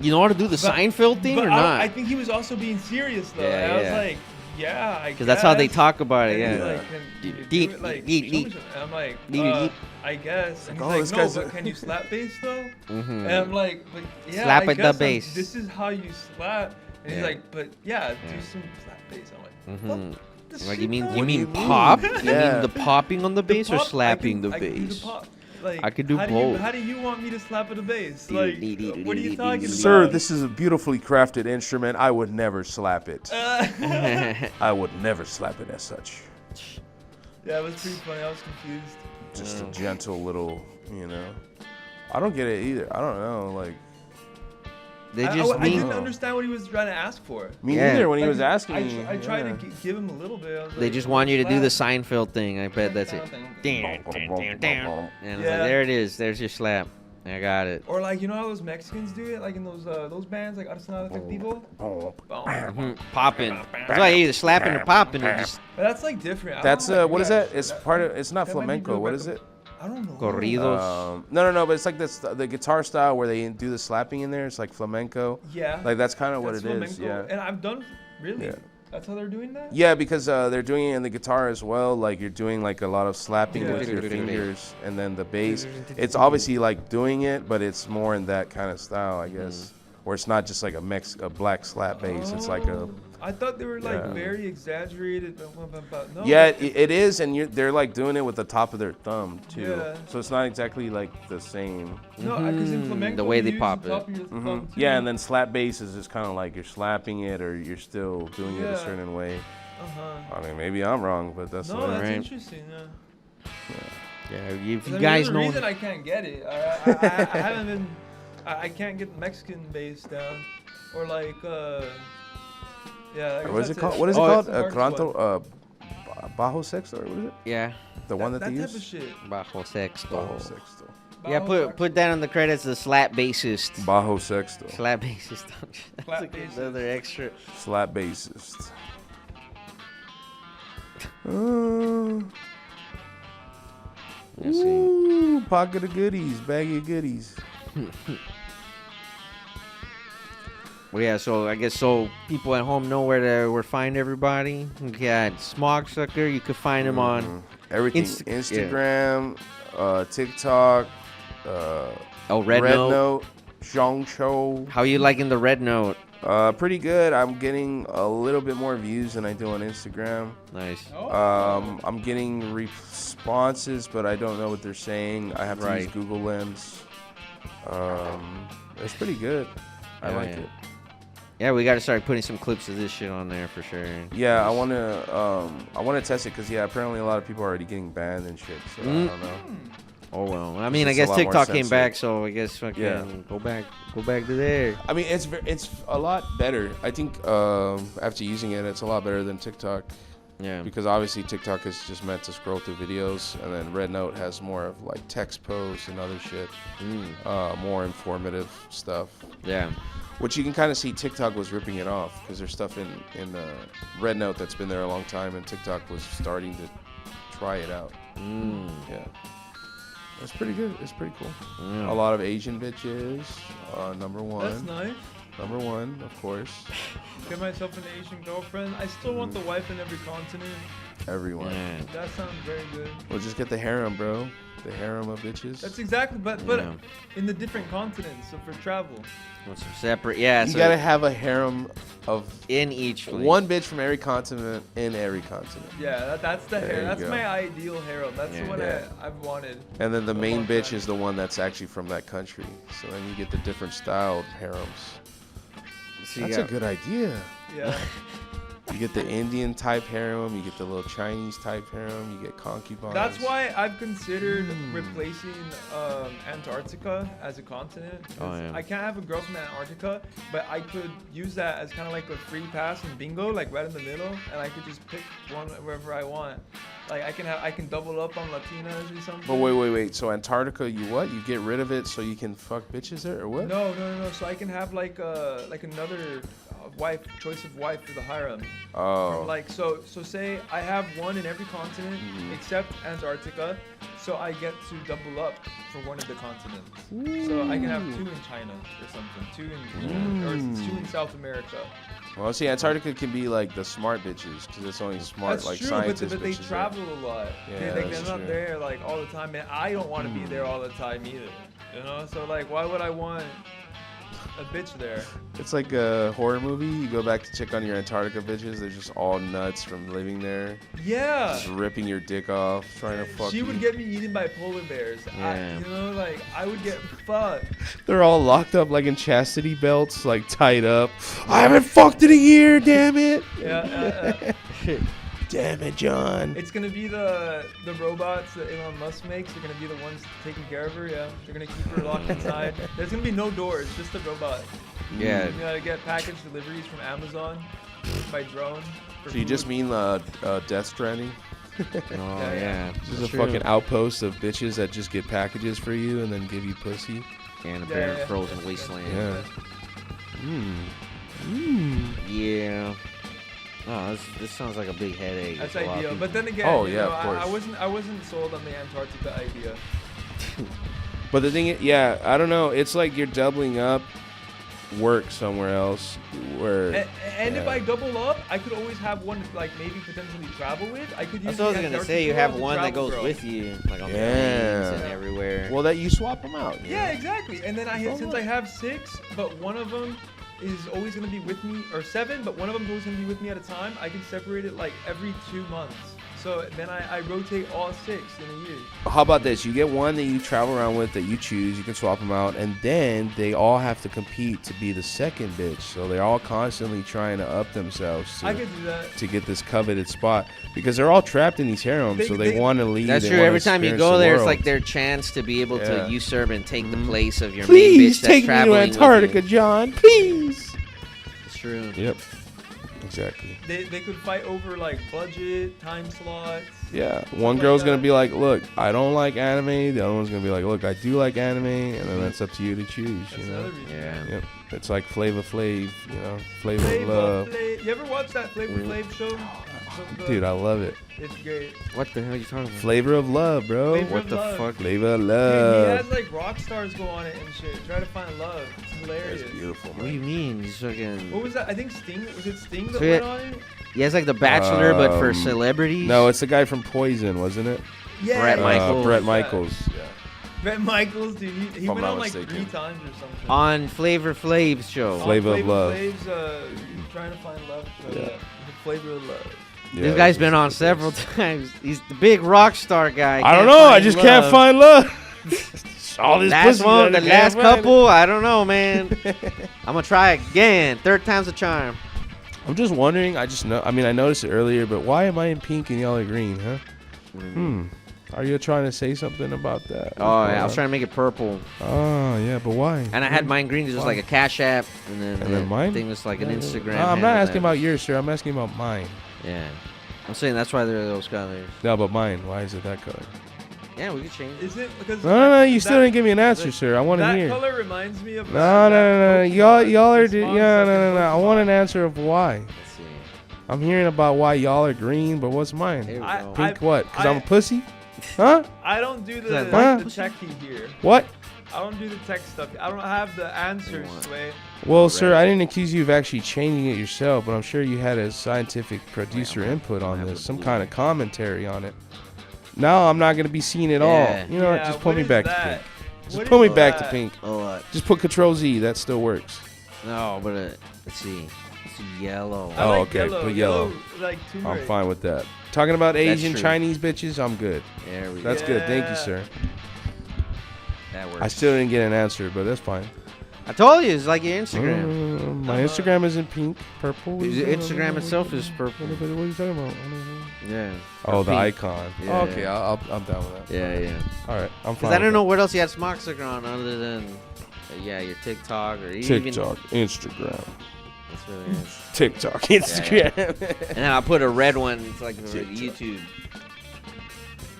You know how to do the Seinfeld thing But or not? I think he was also being serious though. Yeah, And I was yeah. like, yeah, I guess. Because that's how they talk about it. And he's Yeah. like, can you do Deep, it? Like, deep, show deep. me some- and I'm like, Deep. I guess. And he's oh, like, this no, guy's but a- can you slap bass though? Mhm. And I'm like, but yeah, Slap I at the guess I'm- bass. This is how you slap. And he's Yeah. like, but yeah, Yeah. do some slap bass. I'm like, Mhm. fuck this Like shit, you mean dog. you mean do you pop? mean? You Yeah. mean the popping on the bass or pop, slapping the I can do bass? pop. Like, I could do how both. How do you want me to slap at a bass? Dee, Like, dee, dee, dee, what are dee, you dee, talking dee, about? dee. Sir, this is a beautifully crafted instrument. I would never slap it. I would never slap it as such. Yeah, it was pretty funny. I was confused. Just a gentle little, I don't get it either. I don't know. Like, They I just didn't mean understand what he was trying to ask for. me Yeah. neither when he Like, was asking me. I tried yeah. to give him a little bit. I was they like, just want you to do the slap. Seinfeld thing. I bet that's it. Yeah. And it's Yeah. like, there it is. There's your slap. I got it. Or like, you know how those Mexicans do it, like in those bands, like Arsenal Efectivo. Mhm. Popping. That's why either slapping or popping or just But that's like different. I That's don't know, what is yeah, that? It's part of. It's not that might be flamenco. good What back is up- it? I don't know. corridos. No. But it's like this the guitar style where they do the slapping in there. It's like flamenco. Yeah. Like that's kind of what that's it is. flamenco. Yeah. And I've done really. Yeah. That's how they're doing that. Yeah, because they're doing it in the guitar as well. Like you're doing like a lot of slapping Yeah. with your fingers, and then the bass. It's obviously like doing it, but it's more in that kind of style, I guess. Where it's not just like a black slap bass. It's like a I thought they were like Yeah. very exaggerated. But no. yeah, it is, and they're like doing it with the top of their thumb too. Yeah. So it's not exactly like the same. No, because in Mhm. flamenco, The way you they use pop the top it. of your thumb, too. Yeah, and then slap bass is just kind of like you're slapping it, or you're still doing it a Yeah. certain way. Uh-huh. I mean, maybe I'm wrong, but that's No, what that's right. interesting. Yeah. Yeah, if I you mean, guys there's a know. reason I can't get it. I haven't been. I can't get the Mexican bass down, or like yeah. I guess What is it that's called? What is it Oh, called? That's the hardest Cranto, one. bajo sexto, or what is it? Yeah, The one that that they type use? of shit. bajo sexto. Bajo sexto. Yeah, Bajo put that on the credits. The slap bassist. Bajo sexto. Slap bassist. That's Slap like bassist. another extra. Slap bassist. Let's see. Ooh, pocket of goodies, baggy of goodies. Well, yeah. So I guess people at home know where to find everybody. You got Smog Sucker. You could find him on Everything. Instagram, TikTok, Red Note. Zhongchou. How you liking the Red Note? Pretty good. I'm getting a little bit more views than I do on Instagram. Nice. I'm getting responses, but I don't know what they're saying. I have to use Right. Google Lens. It's pretty good. I Yeah, like yeah. it. Yeah, we got to start putting some clips of this shit on there for sure. Yeah, I want to test it because apparently a lot of people are already getting banned and shit. So I don't know. Oh well. I mean, I It's guess a lot more TikTok came censored. back, so I guess fucking Yeah. go back to there. I mean, it's a lot better. I think after using it, it's a lot better than TikTok Yeah. because obviously TikTok is just meant to scroll through videos, and then Red Note has more of like text posts and other shit, more informative stuff. Yeah. Which you can kind of see TikTok was ripping it off because there's stuff in Red Note that's been there a long time, and TikTok was starting to try it out. Yeah. It's pretty good. It's pretty cool. Mm. A lot of Asian bitches. Number one. That's nice. Number one, of course. Get myself an Asian girlfriend. I still want the wife in every continent. Everyone. Yeah. That sounds very good. We'll just get the harem, bro. The harem of bitches. That's exactly, but Yeah. in the different continents, so for travel. Want some separate, yeah. You so gotta have a harem of in each fleet. one bitch from every continent in every continent. Yeah, that's the There harem. you That's go. my ideal harem. That's the one Yeah. I've wanted. And then the So main long bitch time. is the one that's actually from that country. So then you get the different styled harems. So That's you a good idea. Yeah. You get the Indian type harem, you get the little Chinese type harem, you get concubines. That's why I've considered replacing Antarctica as a continent. 'Cause Oh, yeah. I can't have a girl from Antarctica, but I could use that as kind of like a free pass in bingo, like right in the middle, and I could just pick one wherever I want. Like I can double up on Latinas or something. But wait. So Antarctica, you what? You get rid of it so you can fuck bitches there, or what? No. So I can have like another choice of wife for the harem. Oh. Like so say I have one in every continent except Antarctica, so I get to double up for one of the continents. So I can have two in China or something, two in or two in South America. Well, see, Antarctica can be like the smart bitches because it's only smart That's like true, scientists. but they bitches travel a lot. Yeah, they're that's not true. there like all the time, and I don't want to be there all the time either. You know, so like, why would I want a bitch there? It's like a horror movie. You go back to check on your Antarctica bitches. They're just all nuts from living there. Yeah. Just ripping your dick off, trying to fuck She you. would get me eaten by polar bears. Yeah. I would get fucked. They're all locked up like in chastity belts, like tied up. I haven't fucked in a year, damn it. Yeah. Damn it, John. It's gonna be the robots that Elon Musk makes. They're gonna be the ones taking care of her. Yeah, they're gonna keep her locked inside. There's gonna be no doors, just a robot. Yeah. You gotta get package deliveries from Amazon by drone. for So you just food. mean Death Stranding? Oh yeah. This is a True. fucking outpost of bitches that just get packages for you and then give you pussy. And a Yeah, barren yeah. frozen wasteland. Yeah. Yeah. Oh, this sounds like a big headache. That's There's a lot of ideal. But people- then again, Oh, you yeah, know, of I course. wasn't sold on the Antarctica idea. But the thing is, yeah, I don't know. It's like you're doubling up work somewhere else where. And if yeah. I double up, I could always have one like maybe potentially travel with. I could use. That's what I was the gonna Antarctica say. You girl have as a one that travel goes girl. with you, like on the Yeah. planes and everywhere. Well, that you swap them out. you Yeah, know? exactly. And then since I have 6, but one of them is always gonna be with me, or 7, but one of them is always gonna be with me at a time. I can separate it like every 2 months. So then I rotate all 6 in a year. How about this? You get one that you travel around with that you choose. You can swap them out, and then they all have to compete to be the second bitch. So they're all constantly trying to up themselves I could do that. to get this coveted spot because they're all trapped in these harems. So they They- want to leave. That's they true. wanna Every time you experience go the there, it's world. like their chance to be able Yeah. Mm-hmm. to usurp and take the place of your main Please bitch that's take me to traveling with Antarctica, you. John. Please. It's true. Yep. Exactly. They could fight over like budget, time slots. Yeah. Stuff One like girl's that. gonna be like, "Look, I don't like anime." The other one's gonna be like, "Look, I do like anime," and then that's up to you to choose. That's You know. another reason. Yeah. Yep. It's like Flavor Flav, you know, Flavor of Flavor Love. Flav. You ever watch that Flavor Flav show? Dude, I love it. It's great. What the hell are you talking about? Flavor of Love, bro. Flavor What of the Love. fuck? Flavor of Dude, he Love. has like rock stars go on it and shit. Try to find love. It's hilarious. That's beautiful, What do you man. mean? He's fucking. What was that? I think Sting. Was it Sting that So went it- on it? Yeah, it's like The Bachelor, but for Um, celebrities. No, it's the guy from Poison, wasn't it? Yeah. Brett Michaels. Brett Yeah. Michaels. Yeah. Brett Michaels, dude. He If I'm went not on like mistaken. 3 times or something. on Flavor Flav's show. Flavor of Love. Flav's, trying to find love. So, Yeah. The Flavor of Love. Yeah, This guy's that's been on ridiculous. several times. He's the big rock star guy. I don't Can't know. I find just can't love. find love. All this Last pussy one, that the I can't last find it. couple. I don't know, man. I'm gonna try again. 3rd time's a charm. I'm just wondering. I mean, I noticed it earlier, but why am I in pink and y'all are green, huh? Are you trying to say something about that? Oh yeah, I was trying to make it purple, Oh yeah, but why? and I had mine green, just like a Cash App, and then And then mine? thing was like an Instagram. I'm not handle asking that- about yours, sir. I'm asking about mine. Yeah, I'm saying that's why they're those colors. No, but mine. Why is it that color? Yeah, we could change it. Is it because? No. You still that- didn't give me an answer, sir. I want to That hear. color reminds me of. No. Y'all are. Pokemon Yeah, second no. I Pokemon. want an answer of why. Let's see. I'm hearing about why y'all are green, but what's mine? Here we I- go. Pink what? Because I'm a pussy? Huh? I don't do the, that Huh? the techie here. What? I don't do the tech stuff. I don't have the answers, Sway. Well, sir, I didn't accuse you of actually changing it yourself, but I'm sure you had a scientific producer input on this, some kind of commentary on it. No, I'm not going to be seeing it all. Yeah. You know what? Yeah, Just put what me is back to that? pink. Just What put me is back to that? pink. Oh, Just put Control Z. That still works. no, but let's see. It's yellow. I Oh, like okay, Yellow. put yellow. Like I'm turmeric. fine with that. Talking about Asian, true. Chinese bitches, I'm good. There we go. That's good. Thank you, Yeah. sir. That works. I still didn't get an answer, but that's fine. I told you, it's like your Instagram. My Instagram isn't pink, purple. Your Instagram itself is purple. What are you talking about? Yeah. Oh, the Pink. icon. Yeah, Oh, okay, yeah. I'm down with that. Yeah. All right, I'm fine. Because I don't know what else you had smart sticker on other than, your TikTok or even. TikTok, Instagram, That's really it. TikTok, Instagram. And then I put a red one. It's like for YouTube.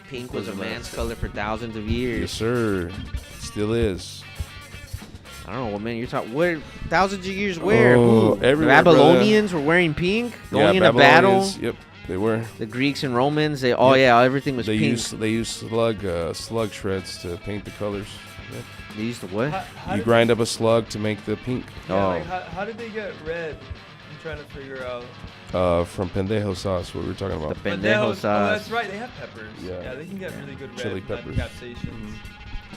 Pink was a man's color for thousands of Yes, years. sir. Still is. I don't know what man you're talking. Where thousands of years? Where? Oh, Who? everywhere, The Babylonians were wearing pink, going into battle. Babylonians, Yep, they were. The Greeks and Romans. They everything was They pink. used slug shreds to paint the colors. Yep. They used to what? How You did grind up a slug to make the pink. Yeah, Oh. like, how did they get red? I'm trying to figure out. From pendejo sauce, what we were talking about. The But pendejo oh, sauce. that's right. They have peppers. Yeah. Yeah, they can get really good red. Chili from peppers. Capsaicins.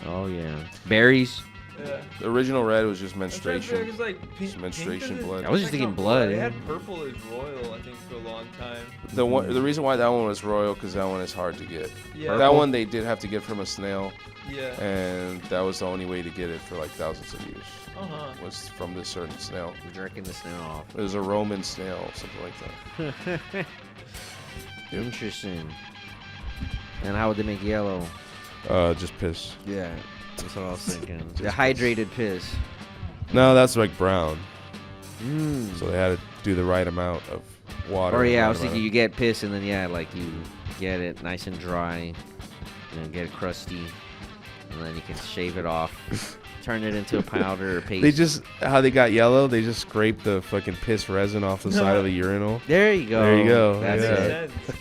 Oh yeah, berries. Yeah. The original red was just I'm trying to figure, menstruation. 'cause, like, pink, It's menstruation pink blood. I was just like thinking not blood, They yeah. had purple as royal, I think, for a long time. The reason why that one was royal because that one is hard to get. Yeah. That one they did have to get from a snail, Yeah. and that was the only way to get it for like thousands of years. Uh-huh. Was from this certain snail. Jerking the snow off. It was a Roman snail, or something like that. Yep. Interesting. And how would they make yellow? Just piss. Yeah, that's what I was thinking. The hydrated piss. No, that's like brown. Mm. So they had to do the right amount of water. Or yeah, I right was thinking amount you get piss and then you get it nice and dry, and then get it crusty, and then you can shave it off, turn it into a powder or paste. They just how they got yellow. They just scraped the fucking piss resin off the side of the urinal. There you go. There you go, That's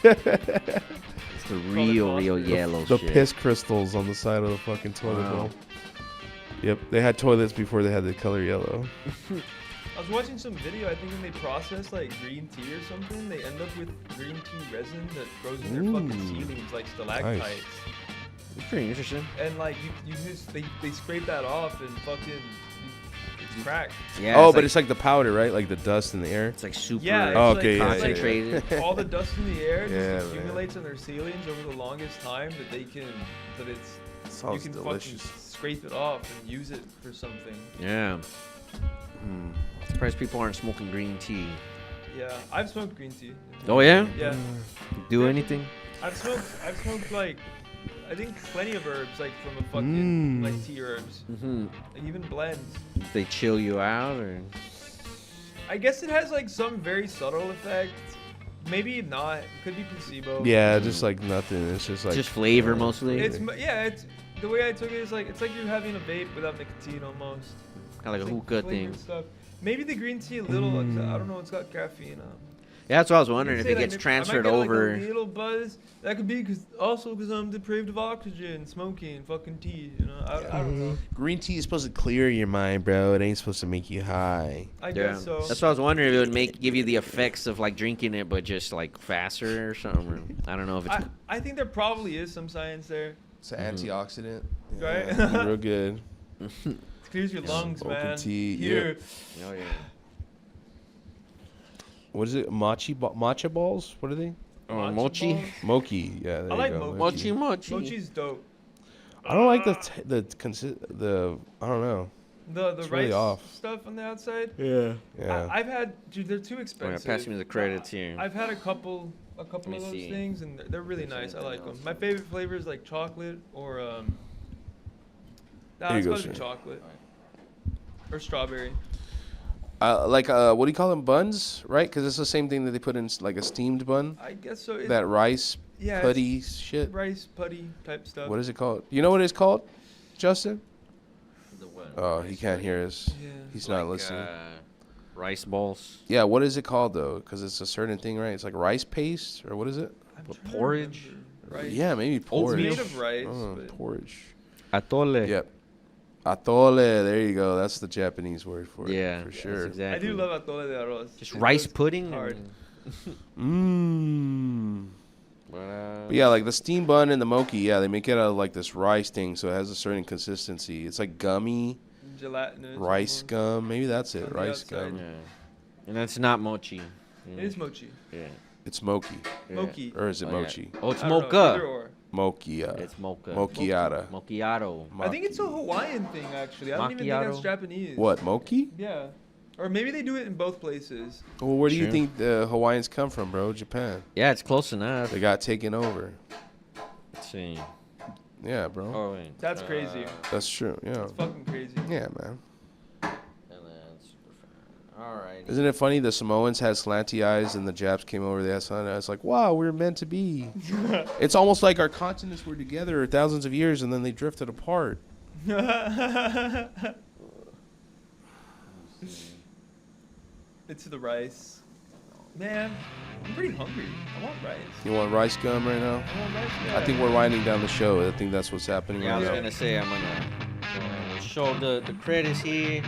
yeah. it. It's the real yellow The shit. piss crystals on the side of the fucking toilet Wow. bowl. Yep, they had toilets before they had the color yellow. I was watching some video, I think when they process like green tea or something, they end up with green tea resin that grows in their fucking Ooh. ceilings like stalactites. It's pretty interesting. And like you just they scrape that off and fucking it's cracked. Yeah. But it's like the powder, right? Like the dust in the air. it's like super Yeah, it's Oh, like, okay, yeah, it's like concentrated. all the dust in the air just Yeah, accumulates on their ceilings over the longest time that it's Sounds you can delicious. fucking scrape it off and use it for something. Yeah. Surprised people aren't smoking green tea. Yeah, I've smoked green tea. Oh yeah? Yeah, Do anything? I've smoked like I think plenty of herbs like from a fucking like tea herbs, Mm-hmm. like even blends. They chill you out, or I guess it has like some very subtle effect. Maybe not. It could be placebo. Yeah, just like nothing. It's just like just flavor mostly. It's it's the way I took it is like it's like you're having a vape without nicotine almost. kind of like a It's hookah flavored thing. Stuff. Maybe the green tea a little. I don't know. It's got caffeine. Yeah, that's what I was wondering if Say it that gets I might transferred get, over. Like a little buzz. That could be because I'm deprived of oxygen, smoking, fucking tea. You know, I don't know. green tea is supposed to clear your mind, bro. It ain't supposed to make you high. I Yeah, guess so. that's what I was wondering if it would give you the effects of like drinking it, but just like faster or something. I don't know if it's. I think there probably is some science there. It's an antioxidant. Right? Yeah, real good. It clears your lungs, Smoking man. tea, Here. Oh yeah. What is it? Matcha balls? What are they? Oh, Matcha mochi. balls? Mochi. Yeah, there I you like go. Mochi, mochi. Mochi's dope. I don't like the I don't know. The It's rice really off. stuff on the outside. Yeah. I've had, dude, they're too Oh, yeah, expensive. pass me the credits here. I've had a couple of me those see. things, and they're really Let me nice. see I like anything them. else. My favorite flavor is like chocolate or Here you it's go, gotta be sir. chocolate or strawberry. What do you call them? Buns, right? Because it's the same thing that they put in like a steamed bun. I guess so. It, That rice yeah, putty shit. rice putty type stuff. What is it called? You know what it's called, Justin? The what? Oh, he can't hear us. Yeah. He's not listening. Rice balls. Yeah, what is it called though? Because it's a certain thing, right? It's like rice paste, or what is it? I'm What, trying to porridge? remember. Rice. Yeah, maybe porridge. It's made of rice. But Porridge. Atole. Yep. Atole. There you go. That's the Japanese word for it. Yeah, for sure. that's exactly. I do love atole de arroz. Just It rice goes pudding. hard. Mmm. But yeah, like the steam bun and the mochi, yeah, they make it out of like this rice thing, so it has a certain consistency. It's like gummy Gelatinous. rice gum. Maybe that's it. On the Rice outside. gum. Yeah. And that's not mochi. It is mochi. Yeah. It's mochi, Yeah. Mochi. or is it Oh, yeah. mochi? Oh, it's I don't know, mocha. either or. Mochia. It's mocha. Mochiata. Mochiato. I think it's a Hawaiian thing, actually. I don't even think that's Macchiato. Japanese. What, mochi? Yeah. Or maybe they do it in both places. Well, where do you True. think the Hawaiians come from, bro? Japan. Yeah, it's close enough. They got taken over. Let's see. Yeah, bro. Oh, wait. That's crazy. That's true. Yeah. It's fucking crazy. Yeah, man. And then Superfan. All right. Isn't it funny the Samoans had slanty eyes and the Japs came over, they had slanty eyes? Like, wow, we're meant to be. It's almost like our continents were together thousands of years and then they drifted apart. It's the rice. Man, I'm pretty hungry. I want rice. You want rice gum right now? I want rice. I think we're winding down the show. I think that's what's happening Yeah, I right was now. gonna say I'm gonna show the credits here.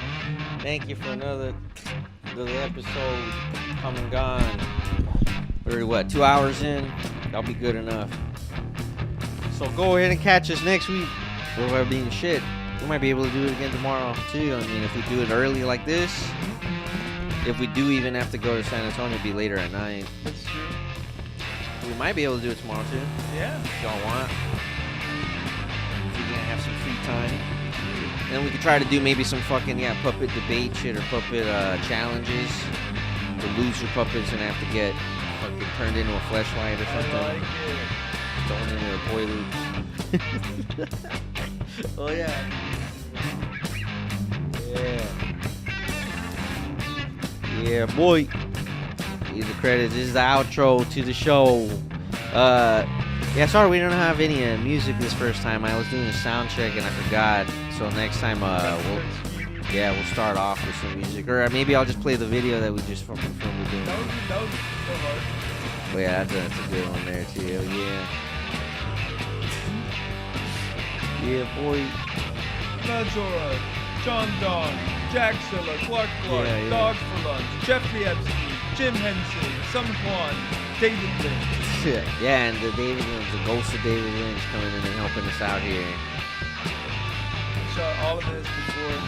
Thank you for another episode. Come and gone. We're what, 2 hours in? That'll be good enough. So go ahead and catch us next week. We're being shit. We might be able to do it again tomorrow too. I mean, if we do it early like this. If we do even have to go to San Antonio, it'd be later at night. That's true. We might be able to do it tomorrow too. Yeah. If y'all want. If you're gonna have some free time. Then we could try to do maybe some fucking, puppet debate shit or puppet challenges. To lose your puppet's gonna have to get fucking turned into a fleshlight or I something. like it. Thrown into a boiler. Oh yeah. Yeah. Yeah, boy. These are the credits. This is the outro to the show. Sorry we don't have any music this first time. I was doing a sound check and I forgot. So next time, we'll start off with some music, or maybe I'll just play the video that we just fucking filmed with doing. That was so hard. But yeah, that's a good one there too. Hell yeah. Yeah, boy. Majora, John Don, Jack Silla, Clark Clark, Yeah. Dogs for Lunch, Jeffrey Epstein, Jim Henson, Sun Quan, David Lynch. Yeah, and the ghost of David Lynch coming in and helping us out here. Shot all of this before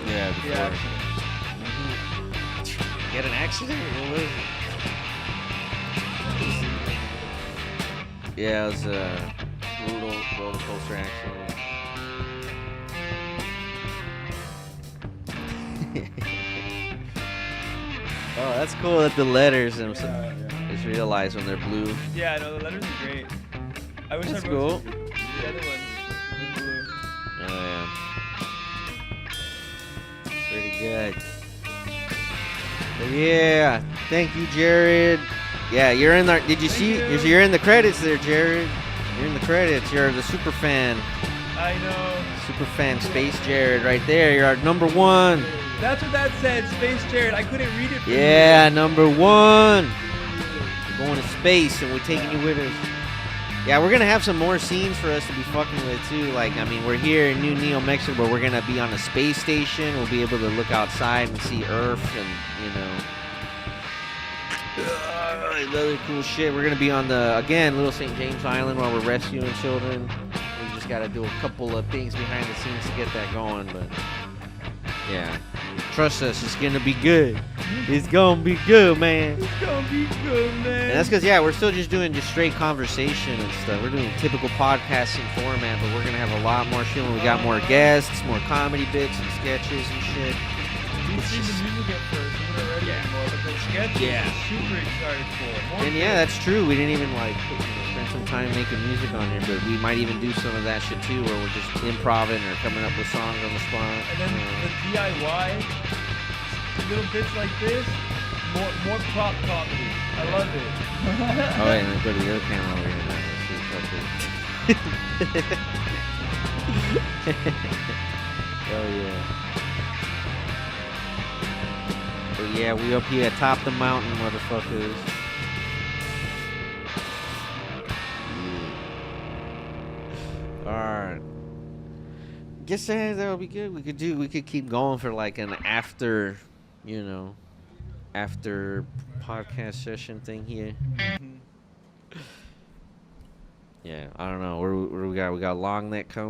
Yeah, the accident. Get an accident? What was it? Yeah, it was a brutal roller coaster accident. Oh, that's cool that the letters and just realize when they're blue. Yeah, no, the letters are great. I wish That's I wrote cool. the other ones in blue. Oh yeah. Pretty good. But yeah, thank you, Jared. Yeah, you're in there. Did you see? You're in the credits there, Jared. You're in the credits. You're the super fan. I know. Super fan, Space Jared, right there. You're our number one. That's what that said, Space Jared. I couldn't read it. For Yeah, number one. We're going to space and we're taking you with us. Yeah, we're gonna have some more scenes for us to be fucking with too. Like, I mean, we're here in New Neo, Mexico, but we're gonna be on a space station. We'll be able to look outside and see Earth and other cool shit. We're gonna be on Little St. James Island while we're rescuing children. We just gotta do a couple of things behind the scenes to get that going, but yeah, trust us, it's gonna be good. It's gonna be good, man. It's gonna be good, man. And that's because, we're still just doing straight conversation and stuff. We're doing typical podcasting format, but we're going to have a lot more shit when we got more guests, more comedy bits and sketches and shit. We see the music at first. We weren't ready anymore, but the sketches Yeah. are super excited for. More And that's true. We didn't even spend some time making music on here, but we might even do some of that shit too, where we're just improvising or coming up with songs on the spot. And then the DIY, little bits like this, more prop comedy. I love it. Oh, wait, let's go to the other camera over here. Let's see. Oh, yeah. But yeah, we up here atop the mountain, motherfuckers. Yeah. right. Guess that'll be good. We could keep going for like an after, after podcast session thing here. Mhm. Yeah, I don't know. Where we got long neck cone.